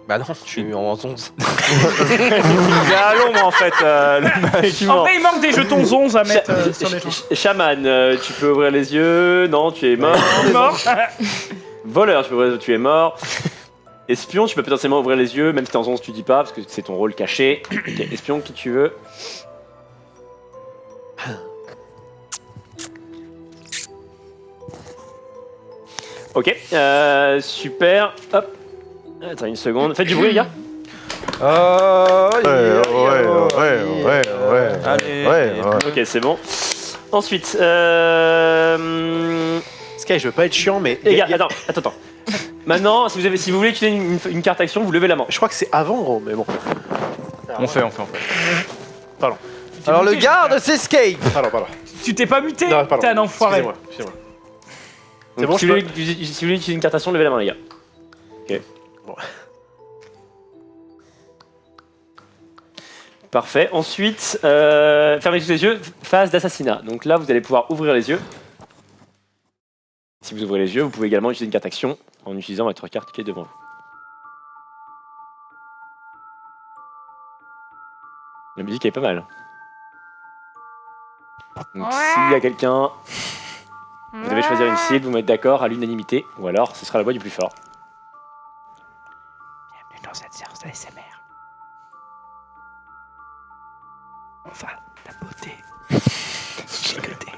Bah non, je suis en 11. Il est à l'ombre en fait. Effectivement. En vrai, il manque des jetons 11 à mettre sur les gens. Chaman, tu peux ouvrir les yeux. Non, tu es mort. Mort. Voleur, tu peux ouvrir les yeux, tu es mort. Espion, tu peux potentiellement ouvrir les yeux, même si t'es en 11, tu dis pas, parce que c'est ton rôle caché. Ok, espion, qui tu veux. Ok, super. Hop. Attends une seconde. Faites du bruit, les gars. Ouais. Ok, c'est bon. Ensuite, Sky, je veux pas être chiant, mais. les gars, attends. Maintenant, si vous voulez utiliser une carte action, vous levez la main. Je crois que c'est avant, gros, mais bon. On fait. Alors le garde s'escape. Pardon. Tu t'es pas muté? Non, pardon. T'es un enfoiré. Excusez-moi. Donc, bon, si je vous voulez utiliser une carte action, levez la main, les gars. Ok. Bon. Parfait. Ensuite, fermez tous les yeux. Phase d'assassinat. Donc là, vous allez pouvoir ouvrir les yeux. Si vous ouvrez les yeux, vous pouvez également utiliser une carte action en utilisant votre carte qui est devant vous. La musique est pas mal. Donc s'il y a quelqu'un, vous devez choisir une cible, vous mettre d'accord à l'unanimité, ou alors ce sera la voix du plus fort. Bienvenue dans cette séance d'ASMR. On va tapoter. Chicoter.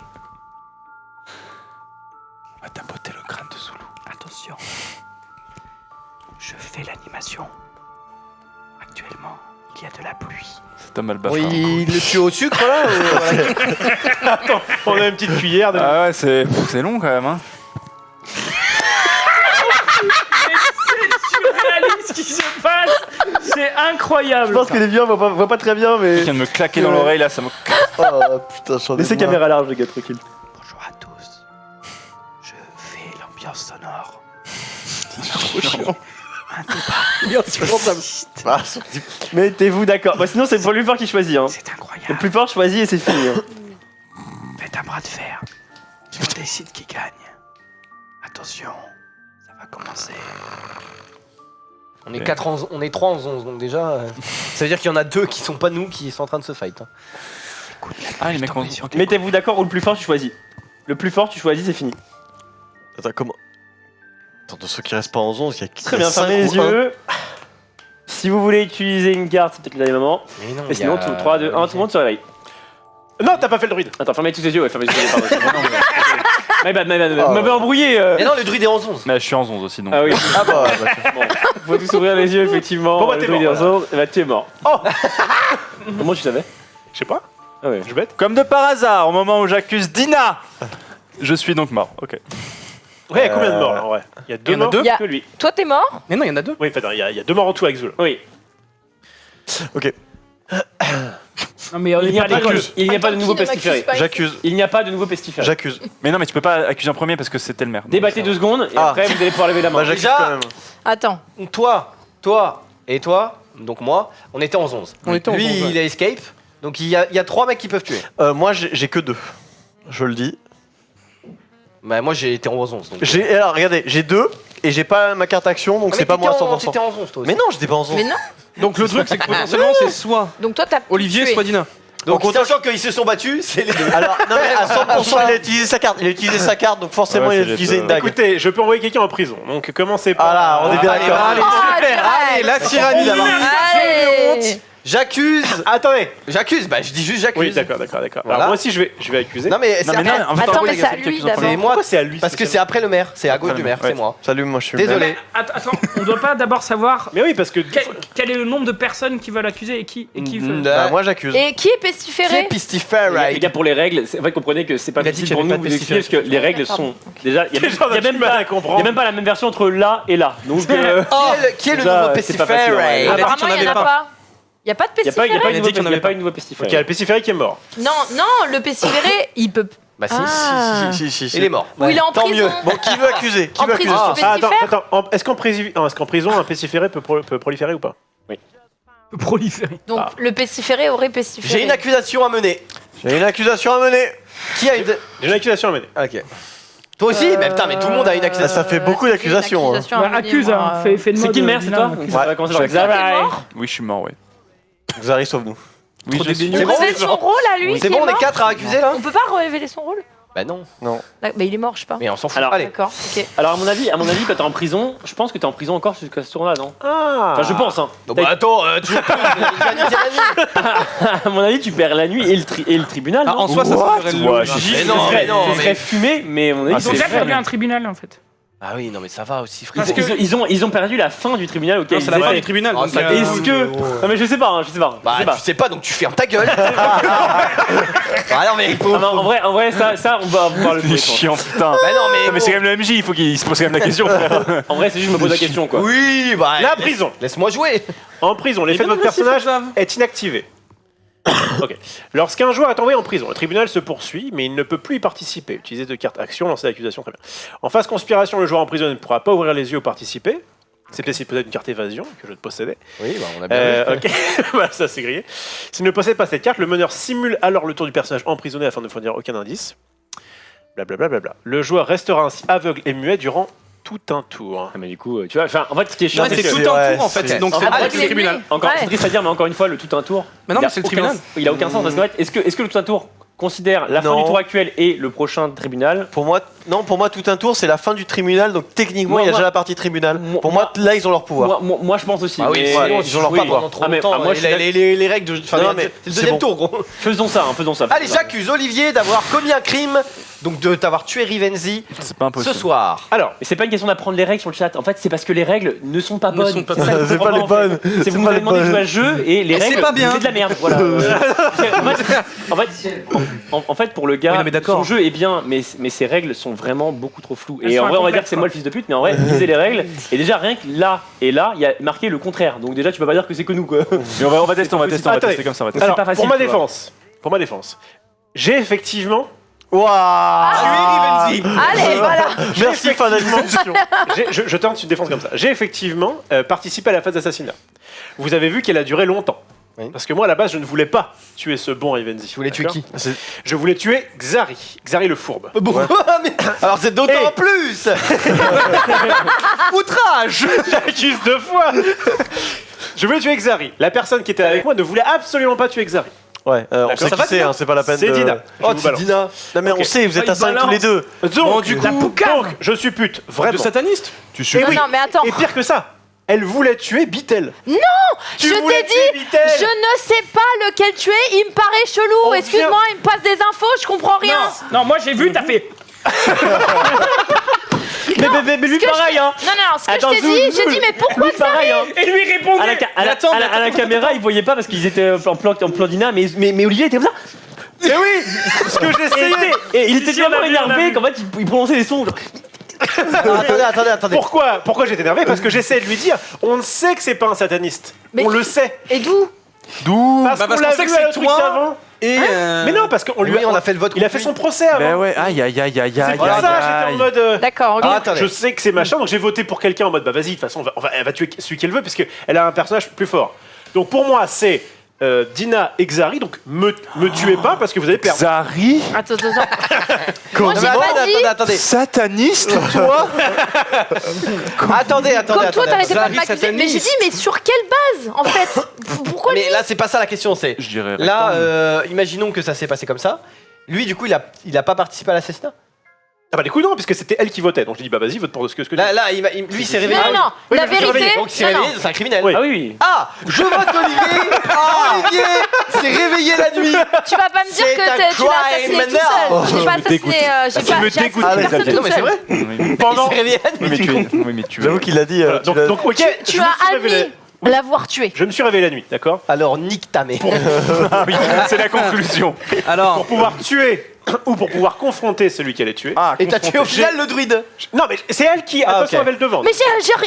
On va tapoter le crâne de Zoulou. Attention. Je fais l'animation. Actuellement, il y a de la pluie. C'est un mal bafard. Oui, il le tue au sucre là On a une petite cuillère de. Ah ouais, c'est long quand même. Hein. C'est surréaliste ce qui se passe. C'est incroyable. Je pense que les vieux voient pas très bien, mais. Il vient de me claquer dans l'oreille là, ça me. Oh putain, j'en ai Laissez marre. caméra large, les gars, tranquille. Bonjour à tous. Je fais l'ambiance sonore. Ah, Mettez-vous d'accord. Bah, sinon, c'est pour le plus fort qui choisit. Hein. C'est Le incroyable. plus fort choisit et c'est fini. Hein. Faites un bras de fer. On décide qui gagne. Attention, ça va commencer. On est 4 en, on est 3 en 11 donc déjà ça veut dire qu'il y en a 2 qui sont pas nous qui sont en train de se fight. Hein. Ah, les mecs ont. Mettez-vous d'accord ou le plus fort, tu choisis. Le plus fort, tu choisis, c'est fini. Attends, comment? Attends, de ceux qui restent pas en 11, il y a Très bien, fermez les yeux. Si vous voulez utiliser une carte, c'est peut-être le dernier moment. Mais non, Et sinon, 3, 2, 1, tout le monde se réveille. Non, t'as pas fait le druide. Attends, fermez tous les yeux, ouais, fermez tous les yeux, pardon. My bad, vous m'avez embrouillé. Mais non, le druide est en 11. Mais je suis en 11 aussi donc. Ah oui, Ah bah, bon. Faut tous ouvrir les yeux, effectivement. Bon, bah, Le t'es druide mort, est en zone. Bah, tu es mort. Oh Comment tu savais? Je sais pas. Ah ouais. Je bête. Comme de par hasard, au moment où j'accuse Dina, je suis donc mort. Ok. Ouais, il y a combien de morts là, en vrai? Il y a 2 Il y en a morts deux. Il y a- que lui. Toi, t'es mort? Mais non, il y en a 2. Oui, il y a 2 morts en tout avec Zul. Oui. Non, mais on Il est n'y a pas pas l'école. il n'y a pas de nouveau Qui ne m'accuse pestiféré. pas. J'accuse. Il n'y a pas de nouveau pestiféré. J'accuse. Mais non, mais tu peux pas accuser en premier parce que c'était le maire. Débattez 2 secondes et Ah. après vous allez pouvoir lever la main. Bah, j'accuse Déjà- quand même. Attends. Toi et toi, donc moi, on était en 11. On était en Lui, 11, ouais. il a escape. Donc il y a 3 mecs qui peuvent tuer. Moi, j'ai que 2. Je le dis. Bah, moi, j'ai été en 11. Donc... Alors, regardez, j'ai 2 et j'ai pas ma carte action, donc Ah, c'est mais pas moi à t'étais en- 100%. T'étais en 11, toi aussi. Mais non, j'étais pas en 11. Mais non. Donc le truc, c'est que potentiellement, c'est soit Donc toi, t'as Olivier, tué. soit Dina. Donc, En sachant qu'ils se sont battus, c'est les deux. Alors, non, mais à 100%, il a utilisé sa carte. Il a utilisé sa carte, donc forcément, Ouais, il a c'est utilisé les une deux. dague. Écoutez, je peux envoyer quelqu'un en prison. Donc commencez pas. Ah là, on est bien d'accord. Allez, Ah, super. direct. Allez, la tyrannie d'abord. Allez. J'accuse. Attendez. J'accuse. Bah, je dis juste j'accuse. Oui, d'accord. Voilà. Alors moi aussi, je vais accuser. Non, mais c'est Non, mais après. non, en fait, Attends, en mais fait, c'est à il y a lui quelqu'un qui d'abord. C'est moi. Pourquoi c'est à lui Parce que c'est après le maire. C'est à gauche du maire. Ouais. C'est moi. Salut, moi je suis. Désolé. Attends, on doit pas d'abord savoir Mais oui, parce que. quel est le nombre de personnes qui veulent accuser et qui veut. Bah, moi j'accuse. Et qui est Qui est pestiféré? Les gars, pestiféré? pour les règles, en fait, comprenez que c'est pas Il a dit facile qu'il y pour avait nous pas de de vous expliquer parce que les règles Pardon. sont déjà il y a J'en ai même du mal à pas comprendre. il y a même pas la même version entre là et là. Donc Qui est le déjà, nouveau c'est pas facile, pestiféré? ouais. Apparemment, il y en a pas. Il y a pas de il y a pas pestiféré? une Il a dit qu'il y en avait nouveau Donc il y a pestiféré. le pestiféré qui est mort. Non, le pestiféré, il peut. Bah, si. Ah. Si. Il est mort. Ou il est en Tant prison. mieux. Bon, qui veut accuser? Qui En veut accuser prison, ce tu soir peux- Attends. Est-ce qu'en prison, un pestiféré peut proliférer ou pas? Proliférer. Donc le pestiféré aurait pestiféré. J'ai une accusation à mener. J'ai une accusation à mener. Qui a une. J'ai une accusation à mener. Ok. Toi aussi? Mais putain, mais tout le monde a une accusation. Ça fait beaucoup d'accusations, hein. Bah, accuse, hein. Fais de C'est mode, qui le maire, c'est Dina, toi accuse. On va commencer par Toi, t'es Xavier. mort. Oui, je suis mort, oui. Xari, sauve-nous. Oui, je suis. C'est On bon, révèle son rôle à lui. C'est qui bon, est on est mort 4 à accuser là? On peut pas révéler son rôle? Bah non. Non. Bah il est mort, je sais pas. Mais on s'en fout. Alors, Allez. D'accord, ok. Alors à mon avis, quand t'es en prison, je pense que t'es en prison encore jusqu'à ce tournoi, non? Ah. Enfin, je pense, hein. Donc, bah attends, tu À mon avis, tu perds la nuit et le tribunal. Ah, non en soi, ça What? serait Ouais, logique. Mais Ce non, serait- mais non, ce serait mais. fumé, mais à mon avis, Ah, Ils ont c'est déjà vrai, perdu mais- un tribunal en fait. Ah oui, non, mais ça va aussi, frère. Ils ont perdu la fin du tribunal auquel Non, c'est ils la fin étaient. du tribunal. Ah, donc, ça Est-ce que. Non, mais je sais pas, je sais pas. Bah, je sais pas. tu sais pas, donc tu fermes ta gueule. Ah non, mais il faut. Ah non, en vrai, ça, on va voir le C'est bruit. chiant, putain. Bah non, mais. Mais c'est quand même le MJ, il faut qu'il se pose quand même la question. En vrai, c'est juste, je me pose la question, quoi. Oui, bah. La prison. Laisse-moi jouer. En prison, l'effet de votre personnage est inactivé. Ok. Lorsqu'un joueur est envoyé en prison, le tribunal se poursuit, mais il ne peut plus y participer. Utiliser de cartes action, lancer l'accusation, très bien. En phase conspiration, le joueur emprisonné ne pourra pas ouvrir les yeux ou participer. C'est peut-être une carte évasion que je te possédais. Oui, bah on a bien vu. Ok, voilà, ça c'est grillé. S'il ne possède pas cette carte, le meneur simule alors le tour du personnage emprisonné afin de ne fournir aucun indice. Blablabla. Le joueur restera ainsi aveugle et muet durant tout un tour. Ah, mais du coup, tu vois, enfin, en fait, ce qui est chiant, Non, c'est c'est que. tout un ouais, tour en fait. c'est- Donc en c'est fait, avec c'est le tribunal. Encore, Ouais. c'est triste à dire, mais encore une fois, le tout un tour. Mais non, il a mais c'est le aucun- tribunal. Il a aucun sens parce qu'en fait, est-ce que le tout un tour considère la fin Non. du tour actuel et le prochain tribunal? Pour moi, tout un tour, c'est la fin du tribunal, donc techniquement, Moi, il y a moi- déjà la partie tribunal. moi- Pour moi, là, ils ont leur pouvoir. Moi, je pense aussi. Ah oui, mais- sinon, ils ont leur oui, pouvoir. pendant trop Ah, mais- longtemps. moi, et je suis les règles de. Enfin, Non, c'est mais le c'est deuxième bon. tour, gros. Faisons ça. Allez, j'accuse Olivier d'avoir commis un crime, donc de t'avoir tué Rivenzi C'est pas ce impossible. soir. Alors, Mais c'est pas une question d'apprendre les règles sur le chat. En fait, c'est parce que les règles ne sont pas Ne bonnes. sont pas C'est ça que je C'est comprends pas les en fait. bonnes. C'est C'est vous pas m'avez les demandé de bonnes. jouer à ce jeu et les Et c'est règles, pas bien. c'est de la merde. Voilà. en fait, pour le gars, Oui, non, mais d'accord. son jeu est bien, mais ses règles sont vraiment beaucoup trop floues. Elles Et sont en vrai, on va dire incomplètes, que c'est moi le fils de pute, mais en vrai, lisez les règles. Et déjà, rien que là et là, il y a marqué le contraire. Donc déjà, tu peux pas dire que c'est que nous, quoi. Mais on va tester, on va tester Attendez. comme ça. On va tester. alors, pas facile, pour ma tu vois. défense, j'ai effectivement. Waouh Tué Rivenzi. Allez, voilà. Merci, fin de la discussion. Je tente une défense comme ça. J'ai effectivement participé à la phase d'assassinat. Vous avez vu qu'elle a duré longtemps. Oui. Parce que moi, à la base, je ne voulais pas tuer ce bon Rivenzi. Tu voulais tuer D'accord qui? Je voulais tuer Xari. Xari le fourbe. Bon, mais- alors c'est d'autant Eh. plus. Outrage. J'accuse 2 fois. Je voulais tuer Xari. La personne qui était avec moi ne voulait absolument pas tuer Xari. Ouais, on D'accord. sait Ça qui va, c'est, Dina hein, c'est pas la peine C'est de... Dina. Je Oh, vous c'est balance. Dina. Non mais Ok. on sait, vous êtes Ah, à il 5 tous balance. les deux. Donc, du la coup- poucave. Donc, je suis pute. Vraiment. De sataniste. Tu Et suis. Non, oui. non, mais attends. Et pire que ça, elle voulait tuer Bitel. Non, Tu je voulais t'ai tuer dit, Bitel. je ne sais pas lequel tu es, il me paraît chelou. On Excuse-moi, il me passe des infos, je comprends rien. Non, moi j'ai vu, t'as fait. Mais lui, pareil, hein. Non, non, ce que Attends, je t'ai dit, Zoul, j'ai dit, mais pourquoi Lui, pareil, hein. Et lui répondait. À la caméra, ils voyaient pas parce qu'ils étaient en plan Dina, mais Olivier était comme ça. Mais oui, ce que j'essayais. Et il était tellement énervé qu'en fait il prononçait les sons. Attendez. Pourquoi j'étais énervé? Parce que j'essaie de lui dire, on sait que c'est pas un sataniste. Mais- On le sait. Et d'où? Parce Bah, parce qu'on qu'on l'a sait vu que à le c'est truc toi. d'avant. Et Mais non, parce qu'on lui on a fait le vote. Il a fait son procès avant. Ben ouais, aïe. C'est pour ça j'étais en mode. D'accord, ok. Attendez. Je sais que c'est machin, donc j'ai voté pour quelqu'un en mode bah vas-y, de toute façon, elle va tuer celui qu'elle veut, parce qu'elle a un personnage plus fort. Donc pour moi, c'est Dina et Xari, donc me tuez pas parce que vous avez perdu. Xari, Attends. Moi, j'ai pas dit. Attendez. sataniste, toi. Attendez. Comme toi, t'arrêtais pas de Xari m'accuser. sataniste. Mais j'ai dit, mais sur quelle base, en fait? Pourquoi lui? Mais là, c'est pas ça la question, c'est. Je dirais. Là, imaginons que ça s'est passé comme ça. Lui, du coup, il a pas participé à l'assassinat. Ah bah du coup non, puisque c'était elle qui votait, donc je dis bah vas-y, vote pour ce que tu Là, dis. là, lui, il s'est réveillé. Non, Oui, la mais c'est vérité. Donc, il s'est réveillé, c'est un criminel. Oui. Ah oui. Ah, je vote Olivier. Olivier s'est réveillé la nuit. Tu vas pas me dire C'est que un tu l'as assassiné crime tout now. seul. J'ai pas assassiné. Tu me dégoûtes, assassiné Xavier. personne Non, tout mais c'est seul. vrai. Pendant. Il s'est réveillé la nuit. Oui, mais tu es. Oui, mais tu es. J'avoue qu'il a dit. Voilà, donc ok, Tu as admis l'avoir tué. je me suis réveillé la nuit, d'accord. Alors, nique ta mère. Ah oui, c'est la conclusion. alors, Pour pouvoir tuer ou pour pouvoir confronter celui qui allait tuer. Ah, Et t'as tué au final le druide. Non mais c'est elle qui attention ok. avait le devant. Mais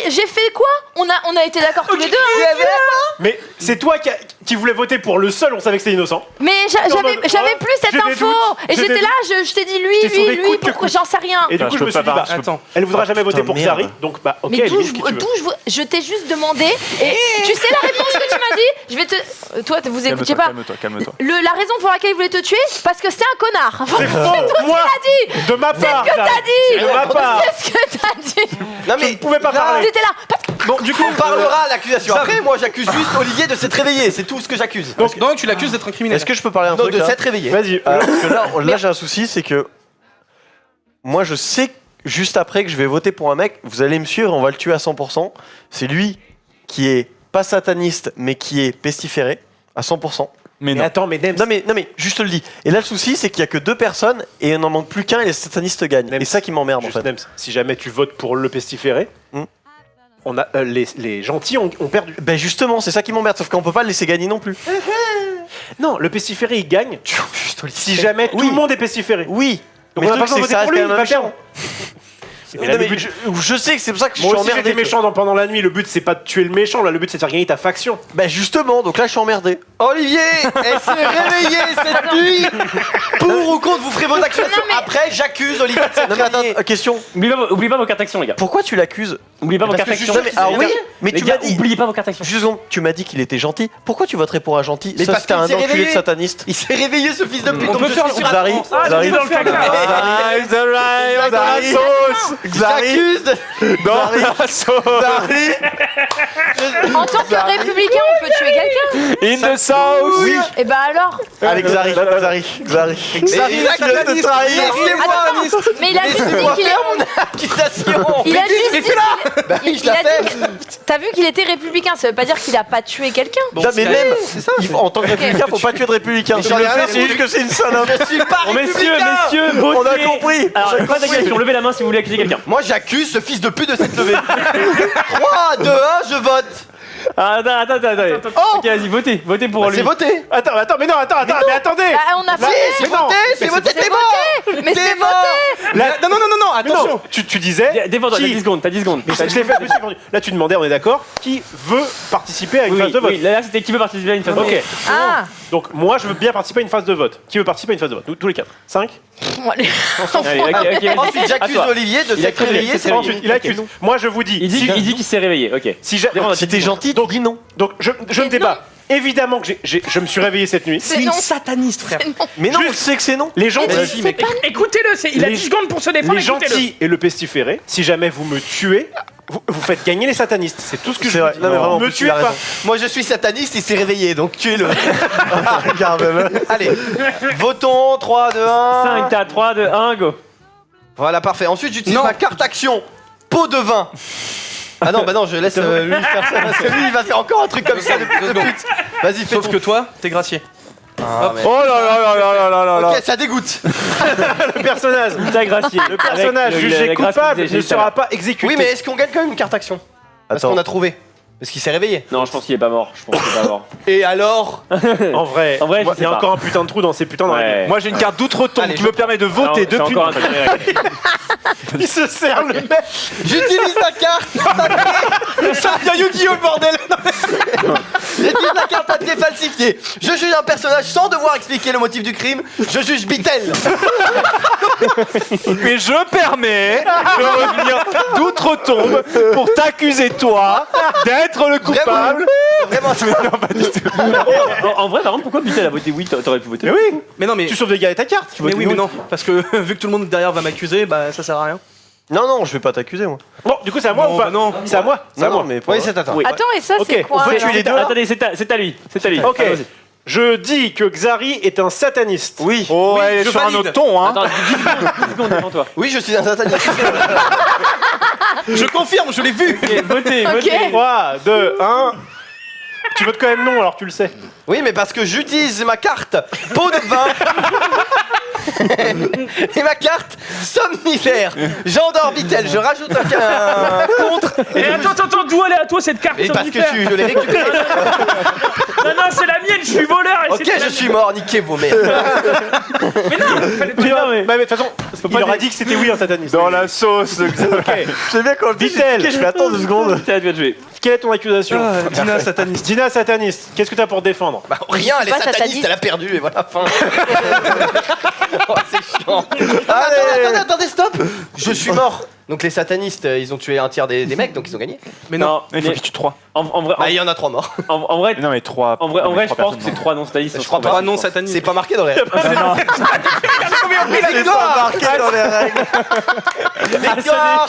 j'ai fait quoi? On a été d'accord tous les deux. Hein. Mais c'est toi qui voulais voter pour le seul, on savait que c'était innocent. Mais Non, mais- j'avais plus cette j'ai des info. doutes, Et j'ai j'étais des là, je t'ai dit Je t'ai sauvé lui, coûte que pourquoi coûte. j'en sais rien. Et du Putain, coup je je me peux suis dit pas bah attends. elle voudra jamais voter pour merde. Xari, donc bah ok. Mais elle d'où dit ce que tu veux. je t'ai juste demandé. Et tu sais la réponse que tu m'as dit? Je vais te. Toi, vous écoutiez pas. Calme-toi. La raison pour laquelle il voulait te tuer, parce que c'est un connard. C'est faux, moi, de ma part. C'est ce que t'as dit. De ma part. C'est ce que t'as dit. Non, Je ne pouvais pas parler. T'étais là. Bon, du coup, on parlera à l'accusation. Après, moi, j'accuse juste Olivier de s'être réveillé. C'est tout ce que j'accuse. donc tu l'accuses d'être un criminel. Est-ce que je peux parler un Non, truc de là s'être réveillé. Vas-y. Parce que là j'ai un souci, c'est que moi je sais que juste après que je vais voter pour un mec, vous allez me suivre, on va le tuer à 100%. C'est lui qui est pas sataniste, mais qui est pestiféré à 100%. Mais Mais non. attends, mais Nems, Non mais juste te le dis. Et là le souci c'est qu'il y a que 2 personnes et il n'en manque plus qu'un et les satanistes gagnent. Nems. Et ça qui m'emmerde en juste fait. Nems, si jamais tu votes pour le pestiféré, on a les gentils ont perdu. Ben justement c'est ça qui m'emmerde, sauf qu'on peut pas le laisser gagner non plus. Non, le pestiféré il gagne. Si jamais tout Oui. le monde est pestiféré. Oui. Donc Mais on le a pas truc besoin c'est de que ça voter pour reste lui, quand il même va méchant. perdre. Non, mais je sais que c'est pour ça que je suis Moi aussi emmerdé. j'étais méchant pendant la nuit, le but c'est pas de tuer le méchant, là le but c'est de faire gagner ta faction. Ben justement, donc là je suis emmerdé. Olivier, elle s'est réveillée cette nuit. Pour ou contre, vous ferez vos accusations. Non, mais- Après, j'accuse Olivier de s'être Non mais attends, réveillé. question. Oubliez pas vos cartes actions, les gars. Pourquoi tu l'accuses? Oubliez pas vos Parce cartes que actions. juste- mais- ah oui, mais Les tu gars, m'as dit. oubliez pas vos cartes actions. Juste une seconde, tu m'as dit qu'il était gentil. Pourquoi tu voterais pour un gentil? Mais Ça parce c'était qu'il un s'est enculé de réveillé. sataniste. Il s'est réveillé ce fils de pute. On donc peut je faire suis le sur Xari, un- Xari, dans le caca. Xari, dans la sauce. Xari, J'accuse de- Dans la sauce. En tant que républicain, on peut tuer quelqu'un. In the sauce. Oui. Et bah alors. Allez, Xari. Mais te trahir. laissez-moi Mais il a juste dit laissez-moi qu'il faire mon accusation. Il a juste dit. Bah oui, je la fais. T'as vu qu'il était républicain, ça veut pas dire qu'il a pas tué quelqu'un. Non mais même, C'est ça. en tant que républicain, faut pas tuer de républicain. Mais Je j'en ai le rien à fais, c'est juste que c'est une salope. Je suis pas Oh, messieurs, républicain. votez. On a compris. Alors, pas d'accusation, levez la main si vous voulez accuser quelqu'un. Moi j'accuse ce fils de pute de s'être levé. 3, 2, 1, je vote. Ah, attends. Oh Ok, vas-y, votez pour Bah, lui. c'est voté. Attends, mais attendez. Bah, on a Si, voté. c'est voté, c'est voté, t'es mort. Mais T'es c'est mort. voté. Non, attention. Non, tu disais. Défends-toi, t'as qui- 10 secondes, Mais je l'ai fait, je me suis défendu. Là, tu demandais, on est d'accord, qui veut participer à une phase de vote. Oui, là, c'était qui veut participer à une phase de vote. Ok. Ah. Donc, moi, je veux bien participer à une phase de vote. Qui veut participer à une phase de vote? Nous, tous les 4. 5. Bon, allez. Allez, ok. Ensuite j'accuse À toi. Olivier de Il a s'être créé, réveillé. c'est C'est réveillé. ensuite. Ensuite, il accuse. Moi, je vous dis. Il dit qu'il s'est réveillé, ok. Si j'ai- Si t'es gentil, donc dis non. Donc, je ne Mais débat. Évidemment que je me suis réveillé cette nuit. C'est non. sataniste, frère. Mais non, Juste- je sais que c'est non. Les gentils, C'est pas. Écoutez-le, il a Les- 10 secondes pour se défendre. les écoutez-le. gentils et le pestiféré, si jamais vous me tuez, vous faites gagner les satanistes. C'est tout ce que C'est je vrai. vous dis. Non, mais vraiment, en me plus, tuez il a pas. raison. Moi je suis sataniste, il s'est réveillé, donc tuez-le. Regarde-le. Allez, votons, 3, 2, 1. 5, 4, 3, 2, 1, go. Voilà, parfait. Ensuite, j'utilise Non. ma carte action. Pot de vin. Ah non, bah non, je laisse lui faire ça. Parce que lui, il va faire encore un truc comme ça de pute de pute. Vas-y, fais Sauf ton. que toi, t'es gracié. Ah, mais- Oh là. Ok, ça dégoûte. Le personnage, T'as gracié. le personnage Avec jugé la grâce coupable que j'ai ne dit tout à sera l'heure. pas exécuté. Oui, mais est-ce qu'on gagne quand même une carte action? Parce Attends. qu'on a trouvé. Parce qu'il s'est réveillé. Non, je pense qu'il est pas mort. Je pense qu'il est pas mort. Et alors? En vrai, En vrai, je il y a sais pas. encore un putain de trou dans ces putains de règles. Ouais. Moi j'ai une carte d'outre-tombe Allez, qui me permet de voter C'est depuis. encore un truc. Il se sert le mec. J'utilise la carte! Ça devient Yu-Gi-Oh le bordel. J'utilise la carte papier falsifiée. Je juge un personnage sans devoir expliquer le motif du crime. Je juge Bitel. Mais je permets de revenir d'outre-tombe pour t'accuser toi d'être le coupable. Vraiment, En vrai, par contre, pourquoi Bitel a voté oui? T'aurais pu voter. Mais oui. Mais non, mais. Tu sauves des gars et ta carte. Mais oui, mais non. Parce que vu que tout le monde derrière va m'accuser, bah ça sert à rien. Non, je vais pas t'accuser, moi. Bon, du coup, c'est à moi Non, ou pas? bah non. C'est à moi. C'est à moi. mais oui, c'est à toi. Oui. Attends, et ça, Ok, c'est quoi on peut alors tuer les deux là. Attendez, c'est à lui. C'est à lui. Ok. Allez, vas-y. Je dis que Xari est un sataniste. Oui. Oh, Oui, elle est je sur un valide. autre ton, hein. Attends, 10 secondes devant toi. Oui, je suis un sataniste. Je confirme, je l'ai vu. Ok, votez, Ok. votez. 3, 2, 1. Tu votes quand même non, alors tu le sais. Oui, mais parce que j'utilise ma carte pot de vin. Et ma carte somnifère. J'endors Bitel. Je rajoute un contre. Et attends, d'où elle est à toi cette carte Et parce que somnifère je l'ai récupéré. Non, c'est la mienne, je suis voleur et Ok, c'était la je suis mort. Niquez vos mères. Mais non, fallait pas- Mais non, mais de toute façon, il leur a dit que c'était oui un sataniste. Dans la sauce. Ok. J'aime bien quand Bitel. je fais attends 2 secondes. C'est à toi de jouer. Quelle est ton accusation? Dina sataniste. Dina sataniste. Qu'est-ce que t'as pour te défendre? Bah, rien, elle est Pas sataniste, sataniste. elle a perdu et voilà, fin. Oh, c'est chiant. Attendez, stop. Je suis mort. Donc les satanistes, ils ont tué un tiers des mecs, donc ils ont gagné. Mais non. Il faut que tu 3. En vrai, Bah, il y en a 3 morts. en vrai, Non, mais 3. en vrai, je pense que c'est 3 non satanistes. Je crois pas. Trois non satanistes. C'est pas marqué dans les règles. C'est pas marqué dans les règles. Victoire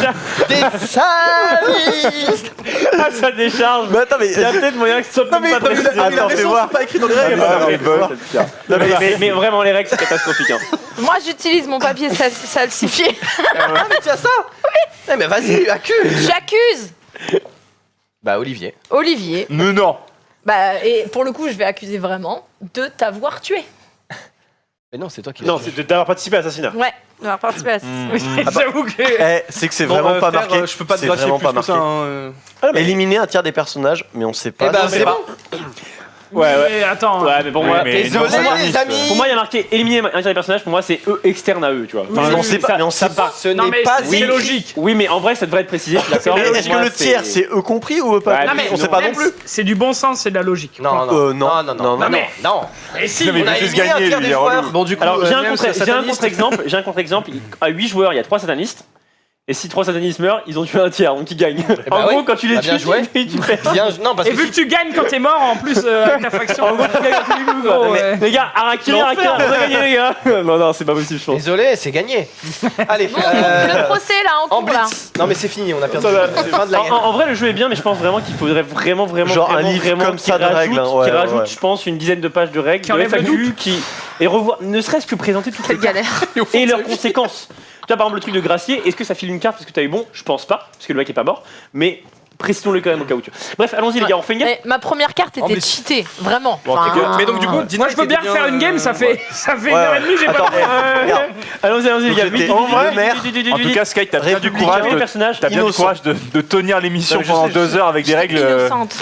des satanistes. Ah, ça décharge. Mais attends, mais. Il y a peut-être moyen que ce soit pas précisé. Attends, fais voir. pas écrit dans les règles. Mais vraiment, les règles, c'est catastrophique. Hein. Moi, j'utilise mon papier falsifié. Ah, mais tu as ça? Oui. Mais vas-y, accuse. J'accuse Bah, Olivier. Olivier. Mais non. Bah, et pour le coup, je vais accuser vraiment de t'avoir tué. Mais non, c'est toi qui Non, c'est d'avoir participé à l'assassinat. Ouais, d'avoir participé à ça. Oui. J'avoue que. C'est que c'est Bon, vraiment pas frère, marqué. je peux pas te C'est gracier vraiment plus pas que ça. marqué. Éliminer un tiers des personnages, mais on sait pas. Eh bah, Non, c'est bon. Ouais. Mais attends. Ouais, mais pour moi, mais Désolé, non, les amis. pour moi, il y a marqué éliminer un tiers des personnages. Pour moi, c'est eux externes à eux, tu vois. Mais on sait pas. Mais on sait pas. Ce Non, n'est mais pas c'est écrit. logique. Oui, mais en vrai, ça devrait être précisé. Je suis d'accord. Mais est-ce que Moi, le tiers, c'est eux compris ou eux pas Ouais, compris non, mais on sait pas non Même, plus. c'est du bon sens, c'est de la logique. Non, non, non, non, non, mais- non. Et si, Non, mais On a il veut juste éliminé un gagner, tiers lui, des il est relou. joueurs. Bon, du coup, Alors, j'ai un même si c'est sataniste- contre-exemple. J'ai un contre-exemple. À 8 joueurs, il y a 3 satanistes. Et si 3 satanistes meurent, ils ont tué un tiers, donc ils gagnent. bah En gros, oui. quand tu les Bah, tues, bien joué. tu perds. Bien, non, parce Et que vu si- que tu gagnes quand t'es mort, en plus, avec ta faction. En gros, tu gagnes à tous les coups, quoi. Oh, ouais. Les gars, Harakiri, on a gagné, les gars. Non, c'est pas possible, je pense. Désolé, c'est gagné. Allez, Bon, le procès là en en cours là. blitz. Non, mais c'est fini, on a perdu. Ça va. C'est fin de la game. En vrai, le jeu est bien, mais je pense vraiment qu'il faudrait vraiment Genre un livre vraiment comme ça qu'il de règles, hein. Ouais, qui ouais, rajoute, ouais. je pense, une dizaine de pages de règles, Qui de enlève le FAQ, et revoir, ne serait-ce que présenter toutes les Quelle galère. et leurs conséquences. Tu vois, par exemple, le truc de gracier, est-ce que ça file une carte parce que t'as eu bon? Je pense pas, parce que le mec est pas mort, mais précisons-le quand même au cas où tu veux. Bref, allons-y les gars, on fait une game. Mais ma première carte était cheatée, vraiment. Bon, Enfin, mais donc, du coup, Dina Moi, je veux était bien faire une game, ça fait une Ouais, heure et demie, j'ai Attends, pas. regarde. Allons-y les gars. J'étais Vite, en vite, vrai, vite, maire. vite, vite, En vite, tout cas, Sky, t'as bien du Républicain. courage les de. personnages. T'as bien du Innocent. courage de tenir l'émission Non, je pendant sais, 2 heures avec des règles. innocente.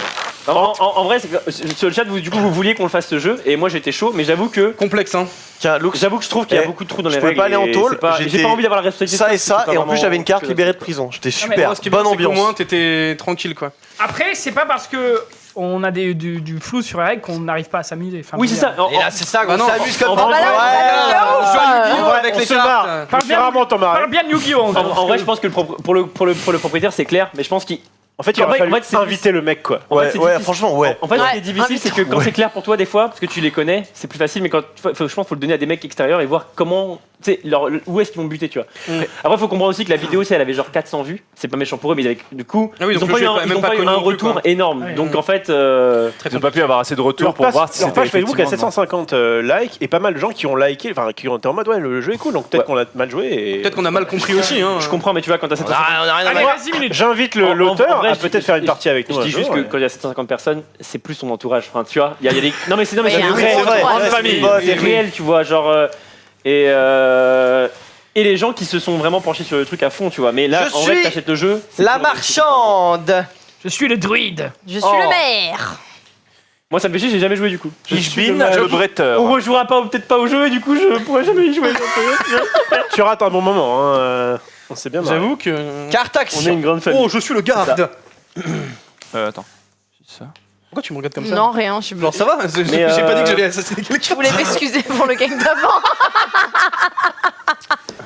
En vrai, c'est que sur le chat, du coup, vous vouliez qu'on le fasse ce jeu, et moi j'étais chaud, mais j'avoue que Complexe, hein. Tiens, Lux, j'avoue que je trouve qu'il y a Eh, beaucoup de trous dans les je règles. pouvais pas aller en et tôle, c'est pas- J'ai j'étais- pas envie d'avoir la responsabilité. ça et c'est ça, pas et en plus vraiment- j'avais une carte libérée de prison. J'étais mais super. Bon, ce qui est bien, Bonne c'est qu'au ambiance. moins, t'étais tranquille, quoi. Après, c'est pas parce que on a du flou sur les règles qu'on n'arrive pas à s'amuser. Enfin, Oui, c'est ça. Et là, c'est ça, Bah on non. s'amuse comme En ça. vrai, Ouais. Yu-Gi-Oh avec On les se marre. cartes. Parle Je suis bien, rarement t'en marrer. parle bien de Yu-Gi-Oh! En vrai, je pense que pour le propriétaire, c'est clair, mais je pense qu'il. En fait, il aurait En fallu fait, c'est- inviter le mec, quoi. en fait, Ouais, c'est ouais, difficile. franchement, ouais. En fait, ce qui Ouais, est difficile, c'est que quand c'est clair pour toi, des fois, parce que tu les connais, c'est plus facile, mais quand je pense qu'il faut le donner à des mecs extérieurs et voir comment, tu sais, où est-ce qu'ils vont buter, tu vois. Après, il faut comprendre aussi que la vidéo, elle avait genre 400 vues. C'est pas méchant pour eux, mais du coup, Ah oui, ils donc ont le pas jeu eu est un, pas- ils même ont pas pas eu connu un non plus, retour quoi. énorme. Ouais. Donc en fait, Ils n'ont pas pu avoir assez de retour pour voir si leur c'était. page Facebook a effectivement- 750 likes et pas mal de gens qui ont liké, enfin qui ont été en mode ouais le jeu est cool, donc peut-être Ouais. qu'on a mal joué. Et... Peut-être qu'on a mal compris aussi, hein. je comprends, mais tu vois, quand t'as 750. Ah, on a rien à Allez, voir. vas-y, minute. J'invite En l'auteur vrai, à je peut-être dis- faire une partie avec nous. Je un dis jour, juste que ouais. quand il y a 750 personnes, c'est plus son entourage. Enfin, tu vois, il y a des. Non, mais c'est Ouais, il y a un réel, gros vrai, entourage. ouais, famille, c'est c'est bon, réel, tu vois, genre. Et les gens qui se sont vraiment penchés sur le truc à fond, tu vois. Mais là, Je en vrai, suis t'achètes le jeu. c'est La toujours- marchande. Je suis le druide. Je suis le maire. Moi, ça me fait chier, j'ai jamais joué du coup. Ich bin le bretteur. On rejouera peut-être pas au jeu et du coup, je pourrais jamais y jouer. Tu rates un bon moment. Hein. On sait bien. J'avoue que. Carte On est action. une grande famille. Oh, je suis le garde. Attends. C'est ça. Pourquoi tu me regardes comme ça? Non, rien, je suis Non, ça va, j'ai pas dit que j'allais assassiner Je quelqu'un. voulais m'excuser pour le gang d'avant.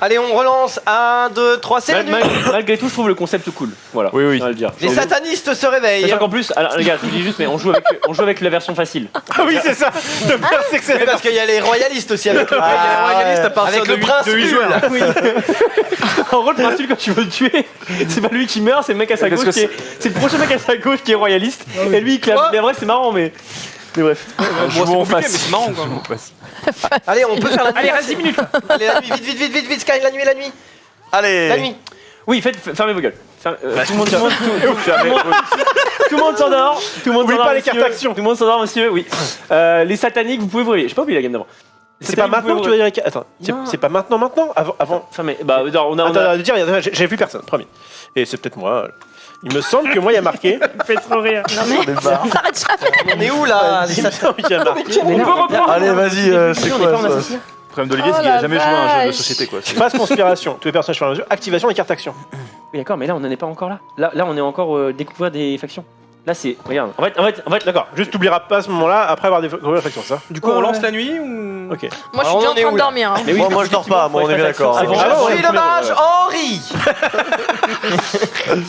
Allez, on relance. 1, 2, 3, c'est venu. Malgré tout, je trouve le concept cool. Voilà. Oui, oui. Je vais le dire. Les satanistes se réveillent. Sachant qu'en plus, alors les gars, je vous dis juste, mais on joue avec la version facile. Ah oui, c'est ça. Le pire, c'est que c'est Oui, parce qu'il y a les royalistes aussi avec le royaliste à partir avec de le prince de huit nul. joueurs. En gros, le principe, quand tu veux le tuer, c'est pas lui qui meurt, c'est le mec à sa Parce gauche que qui est. C'est le prochain mec à sa gauche qui est royaliste. Et lui, il clame. Mais en vrai, c'est marrant, mais. Mais bref. Jouons en compliqué, face. mais c'est marrant, quoi. Jouons en face. Allez, on peut faire la nuit. Allez, reste 10 minutes. Allez, la nuit, vite, Sky, la nuit. Allez. La nuit. Oui, fermez vos gueules. Tout le monde s'endort. Tout le monde Oublie s'endort. pas les monsieur. cartes actions. Tout le monde s'endort, monsieur. Oui. Les sataniques, vous pouvez vous réveiller. J'ai pas oublié la game d'avant. C'est pas maintenant que tu vas dire. Attends, c'est pas maintenant. Avant. Fermez. Bah, non, on a. Attends, dire, j'ai vu personne, promis. Et c'est peut-être moi. Il me semble que moi, il y a marqué. Fais trop rire. Non mais ça s'arrête jamais. On est où là les Il me semble qu'il y a marqué. On peut reprendre. Allez, vas-y, c'est quoi ça? Le problème d'Olivier, c'est qu'il a jamais joué à un jeu de société, quoi. Phase conspiration. Tous les personnages sur un jeu. Activation des cartes actions. Oui, d'accord, mais là, on n'en est pas encore là. Là, on est encore découvrir des factions. Là, c'est. Regarde. En fait, D'accord. Juste, t'oublieras pas à ce moment-là après avoir découvert la faction, ça. Du coup, on lance la nuit ou. Ok. Moi je Alors, suis on bien est en train où, de là dormir. hein. Mais oui, Moi je dors pas, moi on est bien d'accord. Avant- Ah bon, Je suis le mage Henri.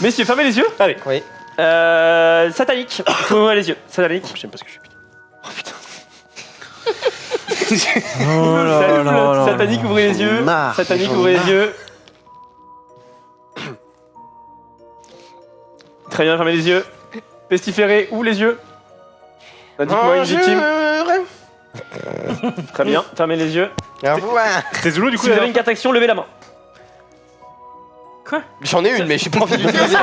Messieurs, fermez les yeux. Allez. Oui. Satanique. Vous pouvez ouvrir les yeux. Satanique. Je sais pas ce que je suis. Satanique, ouvrez les yeux. Satanique, ouvrez les yeux. Très bien, fermez les yeux. Pestiféré, ouvre les yeux. Dites-moi une victime. Très bien, fermez les yeux. C'est Zulu, du coup. Si vous avez une carte action, levez la main. J'en ai une, mais j'ai pas envie de l'utiliser.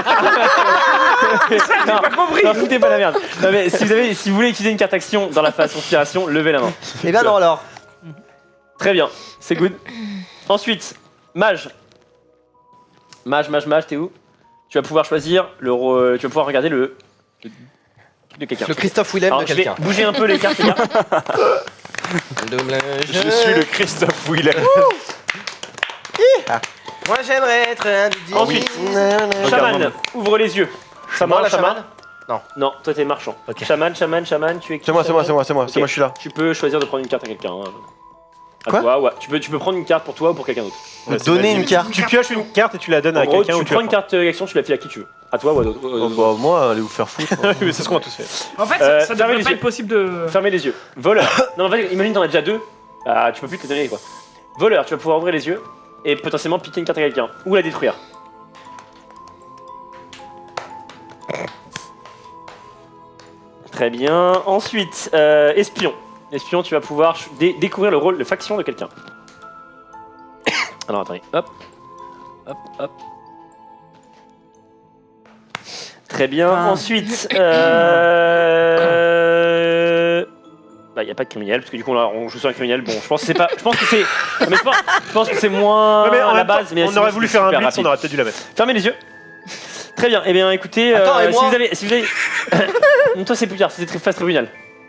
Non, foutez pas la merde. Non, mais si vous voulez utiliser une carte action dans la phase conspiration, levez la main. Eh bien non alors. Très bien, c'est good. Ensuite, mage. Mage, t'es où? Tu vas pouvoir choisir tu vas pouvoir regarder le truc de quelqu'un. Le Christophe Willem Alors, de je vais quelqu'un. bouger un peu les cartes, les gars. Je suis le Christophe Willem. Moi j'aimerais être un Didi. Ensuite, chaman, ouvre les yeux. Moi, la chaman. chaman. Non, toi t'es marchand. Ok. Chaman, tu es qui? C'est moi, chaman je suis là. Tu peux choisir de prendre une carte à quelqu'un. Hein. À Quoi toi, ouais. Tu peux prendre une carte pour toi ou pour quelqu'un d'autre. Donner une carte. Tu pioches une carte et tu la donnes En à gros, quelqu'un tu ou tu prends la une carte action, tu la files à qui tu veux. À toi ou à d'autres. Oh, bah, moi, allez vous faire foutre. Mais c'est ce qu'on a tous fait. En fait, Euh, ça fermez devrait les pas yeux. être possible de. Fermez les yeux. Voleur. Non, en fait, imagine t'en as déjà deux. Ah, tu peux plus te les donner quoi. Voleur, tu vas pouvoir ouvrir les yeux et potentiellement piquer une carte à quelqu'un ou la détruire. Très bien. Ensuite, espion. Espion, tu vas pouvoir découvrir le rôle de faction de quelqu'un. Alors attendez, hop. Très bien. Ensuite, bah, y a pas de criminel parce que du coup là, on joue sur un criminel. Bon, je pense que c'est pas. Je pense que c'est. Mais je pense que c'est moins Ouais, mais en à la même temps, base. Mais on sinon, aurait voulu c'est faire un super blitz, rapide. on aurait peut-être dû la mettre. Fermez les yeux. Très bien. Eh bien, écoutez, Attends, et si moi vous avez, non, toi c'est plus tard. C'est phase tribunal.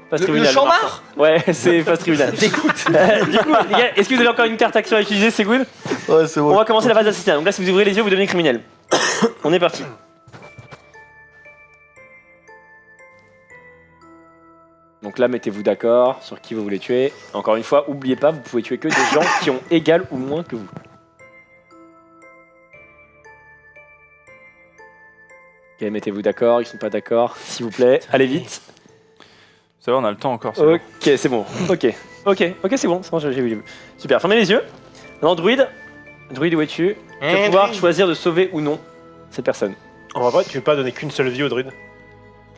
Phase Le tribunal. chambard. Ouais, c'est phase tribunal. T'écoutes. Du coup, les gars, est-ce que vous avez encore une carte action à utiliser? C'est good. Ouais, c'est On bon. va commencer la phase d'assassinat. Donc là, si vous ouvrez les yeux, vous devenez criminel. On est parti. Donc là, mettez-vous d'accord sur qui vous voulez tuer. Encore une fois, oubliez pas, vous pouvez tuer que des gens qui ont égal ou moins que vous. Ok, mettez-vous d'accord, ils sont pas d'accord, s'il vous plaît. Allez vite. Ça va, on a le temps encore. c'est bon. Ok, c'est bon. Ok, c'est bon. C'est bon, j'ai vu. Super, fermez les yeux. Maintenant, druide, où es-tu? Tu vas pouvoir choisir de sauver ou non cette personne. En vrai, tu veux pas donner qu'une seule vie au druide?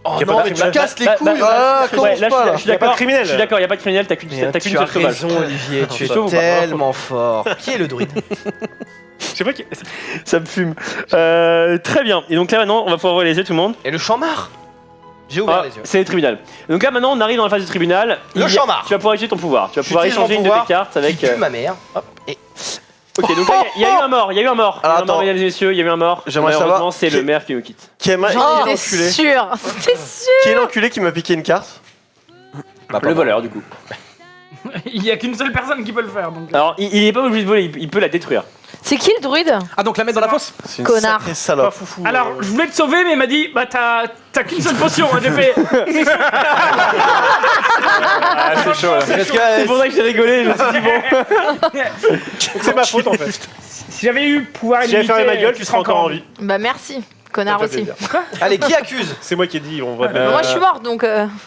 Oh Y a pas non, de mais tu criminel. casses les Bah, couilles. Ah, Ouais, commence là, pas là. je suis Y a pas de d'accord. criminel. Je suis d'accord, il y a pas de criminel, t'as qu'une Tu seule as sauvage. raison, Olivier. Tu es Chaud ou pas tellement fort. Qui est le druide? Je sais pas qui. Ça me fume. Très bien. Et donc là maintenant, on va pouvoir ouvrir les yeux tout le monde. Et le chambard. J'ai ouvert Ah, les yeux. c'est le tribunal. Donc là maintenant, on arrive dans la phase du tribunal. Le chambard. Tu vas pouvoir utiliser ton pouvoir. Tu vas pouvoir J'utilise mon échanger une de pouvoir tes cartes avec. Qui tue ma mère. Hop. Et Ok, donc là, il y a eu un mort. Alors, attends. Mesdames et messieurs, il y a eu un mort. J'aimerais Malheureusement, savoir c'est qui- le maire qui nous quitte. Qui est C'était l'enculé sûr. C'était sûr. Qui est l'enculé qui m'a piqué une carte? Le voleur, du coup. Il y a qu'une seule personne qui peut le faire. Donc. Alors, il est pas obligé de voler, il peut la détruire. C'est qui le druide? Ah, donc la mettre dans la fosse? C'est une Connard. sacrée salope. Alors, je voulais te sauver, mais il m'a dit bah t'as qu'une seule potion. J'ai fait. Ah, c'est chaud là. Parce que C'est pour ça que j'ai rigolé, je me suis dit bon. C'est ma faute en fait. Si j'avais eu pouvoir Si j'avais illimité, fermé ma gueule, tu serais encore en vie. Bah merci. Connard Ça fait aussi. plaisir. allez, qui accuse? C'est moi qui ai dit, on va Moi je suis morte donc.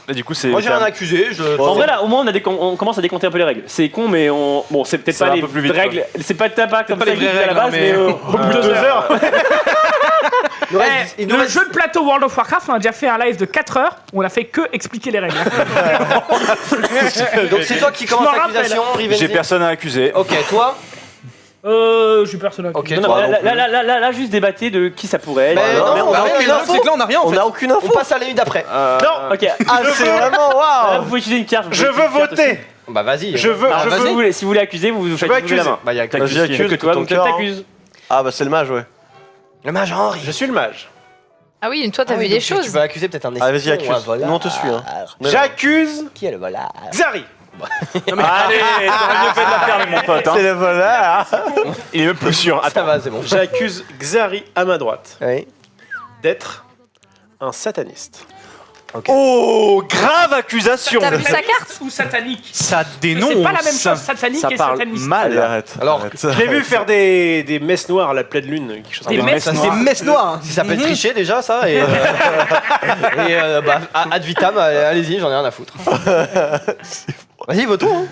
Et du coup, c'est. Moi j'ai rien accusé. En vrai, là, au moins, on commence à décompter un peu les règles. C'est con, mais on. Bon, c'est peut-être Ça pas va un les peu plus vite, règles. C'est pas de tabac comme pas ça les vraies qu'il dit à la règles, base, mais, mais Au bout de 2 heures. Le jeu de plateau World of Warcraft, on a déjà fait un live de 4 heures où on a fait que expliquer les règles. Donc c'est toi qui commence m'en rappelle. l'accusation, Rivenzi. J'ai personne à accuser. Ok, toi? Je suis personnel. Ok, Non, toi. là, juste débattez de qui ça pourrait être. Mais non, mais on a rien, aucune rien. info. C'est que là, on a rien en On fait. n'a aucune On info. passe à la nuit d'après. Non, Ok. Ah, c'est vraiment Là, waouh. vous pouvez utiliser une carte. je veux voter. Bah vas-y. Je veux. Alors, si vous voulez accuser, vous faites veux bouger la accuser. main. Bah y'a Vas-y, Il y a accuse que toi, ton donc cœur. t'accuses. Ah, bah c'est le mage, ouais. le mage Henri. Je suis le mage. Ah oui, toi t'as Ah vu oui, des donc Tu choses. veux accuser peut-être un espion Ah, vas-y, accuse. ou un voleur. Nous, on te suit, hein. J'accuse Qui est le voleur? Xari. Allez, t'aurais mieux fait de la fermer, mon pote. Hein. C'est le voleur. Il est même plus sûr. Ça va, c'est bon. J'accuse Xari à ma droite Oui. d'être un sataniste. Oh, grave accusation. T'as vu sa carte? Ou satanique. Ça dénonce. C'est pas la même chose, satanique Ça et parle sataniste. Allez, mal. arrête. Alors, arrête. Je l'ai vu faire des messes noires à la pleine lune, quelque chose Des comme ça. messes C'est messe noire. Ça s'appelle tricher déjà ça et bah ad vitam, allez-y, j'en ai rien à foutre. Vas-y, votons.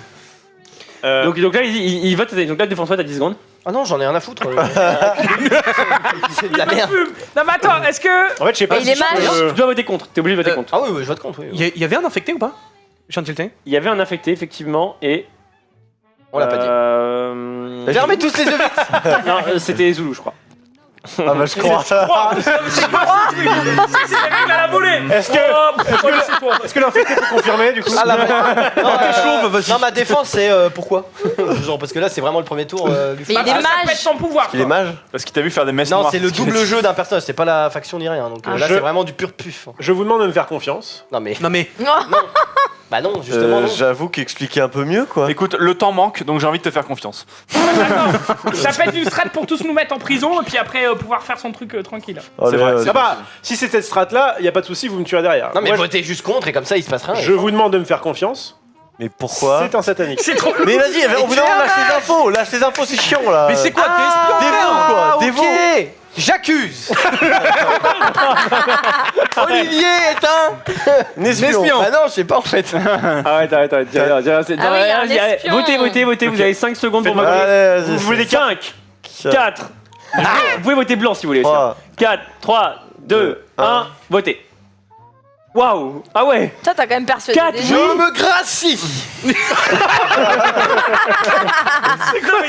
Hein. Donc là, il vote. Donc là, défense-toi, t'as 10 secondes. Ah non, j'en ai rien à foutre. C'est de la merde. Non mais attends, est-ce que. En fait, je sais pas Et il est je mage peux- Tu dois voter contre. T'es obligé de voter contre. Ah oui, oui, je vote contre. Oui, oui. Il y avait un infecté ou pas? Chantilly. Il y avait un infecté, effectivement, et. On l'a pas dit. Fermez tous les yeux vite. Non, c'était Zulu, je crois. Ah, bah je crois. C'est des règles à la volée. Est-ce que l'infecté peut confirmer du coup Ah, non, ma défense c'est pourquoi genre parce que là c'est vraiment le premier tour du Mais il est Ça pète mage. son pouvoir. Il est quoi. mage. Parce qu'il t'a vu faire des messes Non, noires. c'est le double jeu d'un personnage, c'est pas la faction ni rien. Donc là je- c'est vraiment du pur puf. Je vous demande de me faire confiance. Non mais Non mais. bah non, justement non. J'avoue qu'expliquer un peu mieux, quoi. Écoute, le temps manque, donc j'ai envie de te faire confiance. Ça pète une strat pour tous nous mettre en prison et puis après pouvoir faire son truc tranquille. Oh, C'est le- vrai, Ah bah, si c'est cette strat là, y a pas de souci, vous me tuerez derrière. Non mais Moi, votez juste contre et comme ça il se passe rien. je vous demande de me faire confiance. Mais pourquoi? C'est un satanique. C'est trop. Mais vas-y, au bout d'un moment, lâche les infos, c'est chiant là. Mais c'est quoi? T'es espion? Dévot, quoi, dévot. Ok, j'accuse. Olivier est un Nespion. Bah non, je sais pas en fait. Arrête. Ah oui, il y a un espion. Votez, vous avez 5 secondes pour Faites-moi voter. Allez, vas-y. Vous voulez 5, 4. Vous pouvez voter blanc si vous voulez. 3. 4, 3, 2, 1, votez. Waouh! Ah ouais! Toi t'as quand même persuadé. Quatre des Je gens. me gracie.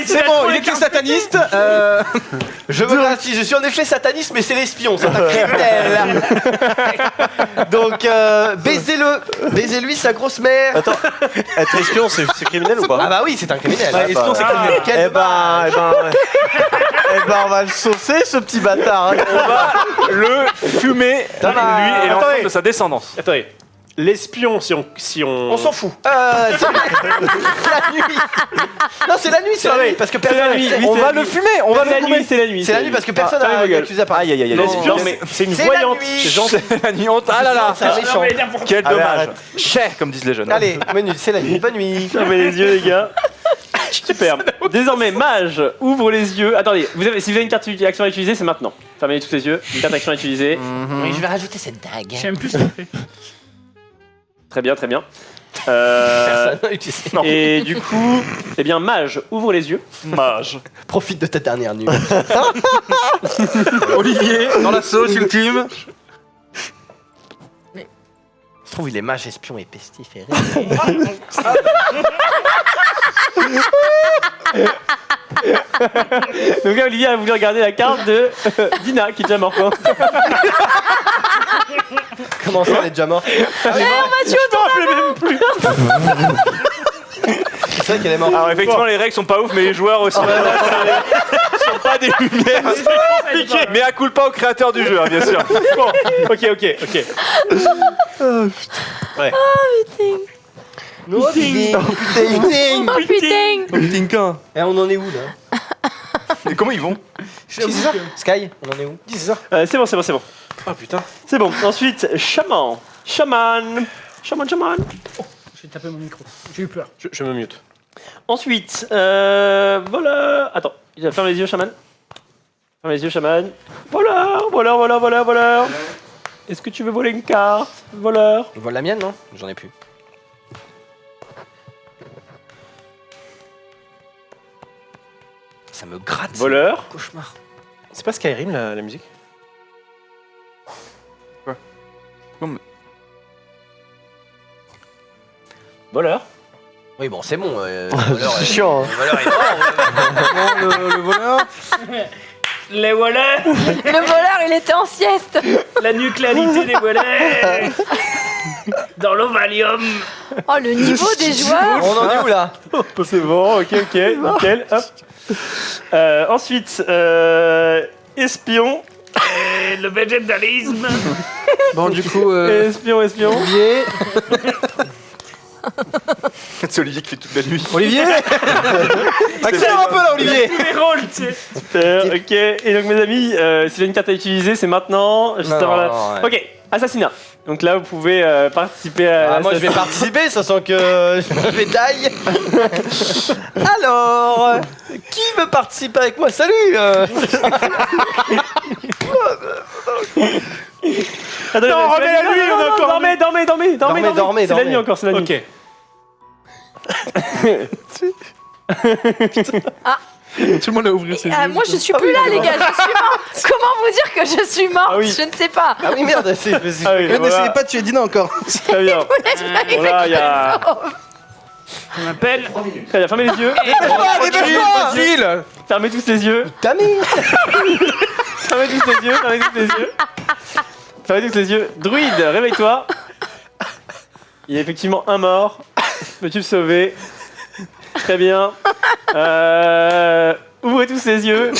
C'est bon, il est que sataniste. Je me gracie. Je suis en effet sataniste, mais c'est l'espion, c'est un criminel. Donc baisez-lui sa grosse mère. Attends, être espion, c'est criminel ou Ah pas? bah oui, c'est un criminel. Ouais, espion, c'est criminel. Quel Eh ben, on va le saucer, ce petit bâtard. Hein. On va le fumer, lui et l'ensemble Attendez. de sa descendance. Attendez. L'espion, si on. On s'en fout. C'est la nuit. Non, c'est la nuit, c'est la nuit. Parce que personne. On va le fumer, on va C'est la le nuit, fumer. c'est la nuit. C'est la nuit parce que personne fermez n'a vos gueules. accusé à part. Aïe, aïe, aïe. L'espion, Non, mais- c'est une C'est la voyante. nuit. C'est gentil. La nuit, ah là là. C'est un méchant. Quel Allez, dommage. arrête. Cher, comme disent les jeunes. Allez, menu, c'est la nuit. Bonne nuit. Fermez les yeux, les gars. Super. Désormais, mage ouvre les yeux. Attendez, si vous avez une carte action à utiliser, c'est maintenant. Fermez tous les yeux. Une carte action à utiliser. Oui, je vais rajouter cette dague. J'aime plus ce qu'il fait. Très bien, très bien. Personne n'a utilisé. Non. Et du coup, eh bien, mage ouvre les yeux. Mage. Profite de ta dernière nuit. Olivier, dans la sauce ultime. Je trouve il est mage, espion et pestiféré. Donc là, Olivier a voulu regarder la carte de Dina qui est déjà morte. Comment ça, elle est déjà morte? c'est vrai qu'elle est morte. Alors effectivement, les règles sont pas ouf, mais les joueurs aussi. Sont pas des lumières. C'est compliqué. Mais à coup pas au créateur du jeu, hein, bien sûr. Bon, ok. Ouais. Oh putain. Oh putain. Putain. Et on en est où là? Et comment ils vont? Sky, on en est où? C'est bon. Oh putain. C'est bon. Ensuite, Shaman. J'ai tapé mon micro. J'ai eu peur. Je me mute. Ensuite, voilà. Attends, ferme les yeux, Shaman. Ferme les yeux, Shaman. Voleur. Est-ce que tu veux voler une carte? Voleur. On vole la mienne, non? J'en ai plus. Ça me gratte. c'est Voleur. un Cauchemar. C'est pas Skyrim la musique? Voleur. Oui, bon, c'est bon. C'est chiant. Hein. Le voleur est mort. Le voleur. Les voleurs. Le voleur, il était en sieste. La nucléarité des voleurs. Dans l'ovalium. Oh, le niveau des joueurs. On en est où là? C'est bon, ok, nickel. Hop. Ensuite, espion. Et le végétalisme. Bon, du coup, Espion. Olivier. C'est Olivier qui fait toute la nuit. Olivier. Accélère un peu là, Olivier. Tous les rôles, tu sais. Super, ok. Et donc, mes amis, si j'ai une carte à utiliser, c'est maintenant. Juste Non, avant la- non, ouais. Ok, assassinat. Donc là, vous pouvez participer à. Moi je vais participer, sachant que je vais taille. Alors, qui veut participer avec moi? Salut Attendez, Non, c'est remets la nuit, on est encore en Dormez, C'est la nuit encore, c'est la nuit. Ok. Tout le monde a ouvert ses yeux. Moi, je suis plus là, les gars. Je suis morte. Comment vous dire que je suis morte? Ah oui. Je ne sais pas. Ah oui merde, c'est... Ah oui, N'essayez voilà. pas de tuer Dina encore. Très bien. Voilà, il y a. On m'appelle. Très bien, fermez les yeux. Facile. Fermez tous les yeux. Ta mère. Fermez tous les yeux. Fermez tous les yeux. Druide, réveille-toi. Il y a effectivement un mort. Peux-tu le sauver? Très bien. Ouvrez tous les yeux.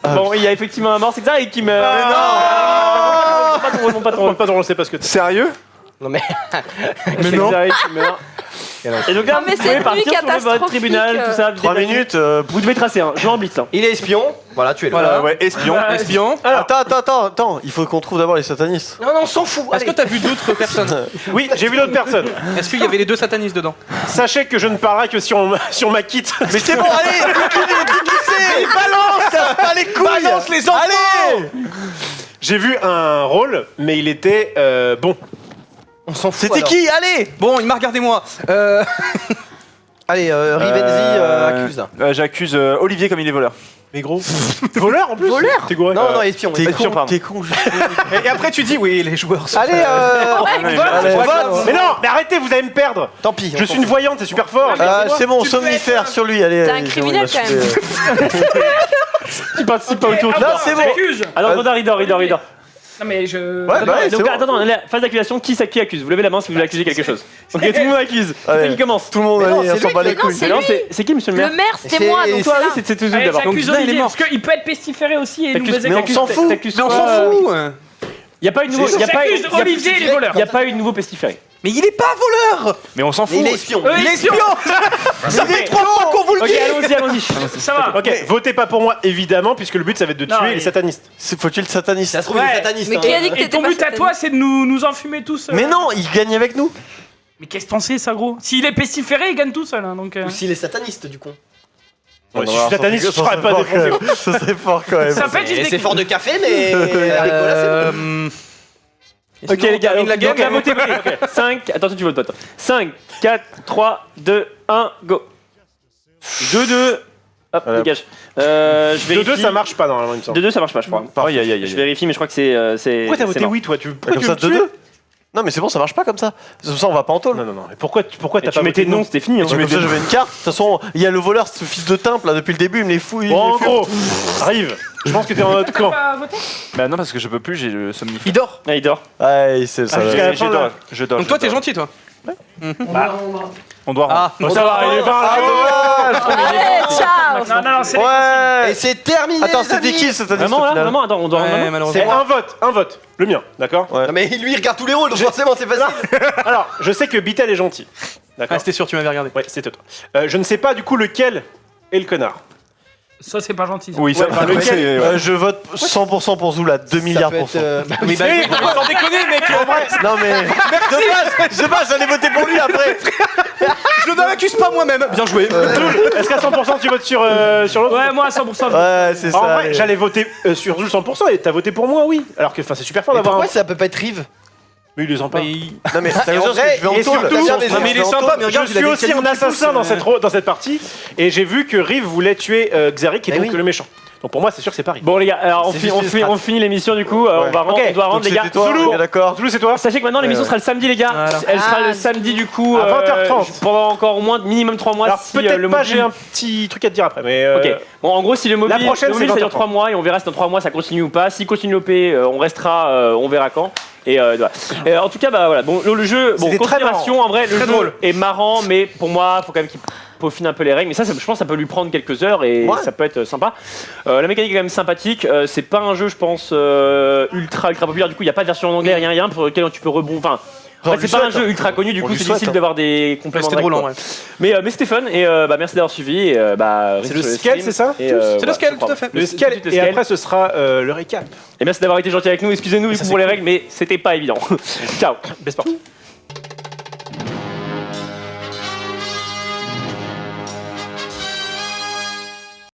Bon, il y a effectivement un mort. C'est Xari qui meurt. Pas trop, on sait pas ce que t'es. Sérieux? Non mais... C'est Xari qui meurt. Et donc là, Non, mais vous c'est pouvez une partir nuit sur votre tribunal, catastrophique. tout ça. 3 minutes. Vous devez tracer un jeu en blitz. Hein. Il est espion. Voilà, tu es là. Voilà. Ouais, espion. Espion. Attends. Il faut qu'on trouve d'abord les satanistes. Non, on s'en fout. Est-ce que t'as vu d'autres personnes? Oui, j'ai vu d'autres personnes. Est-ce qu'il y avait les deux satanistes dedans? Sachez que je ne parlerai que si on m'acquitte. Mais c'est bon, allez. Balance pas les couilles. Balance les enfants. Allez. J'ai vu un rôle, mais il était bon. On s'en fout. C'était alors. qui? Allez. Bon, il m'a regardé moi. Allez, Rivenzi accuse. J'accuse Olivier comme il est voleur. Mais gros. Voleur en plus. Voleur. T'es quoi? Non, non, espion. T'es Espion, con, pardon. t'es con. Et après tu dis oui, les joueurs sont. Allez, Allez, Mais non, mais arrêtez, vous allez me perdre. tant pis. Je suis une voyante, c'est super fort. C'est bon, Tu peux somnifère être- sur lui. Allez. T'es un allez, criminel, c'est bon, il quand va se faire- Tu participes pas au tour. Non, c'est bon. J'accuse. Alors, il dort. Non, mais je. Ouais, bah ouais, c'est Donc, bon. attends, la phase d'accusation, qui accuse? Vous levez la main si vous voulez accuser quelque chose. Ok, tout le monde accuse. C'est Allez. toi qui commence. Tout le monde, Mais non, allez, c'est on s'en lui bat qui- les non, couilles. c'est Mais non, lui. c'est qui, monsieur le maire? Le maire, c'était C'est- moi. Donc Toi, voilà. oui, c'est tout Allez, d'abord. j'accuse Donc, Dina, il est Olivier, mort. parce qu'il peut être pestiféré aussi et nous baiser mais on quelque s'en chose. fout. T'accuses Mais on quoi, s'en fout. Y a pas eu de nouveau. Y a pas eu. J'accuse Olivier les voleurs. Y a pas eu de nouveau pestiféré. Mais il est pas voleur. Mais on s'en Mais fout. il est espion. Il est espion. Ça fait 3 fois qu'on vous le Ok, dit. allons-y. Ça va. Ok, votez pas pour moi, évidemment, puisque le but ça va être de Non, tuer mais- les satanistes. Faut-il le sataniste? Ça se trouve, il est Ouais. sataniste. Mais hein. qui a dit que Et t'étais ton pas but à sataniste? toi, c'est de nous enfumer tous. Mais non, il gagne avec nous. Mais qu'est-ce que t'en sais, ça, gros? S'il est pestiféré, il gagne tout seul. Hein, donc, Ou s'il est sataniste, du coup. Ouais, si je suis sataniste, je serais pas défoncé. Ça serait fort quand même. ça peut être Et une c'est fort de café, mais. avec cola, c'est bon. Ok, les gars, termine la donc game. là, votez. 5, attention, tu votes pas, toi. 5, 4, 3, 2, 1, go. 2-2. Hop, Voilà. dégage. Je vérifie. 2-2, ça marche pas normalement, il me semble. 2-2, ça marche pas, je crois. Aïe, aïe, aïe, Je aïe. vérifie, mais je crois que c'est. Pourquoi t'as c'est voté mort. oui, toi? Pourquoi Comme tu ça, veux me tuer 2-2. Non, mais c'est bon, ça marche pas comme ça. Comme ça, on va pas en tôle. Non, mais pourquoi Et t'as tu pas mettais voté non, c'était fini. Hein. Comme ça, j'avais une carte. De toute façon, il y a le voleur, ce fils de timple là depuis le début, il me les fouille. Bon, en gros, arrive. Je pense que t'es en notre T'as camp. pas voté? Bah non, parce que je peux plus, j'ai le somnifère. Il dort. Ah, il dort. Ouais, c'est ça. Ah, jusqu'à la Je fin, dors. là. Je dors. Donc toi, t'es gentil, toi. On doit rendre. Bon, ça va, il est 20 Allez, ciao. Non, c'est Ouais. Et c'est terminé. Attends, les c'était amis. qui sataniste Vraiment au là, final vraiment, attends, on doit rendre vraiment. C'est un vote. Le mien, d'accord. Ouais. Non mais lui il regarde tous les rôles, donc forcément c'est facile. Alors, je sais que Bitel est gentil. D'accord. Ah, c'était sûr, tu m'avais regardé. Ouais, c'était toi. Je ne sais pas du coup lequel est le connard. Ça, c'est pas gentil. Oui, ça, Ouais, enfin, lequel- c'est- ouais. Je vote 100% pour Zoula, 2 milliards Ça peut pour cent. être, Oui, bah, sans déconner, mec. En vrai, Non mais. Je sais pas, j'allais voter pour lui après. je ne m'accuse pas moi-même. Bien joué. Est-ce qu'à 100% tu votes sur l'autre? Ouais, moi, 100%. Ouais, c'est ça. En vrai, allez. j'allais voter sur Zoul 100% et t'as voté pour moi, oui. Alors que c'est super fort Mais d'avoir pourquoi un... ça peut pas être Rive? Mais il les en pas. Non mais ça veut Et en dire vrai, que je vais en et tôle. surtout- T'as bien des Non, mais il est gens en sympa, tôle. mais regarde, Je il a suis des aussi canons un qui poussent, assassin dans cette partie et j'ai vu que Rive voulait tuer Xeric qui est Eh donc oui. le méchant. Donc pour moi, c'est sûr que c'est pas Rive. Bon les gars, alors C'est juste les on finit l'émission du coup. On va rendre, Ok, on doit rendre Donc les gars. c'était toi, Zoulou, on est d'accord. Zoulou, c'est toi? sachez que maintenant l'émission sera le samedi les gars. Voilà. Elle sera Ah, le samedi du coup à 20h30. pendant encore au moins minimum 3 mois. Alors si, peut-être le pas, mobile- j'ai un petit truc à te dire après, mais Ok. Bon, en gros, si le mobile, La prochaine, le mobile, c'est ça dure 20h30. 3 mois et on verra si dans 3 mois ça continue ou pas. Si continue OP, on restera, on verra quand. Et voilà. En tout cas, bah voilà. Bon, le jeu, bon, C'était très conspiration, en vrai, le Très jeu drôle. est marrant, mais pour moi, faut quand même qu'il peaufine un peu les règles. Mais ça, je pense, que ça peut lui prendre quelques heures et Ouais. ça peut être sympa. La mécanique est quand même sympathique. C'est pas un jeu, je pense, ultra populaire. Du coup, il y a pas de version en anglais, rien pour lequel tu peux rebondir. Enfin. On Ouais, lui c'est pas un souhaite, jeu ultra connu, du On coup lui c'est souhaite, difficile hein. d'avoir des compléments C'était de drôle, règles, en quoi. vrai. Mais c'était fun et merci d'avoir suivi. Et, C'est le scale, c'est ça? Et, C'est le voilà, scale, je crois. tout à fait. Le scale, le et scale. après ce sera le récap. Et merci d'avoir été gentil avec nous. Excusez-nous du coup, pour les règles, mais c'était pas évident. Ciao. Best sport.